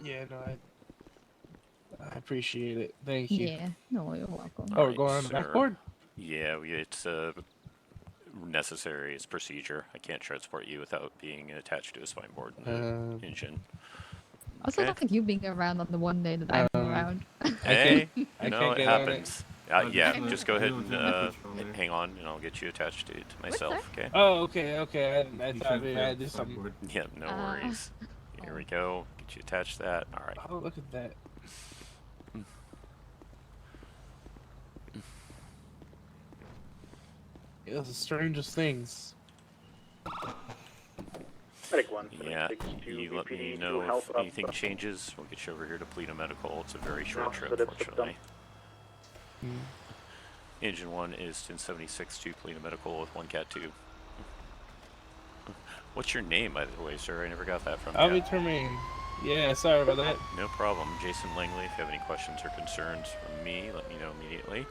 Yeah, no, I appreciate it. Thank you. Yeah. No, you're welcome. Oh, we're going on the backboard? Yeah, it's necessary. It's procedure. I can't transport you without being attached to a spine board and the engine. Also, don't think you being around on the one day that I'm around. Hey, I it can't get on it. happens. Yeah, let- just go ahead let and him control there. hang on, and I'll get you attached to myself. Okay. Oh, okay, okay. I He thought should maybe I have had to do something. sideboard. Yeah, no worries. Here we go. Get you attached to that. All right. Oh, look at that. It was the strangest things. Medic 1, Yeah, 76 to you let me BPD to know help if up. anything changes. We'll get you over here to Plano Medical. It's a very short No, trip, so that's the fortunately. Engine 1 is 1076 to Plano Medical with 1 Cat 2. What's your name, by the way, sir? I never got that from you. I'll be Tremaine. Yeah, sorry about that. No problem. Jason Langley, if you have any questions or concerns from me, let me know immediately.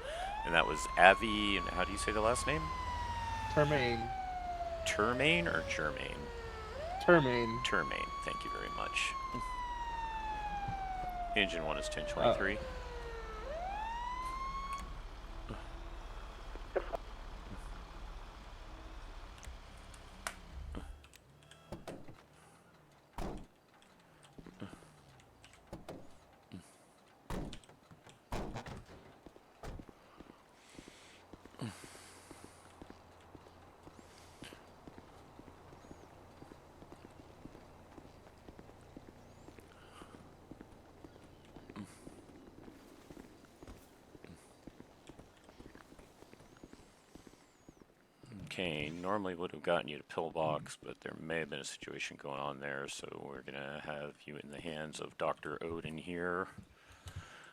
And that was Avi, and how do you say the last name? Tremaine. Termaine or Germain? Tremaine. Termaine, thank you very much. Engine 1 is 1023. Okay, normally would have gotten you to pillbox, but there may have been a situation going on there, so we're gonna have you in the hands of Dr. Odin here.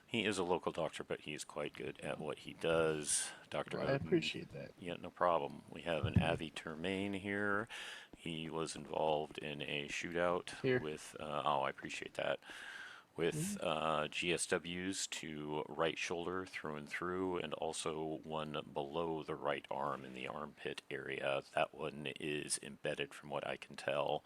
He is a local doctor, but he's quite good at what he does. Dr. Well, Odin. I appreciate that. Yeah, no problem. We have an Avi Termaine here. He was involved in a shootout with, oh, I appreciate that, with GSWs to right shoulder through and through, and also one below the right arm in the armpit area. That one is embedded from what I can tell.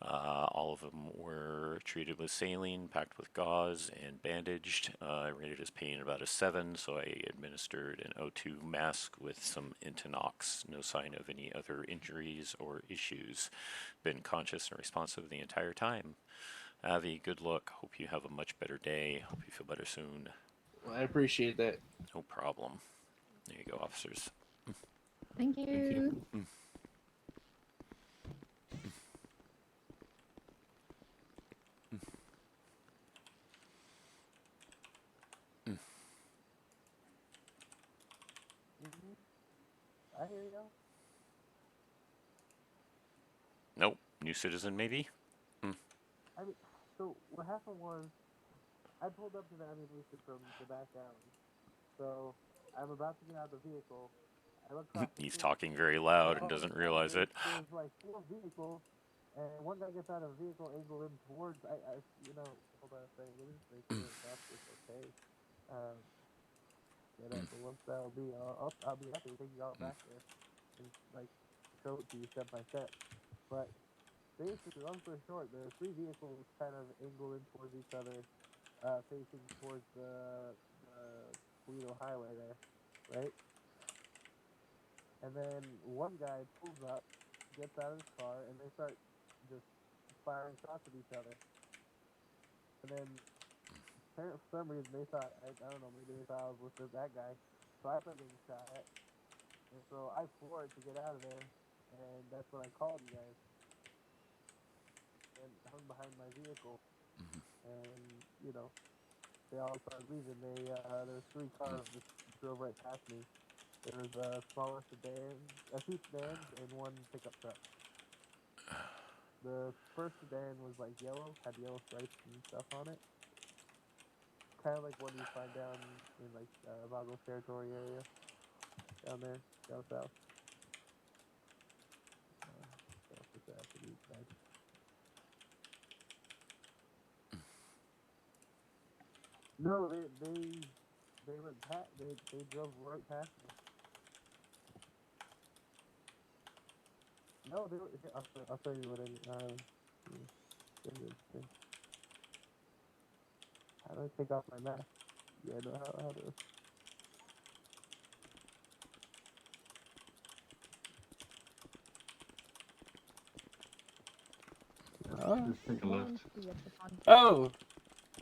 All of them were treated with saline, packed with gauze, and bandaged. I rated his pain about a 7, so I administered an O2 mask with some Intinox. No sign of any other injuries or issues. Been conscious and responsive the entire time. Avi, good luck. Hope you have a much better day. Hope you feel better soon. Well, I appreciate that. No problem. There you go, officers. Thank you. I hear you. Nope. New citizen, maybe? I mean, so what happened was, I pulled up to the ammunition from the back alley. So I'm about to get out of the vehicle. I look across the He's street, talking very loud and doesn't realize it. There's like 4 vehicles, and one guy gets out of the vehicle, angle him towards. Hold on a second. Let me just make sure that's just okay. Yeah, but once that'll be, I'll be happy to take you all back there and like show it to you step by step. But basically, long story short, the 3 vehicles kind of angle in towards each other, facing towards the Toledo Highway there, right? And then one guy pulls up, gets out of his car, and they start just firing shots at each other. And then, apparently for some reason, they thought, I don't know, maybe they thought I was with that guy. So I started getting shot at. And so I floored to get out of there, and that's when I called you guys. And hung behind my vehicle. And, they all started leaving. There was 3 cars just drove right past me. There was a smaller sedan, 2 sedans, and 1 pickup truck. The first sedan was like yellow, had yellow stripes and stuff on it. Kind of like what you find down in like Vagos territory area, down there, down south. No, they went past. They drove right past me. No, they were. I'll tell you what I mean. How do I take off my mask? Yeah, I know how to. Just take a left. Oh,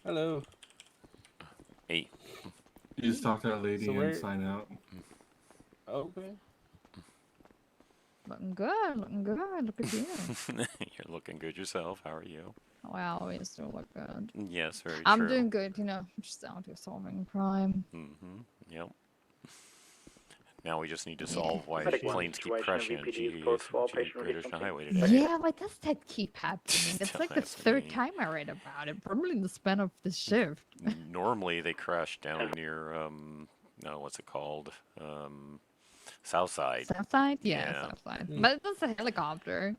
hello. Hey. You just talk to that lady So and where? sign out. Okay. Looking good, looking good. Look at you. You're looking good yourself. How are you? Oh, I always do look good. Yes, very I'm true. doing good, you know, just out here solving crime. Yep. Now we just need to solve why Medic one planes keep situation, crashing on VPD is G, code 4, G patient Greater release Ocean on Highway scene. today. Yeah, why does that keep happening? It's like the Asking third me. time I read about it, probably in the span of the shift. Normally they crash down near, no, what's it called? Southside. Southside? Yeah, Southside. But that's a helicopter.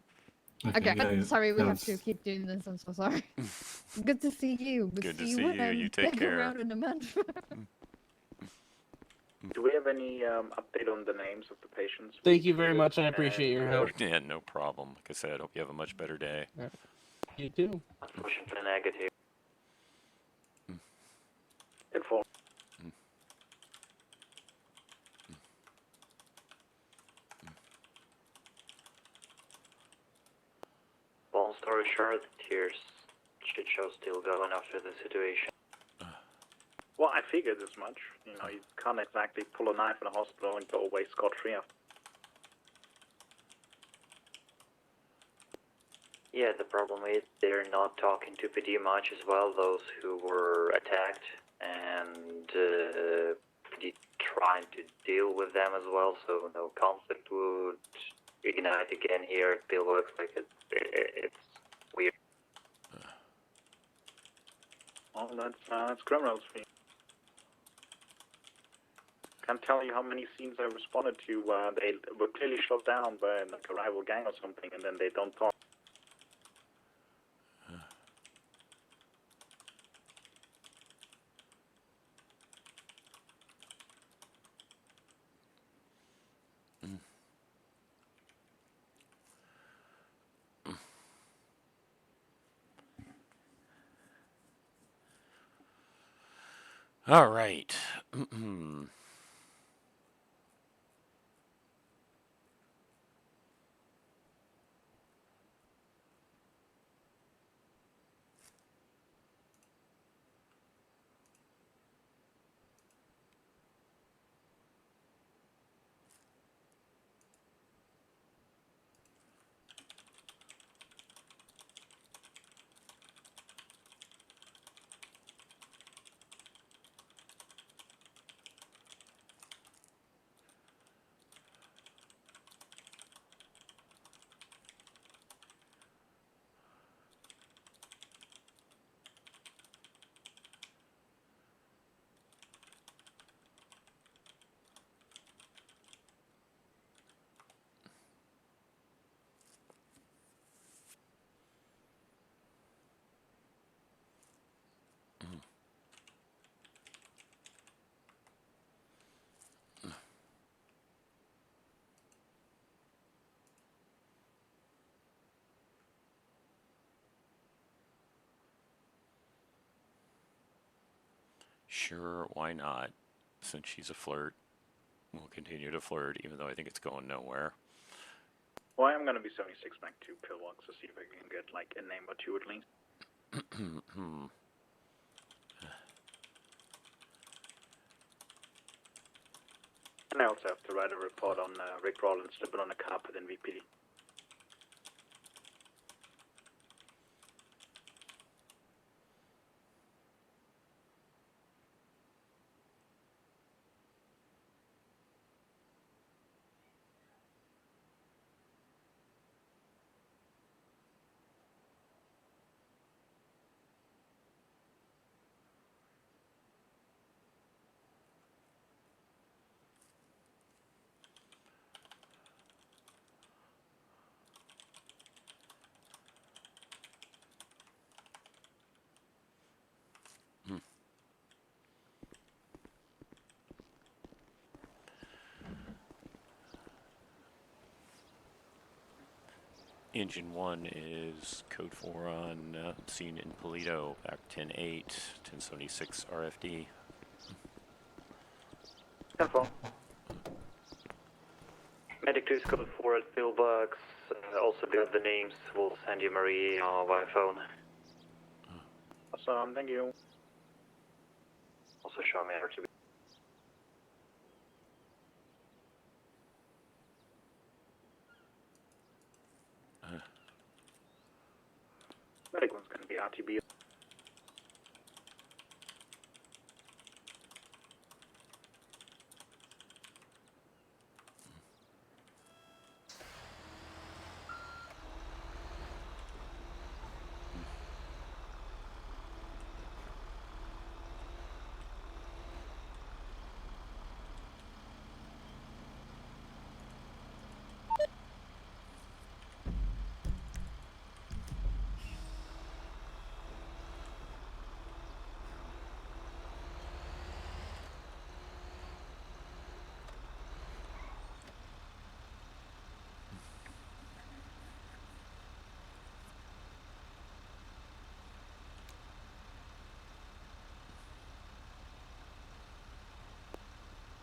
Okay, yeah, I'm sorry, we have that's- to keep doing this. I'm so sorry. Good to see you. Good to see see when you. I'm You take back care. around in a month. Do we have any update on the names of the patients? Thank you very much. I appreciate your help. Yeah, no problem. Like I said, hope you have a much better day. You too. Unfortunately negative. Inform. Long story short, here's shit show still going after the situation. Well, I figured as much. You know, you can't exactly pull a knife in a hospital and go away scot-free after. Yeah, the problem is they're not talking to PD much as well, those who were attacked, and PD trying to deal with them as well, so no conflict would ignite again here. It still looks like it's weird. Well, that's criminals for you. Can't tell you how many scenes I responded to. They were clearly shot down by like a rival gang or something, and then they don't talk. All right. Sure, why not? Since she's a flirt, we'll continue to flirt, even though I think it's going nowhere. Well, I'm gonna be 76 back to pillbox to see if I can get like a name or two at least. And I also have to write a report on Rick Rollins slipping on a carpet in VPD. Engine 1 is code 4 on scene in Polito, back 10-8, 1076 RFD. Confirm. Medic 2 is code 4 at pillbox. Also got the names. We'll send you Marie via phone. Awesome, thank you. Also show me RTB. Medic one's gonna be RTB.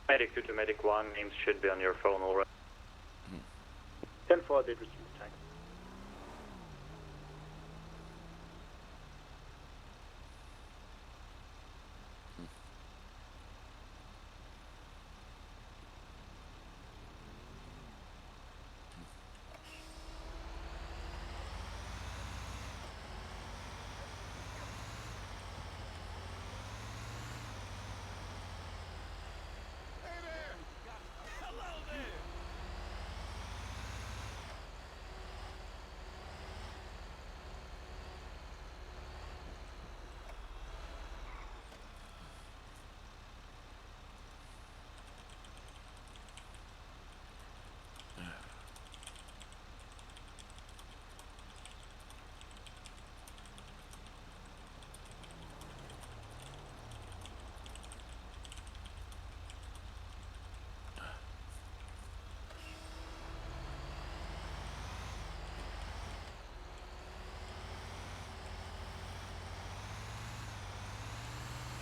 Medic 2 to Medic 1, names should be on your phone already. 10-4 did receive attack.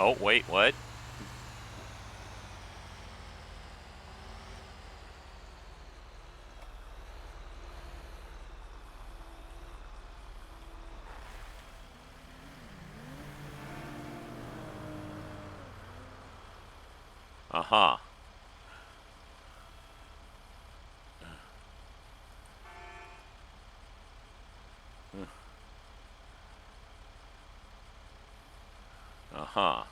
Oh, wait, what? Uh-huh. Uh-huh.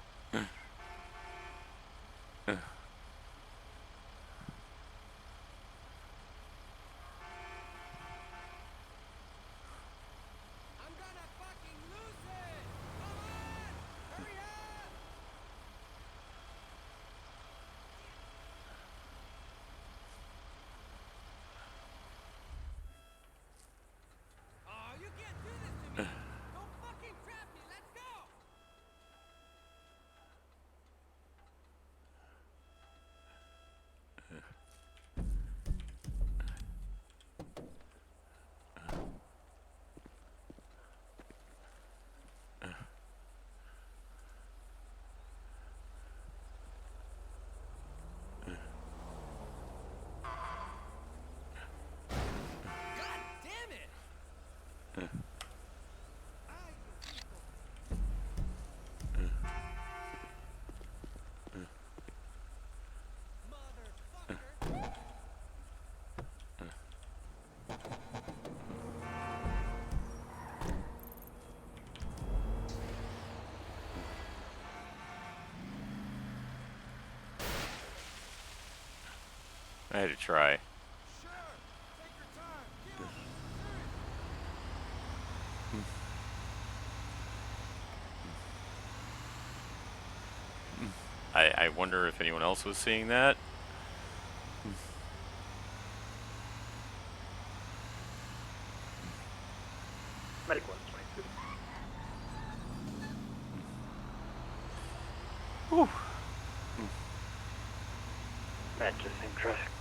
I had to try. I wonder if anyone else was seeing that. Medic 122. Whew. Match the same traffic.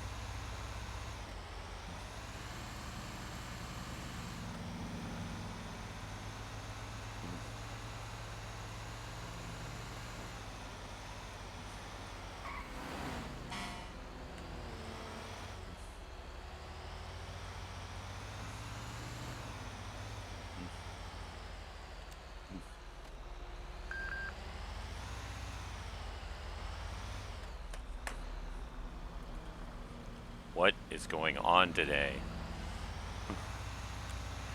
What is going on today?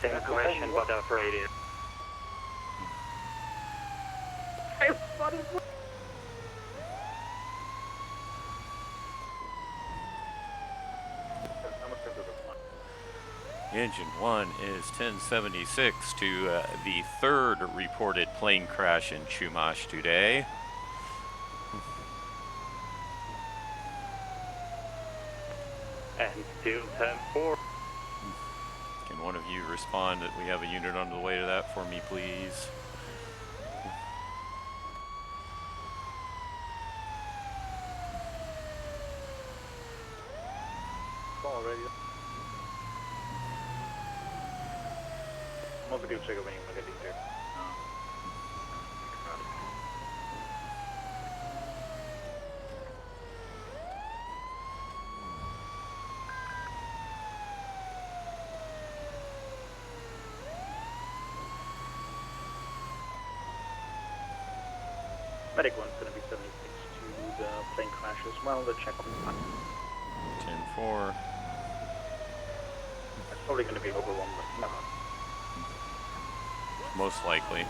Same information, but radio. Engine 1 is 1076 to the third reported plane crash in Chumash today. And still 10-4. Can one of you respond that we have a unit on the way to that for me, please? Already. I'm also going to check when you get in there. Medic 1's going to be 76 to the plane crash as well. The check on 10-4. It's probably going to be over 1, but no. Most likely.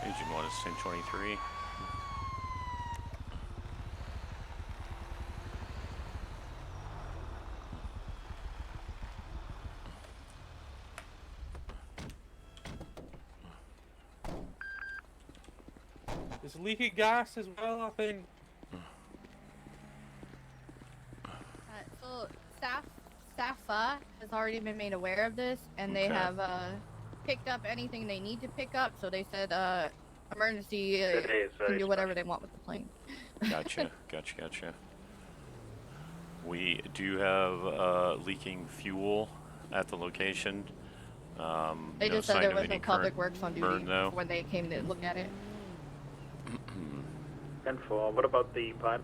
Engine 1 is 1023. It's leaking gas as well, I think. So Staffa has already been made aware of this, and they Okay. have picked up anything they need to pick up. So they said emergency can do whatever they want with the plane. Gotcha, gotcha. We do have leaking fuel at the location. They No just said sign there of was any no public current works on burn, duty though. when they came to look at it. 10-4. What about the pilot?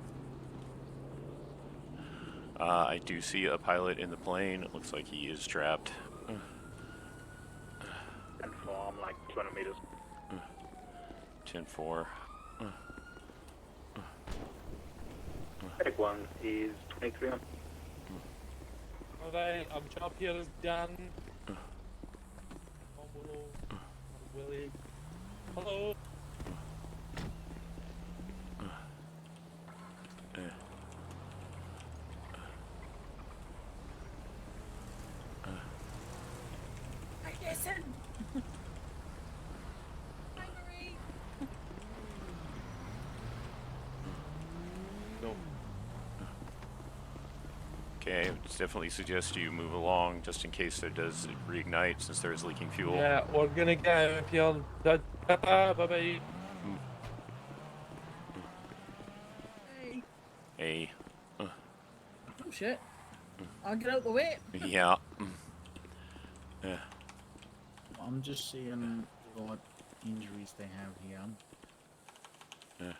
I do see a pilot in the plane. It looks like he is trapped. 10-4. I'm like 200 meters. 10-4. Medic 1 is 23 on. Alright, our job here is done. Willie. Hello. Hi, Jason. No. Okay, I would definitely suggest you move along just in case there does reignite since there is leaking fuel. Yeah, we're gonna get him if you'll. Bye bye. Hey. Oh shit. I'll get out the way. Yeah. Yeah. I'm just seeing what injuries they have here. Yeah.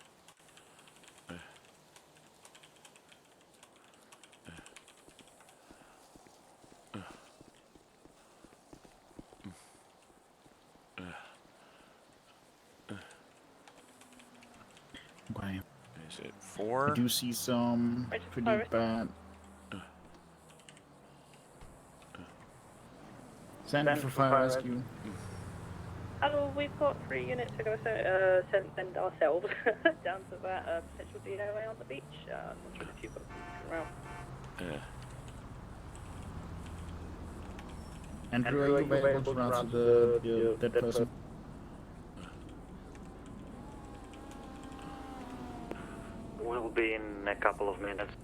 Okay. Is it 4? I do see some pretty bad. Send for fire rescue. Hello, we've got 3 units to go send ourselves down to that potential DOA on the beach. Not sure if you've got something around. Andrew, are you available to run the dead person? We'll be in a couple of minutes.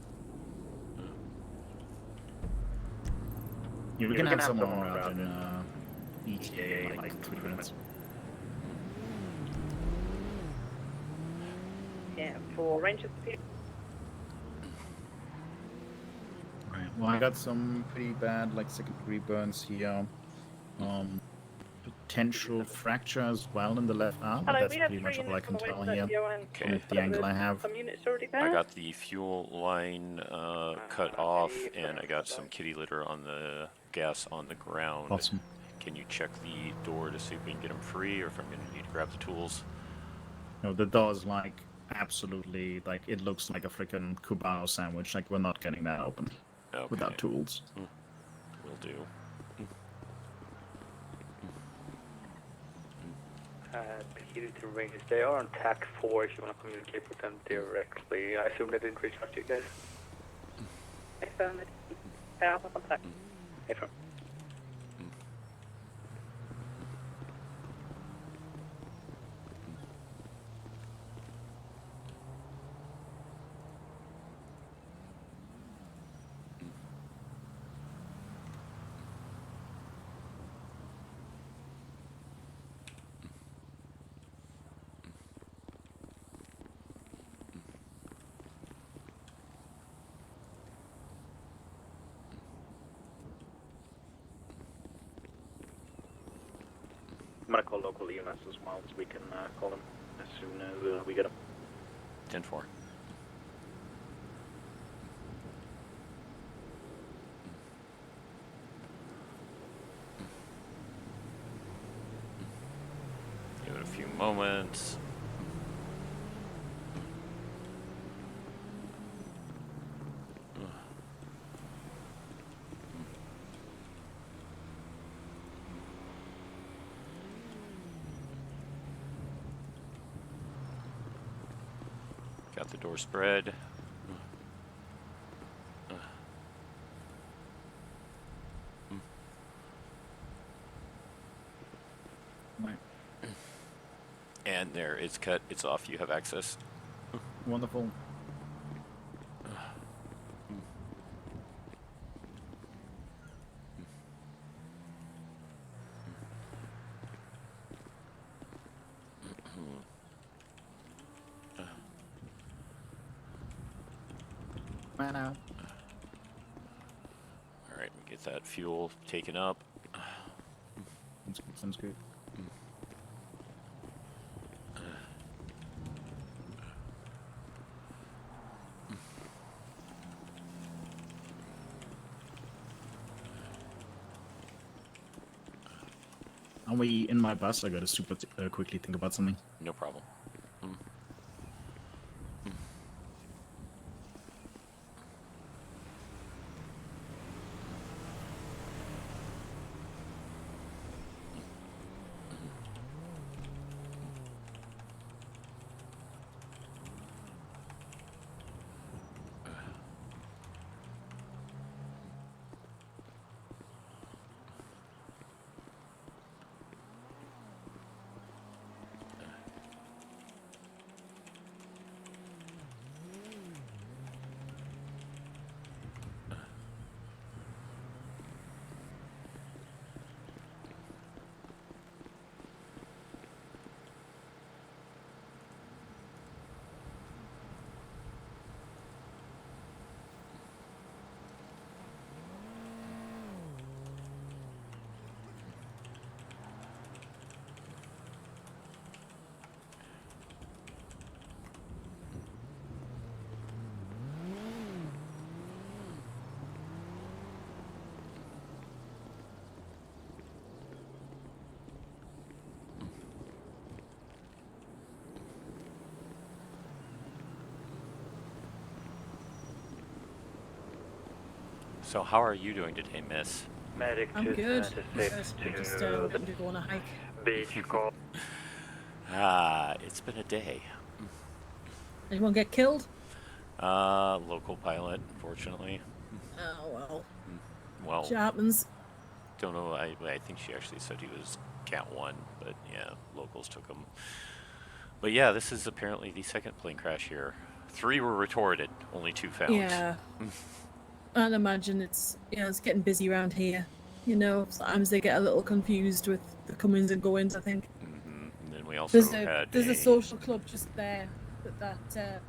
You can have someone around in ETA in like 3 minutes. Yeah, for Rangers. Right. Well, I got some pretty bad like second-degree burns here. Potential fracture as well in the left arm, but Hello, that's we have pretty 3 much all I units on can the way tell to here Tokyo and Okay. with the angle I have. some units already I there. got the fuel line cut off, and I got some kitty litter on the gas on the ground. Awesome. Can you check the door to see if we can get them free, or if I'm going to need to grab the tools? No, the door is like absolutely like it looks like a freaking Cubano sandwich. Like we're not getting that open without tools. Will do. Peter Rangers, they are on TAC 4 if you want to communicate with them directly. I assume they didn't reach out to you guys. Affirmative. Alpha contact. Affirm. I'm gonna call local EMS as well, so we can call them as soon as we get them. 10-4. Give it a few moments. Got the door spread. Right. And there, it's cut, it's off, you have access. Wonderful. Man out. Alright, we get that fuel taken up. Sounds good. Sounds good. Are we in my bus? I gotta super quickly think about something. No problem. So how are you doing today, miss? Medic I'm to good. safe Just to looking to go on a hike. beach call. It's been a day. Anyone get killed? Local pilot, unfortunately. Oh well. Well, Shit happens. don't know. I think she actually said he was Cat 1, but yeah, locals took him. But yeah, this is apparently the second plane crash here. 3 were retorted, only 2 found. Yeah. I'd imagine it's getting busy around here. You know, sometimes they get a little confused with the comings and goings, I think. And then we also had There's a social club just there that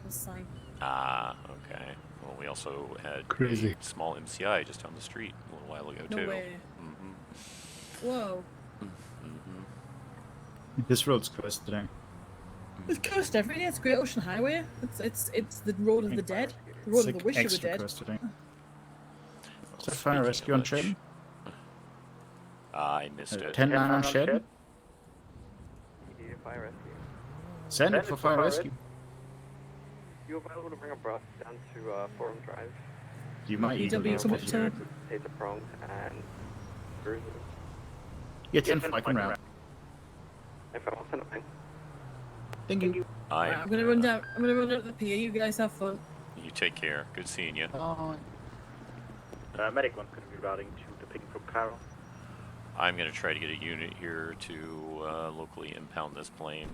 was signed. Ah, okay. Well, we also had Crazy. a small MCI just down the street a little while ago, No too. way. Whoa. This road's closed today. It's cursed every day. It's Great Ocean Highway. It's the road of the dead. The road of the wish you were dead. Today. Is there fire rescue on Sheridan? I missed it. 10-9 on Sheridan? Fire rescue. Send it for fire rescue. You available to bring a bus down to Forum Drive? You might even EW come up to. Take the prong and cruise. Yeah, 10-5 can round. If I want to know. Thank you. Right, I'm gonna run down. I'm gonna run down to the pier. You guys have fun. You take care. Good seeing you. Medic one's going to be routing to the picking from Carol. I'm going to try to get a unit here to locally impound this plane.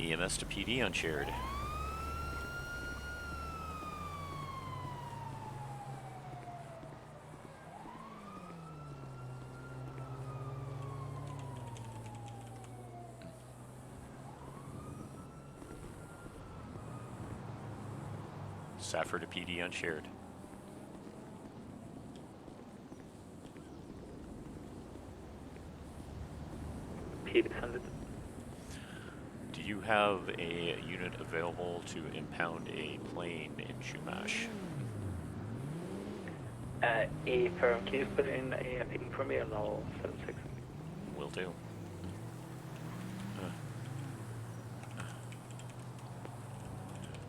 EMS to PD unshared. Safford to PD unshared. PD send it. Do you have a unit available to impound a plane in Chumash? A firm, can you put in a ping for me and I'll 76? Will do.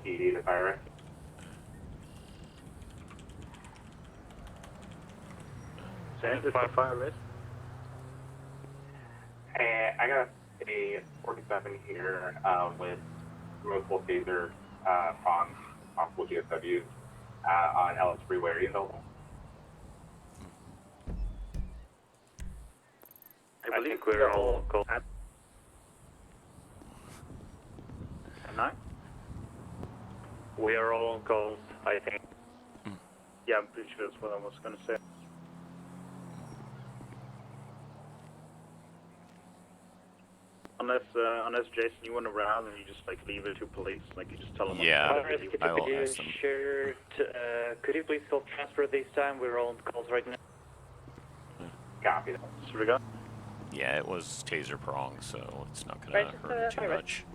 PD to fire rescue. Send it for fire rescue. I got a 47 here with removable taser on possible GSWs on Ellis Freeway. Are you available? I think we're all go. At 9? We are all on calls, I think. Yeah, I'm pretty sure that's what I was going to say. Unless Jason, you want to round and you just like leave it to police, like you just tell them. Yeah, I will ask them. Shared, could you please self-transfer this time? We're all on calls right now. Copy. Should we go? Yeah, it was taser prong, so it's not going to hurt too much.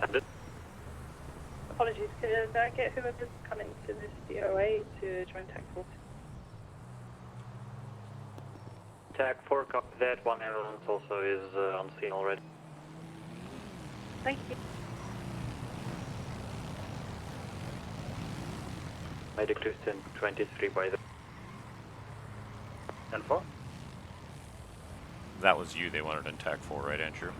Send it. Apologies, could I get whoever's coming to this DOA to join TAC 4? TAC 4, copy that. One ambulance also is on scene already. Thank you. Medic Houston 23 by the... And 4? That was you they wanted in TAC 4, right, Andrew?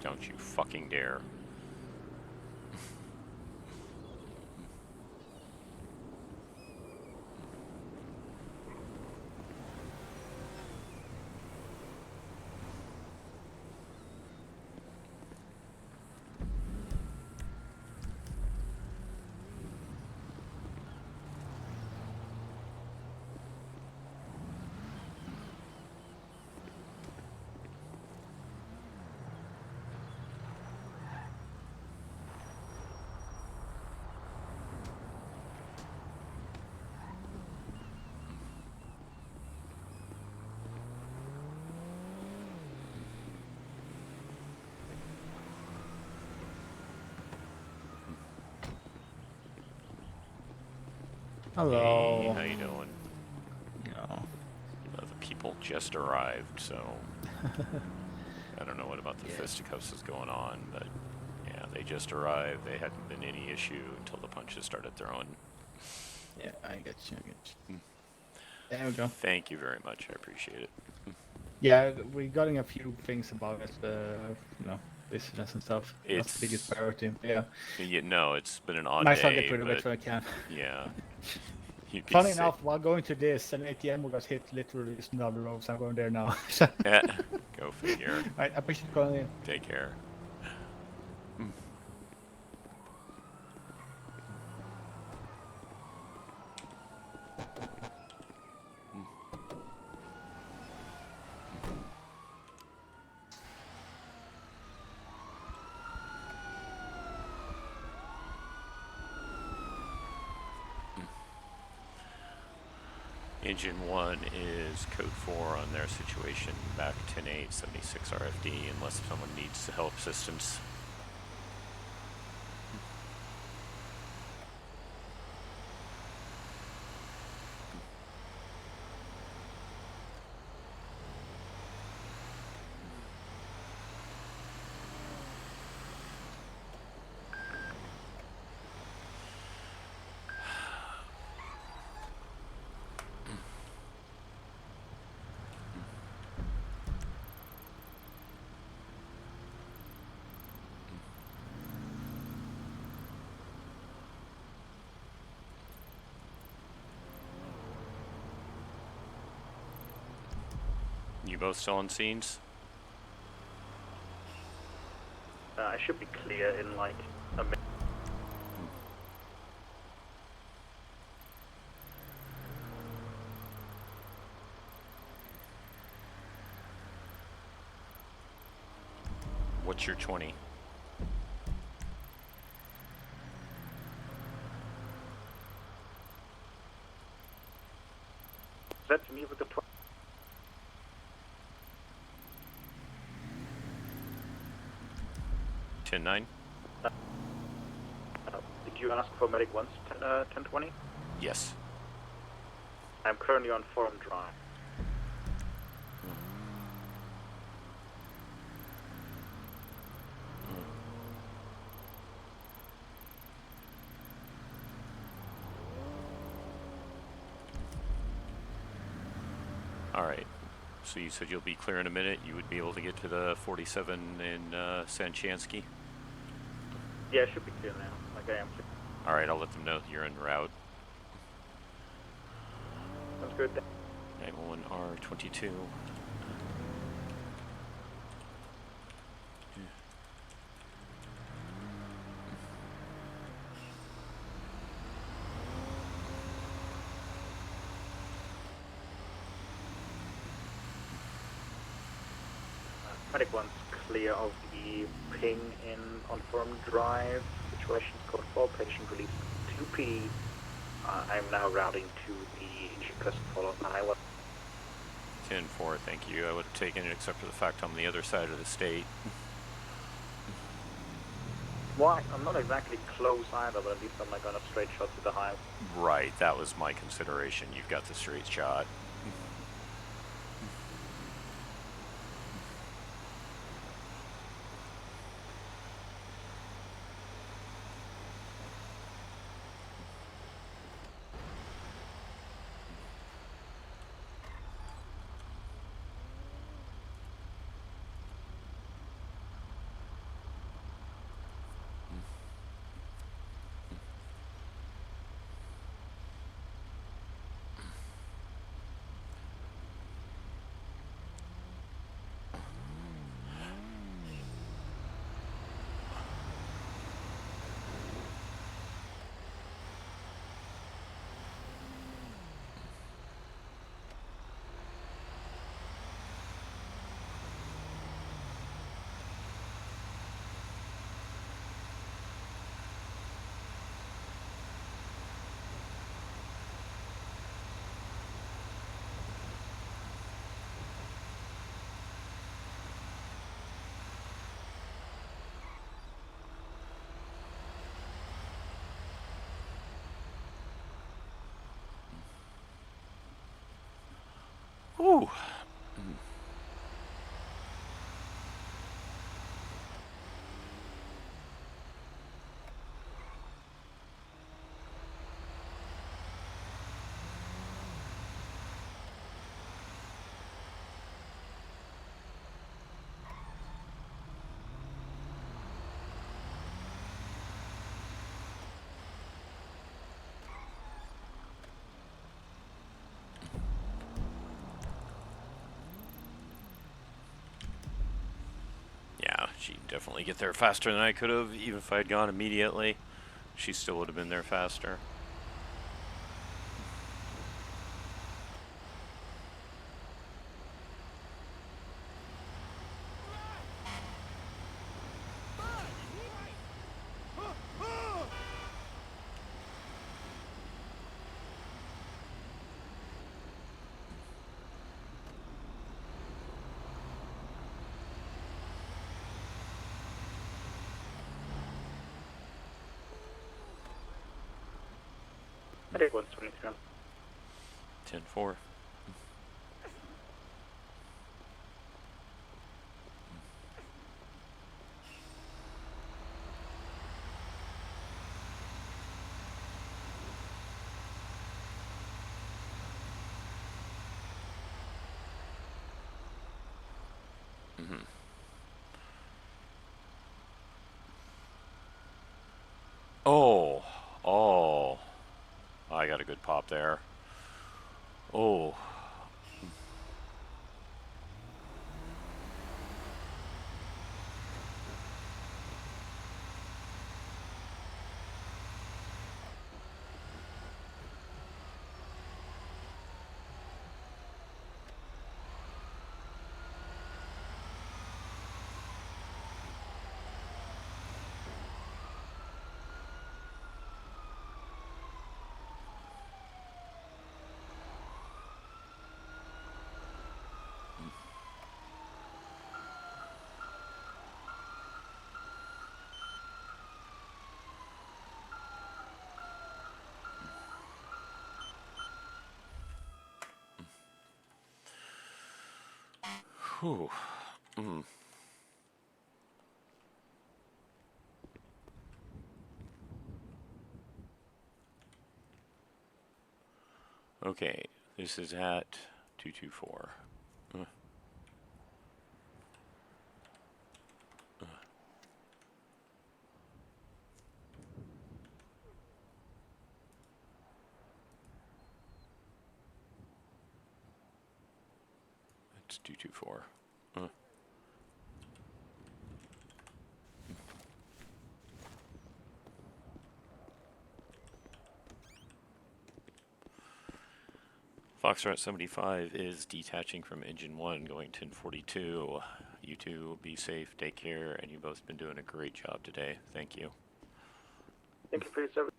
Don't you fucking dare. Hello. Hey, how you doing? Yeah. The people just arrived, so... I don't know what about the fisticuffs is going on, but yeah, they just arrived. They hadn't been any issue until the punches started throwing. Yeah, I get you. There we go. Thank you very much. I appreciate it. Yeah, we're getting a few things about it, business and stuff. That's the biggest priority. Yeah. No, it's been an odd Might day. as well get rid of it when I can. Yeah. Funny enough, while going to this, an ATM we got hit literally just down the road, so I'm going there now. Yeah, go figure. I appreciate you calling in. Take care. Engine 1 is code 4 on their situation, back 10-8, 76 RFD, unless someone needs help assistance. You both still on scenes? I should be clear in like a minute. What's your 20? That's me with the 20. Ten nine. Did you ask for medic once, 1020? Yes. I'm currently on Forum Drive. Alright. So you said you'll be clear in a minute. You would be able to get to the 47 in Sanchansky? Yeah, it should be clear now. Like I am. Alright, I'll let them know that you're en route. Sounds good. 911R22. Medic 1's clear of the ping in on Forum Drive. Situation code 4, patient released 2P. I'm now routing to the injured person followed by 10-4, thank you. I would have taken it except for the fact I'm on the other side of the state. Well, I'm not exactly close either, but at least I'm like on a straight shot to the highway. Right, that was my consideration. You've got the straight shot. Ooh. She definitely get there faster than I could have, even if I had gone immediately. She still would have been there faster. I think 123. 10-4. Oh, oh, I got a good pop there. Oh. Whew. Okay, this is at 224. It's 224. Foxtrot 75 is detaching from engine 1 going 1042. You two be safe, take care, and you've both been doing a great job today. Thank you. Thank you for your service.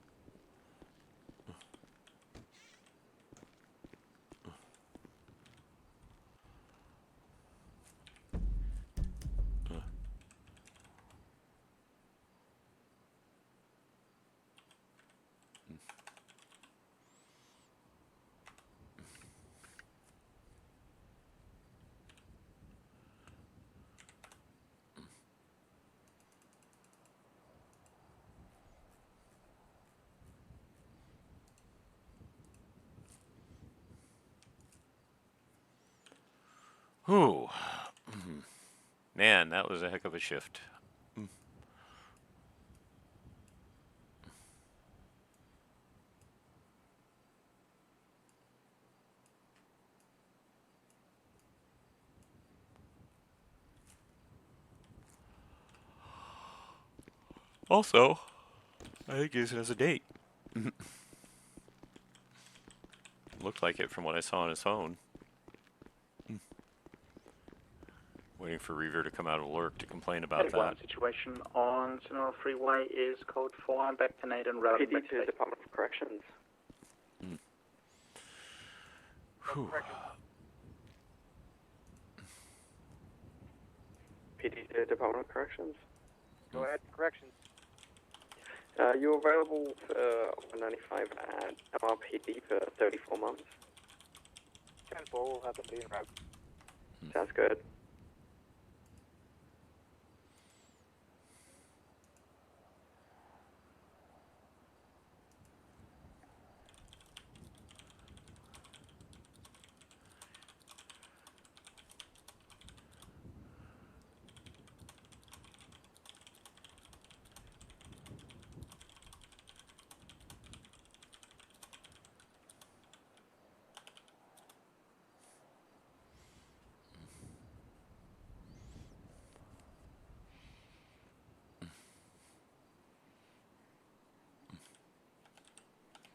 Whew. Man, that was a heck of a shift. Also, I think he has a date. Looked like it from what I saw on his phone. Waiting for Reaver to come out of work to complain about One that. situation on Sonora Freeway is code 4. I'm back to Nate and routing PD back to the Department of Corrections. PD to the Department of Corrections. Go ahead, corrections. You're available for 195 at MRPD for 34 months. 10-4, we'll have to be in route. Sounds good.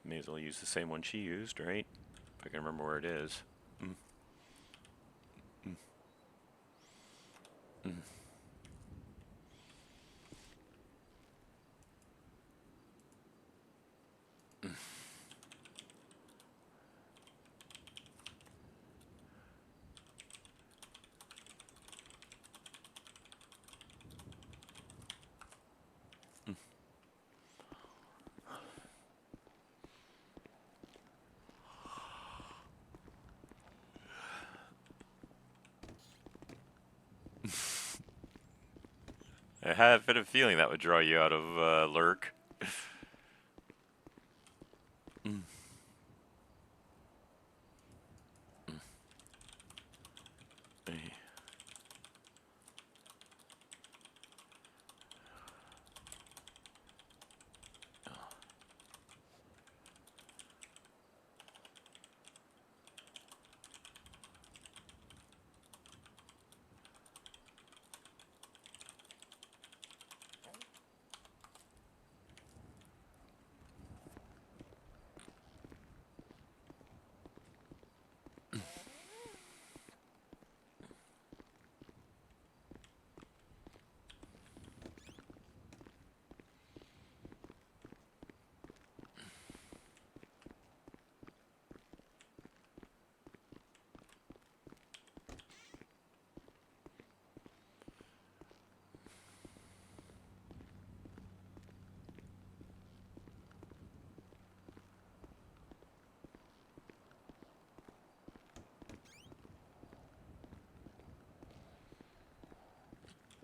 May as well use the same one she used, right? If I can remember where it is. Mm. Mm. Mm. I had a bit of feeling that would draw you out of lurk. Mm. Mm. Hey.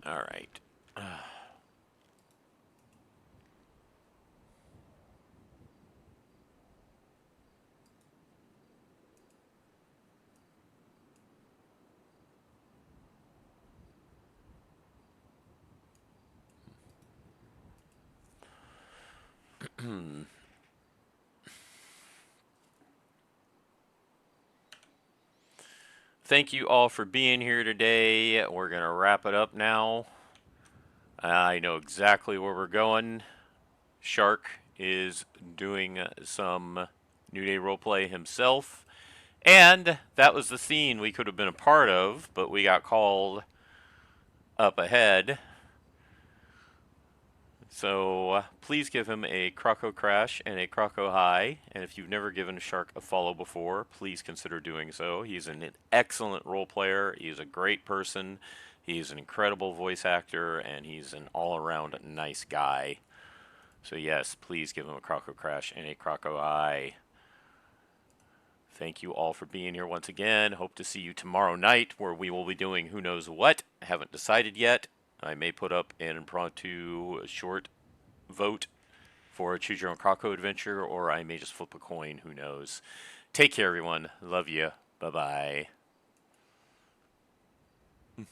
All right. Thank you all for being here today. We're going to wrap it up now. I know exactly where we're going. Shark is doing some NewDay roleplay himself. And that was the scene we could have been a part of, but we got called up ahead. So please give him a Croco Crash and a Croco High. And if you've never given Shark a follow before, please consider doing so. He's an excellent role player. He's a great person. He's an incredible voice actor, and he's an all-around nice guy. So yes, please give him a Croco Crash and a Croco High. Thank you all for being here once again. Hope to see you tomorrow night, where we will be doing who knows what. I haven't decided yet. I may put up an impromptu short vote for a Choose Your Own Croco adventure, or I may just flip a coin. Who knows? Take care, everyone. Love you. Bye-bye.